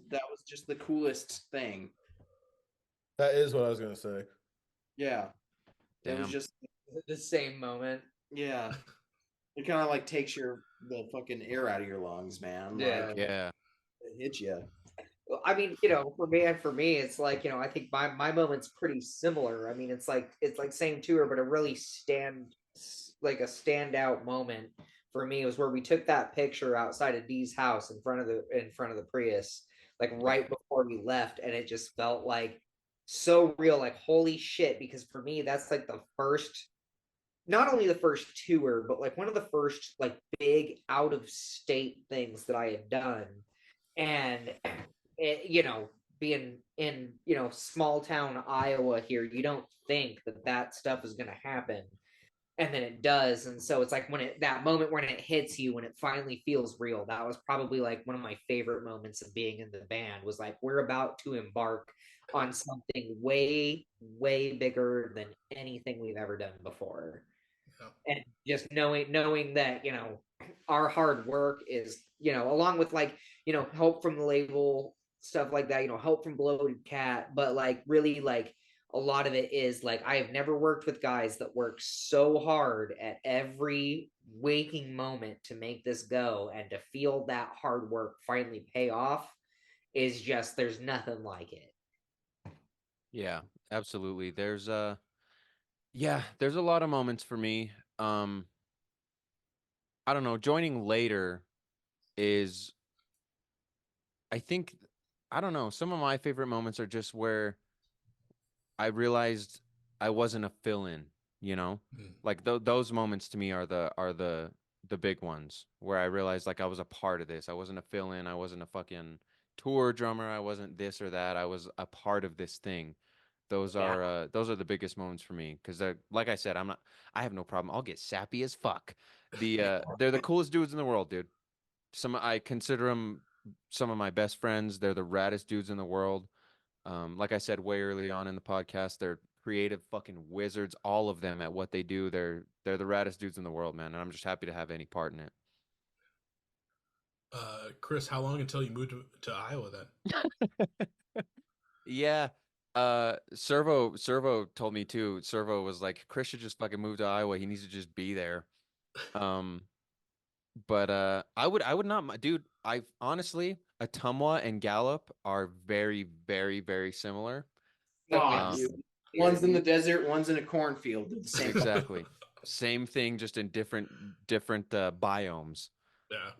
just the coolest thing. That is what I was gonna say. Yeah. Damn. It was just the same moment. Yeah. It kind of like takes the fucking air out of your lungs, man. Yeah. Like, Yeah. it hits you. Well, I mean, for me, it's like, I think my moment's pretty similar. I mean, it's like same tour, but a really standout moment for me was where we took that picture outside of Dee's house in front of the Prius, like right before we left, and it just felt like so real, like holy shit, because for me that's like not only the first tour, but like one of the first like big out of state things that I had done. And being in small town Iowa here, you don't think that stuff is going to happen, and then it does. And so it's like that moment when it hits you, when it finally feels real, that was probably like one of my favorite moments of being in the band. Was like, we're about to embark on something way bigger than anything we've ever done before. Yeah. And just knowing that our hard work is along with like help from the label, stuff like that, help from Bloated Cat, but like really like a lot of it is like I have never worked with guys that work so hard at every waking moment to make this go, and to feel that hard work finally pay off is just, there's nothing like it. Yeah, absolutely. There's there's a lot of moments for me. I don't know, joining later is, I think, I don't know, some of my favorite moments are just where I realized I wasn't a fill-in, you know? Mm. Like those moments to me are the big ones where I realized like I was a part of this. I wasn't a fill-in, I wasn't a fucking tour drummer, I wasn't this or that. I was a part of this thing. Those are the biggest moments for me because like I said, I have no problem. I'll get sappy as fuck. They're the coolest dudes in the world, dude. I consider them some of my best friends. They're the raddest dudes in the world. Like I said way early on in the podcast, they're creative fucking wizards, all of them at what they do. They're the raddest dudes in the world, man, and I'm just happy to have any part in it. Chris, how long until you moved to Iowa then? Yeah. Servo told me too. Servo was like, Chris should just fucking move to Iowa. He needs to just be there. Um, but I would not, dude. I honestly, Atumwa and Gallup are very, very, very similar. One's in the desert, one's in a cornfield. They're the same. Exactly. Same thing, just in different biomes. Yeah.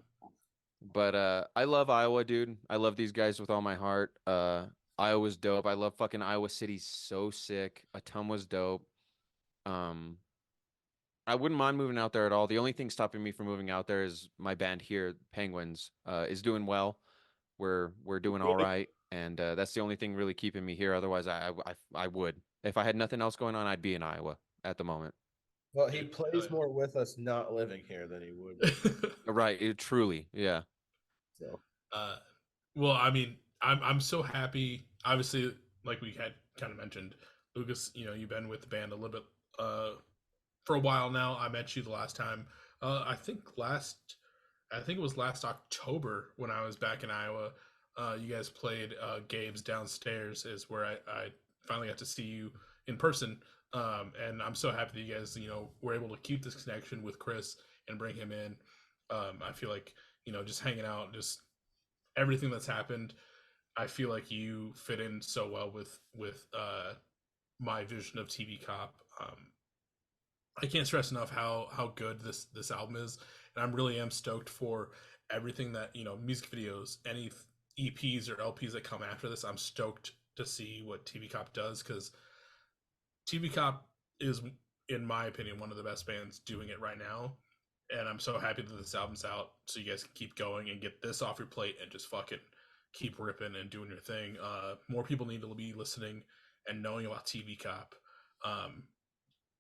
But I love Iowa, dude. I love these guys with all my heart. Iowa's dope. I love fucking Iowa City, so sick. Atumwa's dope. Um, I wouldn't mind moving out there at all. The only thing stopping me from moving out there is my band here, Penguins, is doing well. We're doing all right, and that's the only thing really keeping me here. Otherwise, I would. If I had nothing else going on, I'd be in Iowa at the moment. Well, he plays more with us not living here than he would. Right, truly, yeah. So, well, I mean, I'm so happy. Obviously, like we had kind of mentioned, Lucas, you know, you've been with the band a little bit for a while now. I met you the last time. I think it was last October when I was back in Iowa. You guys played Gabe's Downstairs, is where I finally got to see you in person. And I'm so happy that you guys, you know, were able to keep this connection with Chris and bring him in. I feel like, you know, just hanging out, just everything that's happened. I feel like you fit in so well with my vision of TV Cop. I can't stress enough how good this album is, and I really am stoked for everything that, you know, music videos, any EPs or LPs that come after this. I'm stoked to see what TV Cop does, because TV Cop is, in my opinion, one of the best bands doing it right now, and I'm so happy that this album's out, so you guys can keep going and get this off your plate and just fucking keep ripping and doing your thing. More people need to be listening and knowing about TV Cop.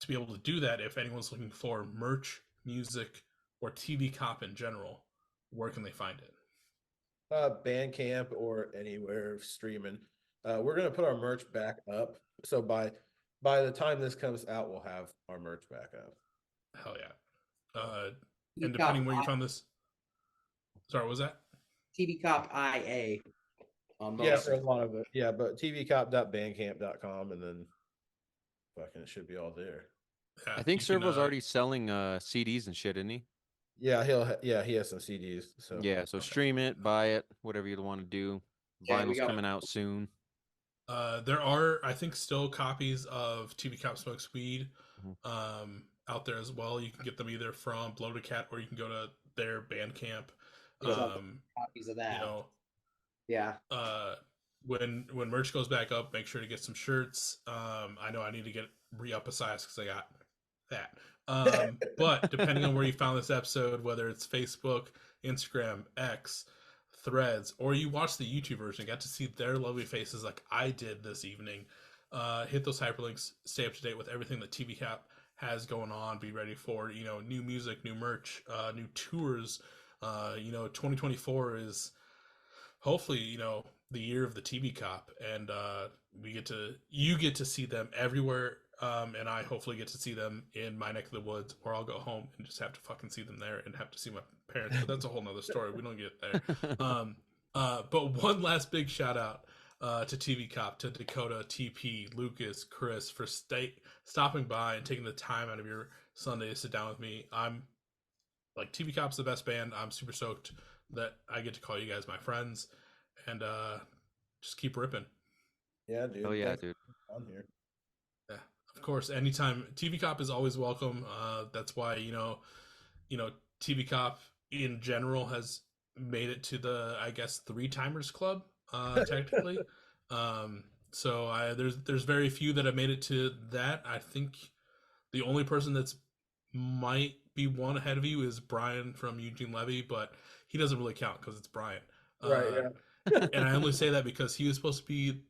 To be able to do that, if anyone's looking for merch, music, or TV Cop in general, where can they find it? Bandcamp or anywhere streaming. We're gonna put our merch back up, so by the time this comes out, we'll have our merch back up. Hell yeah! And depending where you found this, sorry, what was that? TV Cop IA. Yeah, for a lot of it. Yeah, but tvcop.bandcamp.com, and then fucking it should be all there. Yeah, I think Servo's already selling CDs and shit, isn't he? Yeah, he has some CDs. So yeah, so stream it, buy it, whatever you want to do. Vinyl's coming out soon. There are, I think, still copies of TV Cop Smokes Weed out there as well. You can get them either from Bloated Cat, or you can go to their Bandcamp. Copies of that. You know, yeah. When merch goes back up, make sure to get some shirts. I know I need to get re-up a size because I got that. But depending on where you found this episode, whether it's Facebook, Instagram, X, Threads, or you watched the YouTube version, got to see their lovely faces like I did this evening. Hit those hyperlinks, stay up to date with everything that TV Cap has going on. Be ready for, you know, new music, new merch, new tours. You know, 2024 is hopefully, you know, the year of the TV Cop, and you get to see them everywhere. And I hopefully get to see them in my neck of the woods, or I'll go home and just have to fucking see them there and have to see my parents. But that's a whole nother story. We don't get there. But one last big shout out. to TV Cop, to Dakota, TP, Lucas, Chris for stopping by and taking the time out of your Sunday to sit down with me. I'm like, TV Cop's the best band. I'm super stoked that I get to call you guys my friends, and just keep ripping. Yeah, dude. Oh yeah, Thanks dude. for being here. Yeah, of course. Anytime. TV Cop is always welcome. That's why TV Cop in general has made it to the, I guess, 3-timers club, technically. So there's very few that have made it to that. I think the only person that's might be one ahead of you is Brian from Eugene Levy, but he doesn't really count because it's Brian. Right. Yeah. And I only say that because he was supposed to be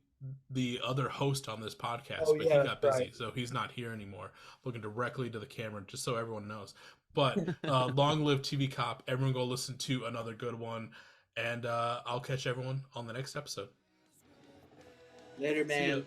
the other host on this podcast, but yeah, he got busy, right. so he's not here anymore. Looking directly to the camera, just so everyone knows. But long live TV Cop. Everyone go listen to another good one, and I'll catch everyone on the next episode. Later, man.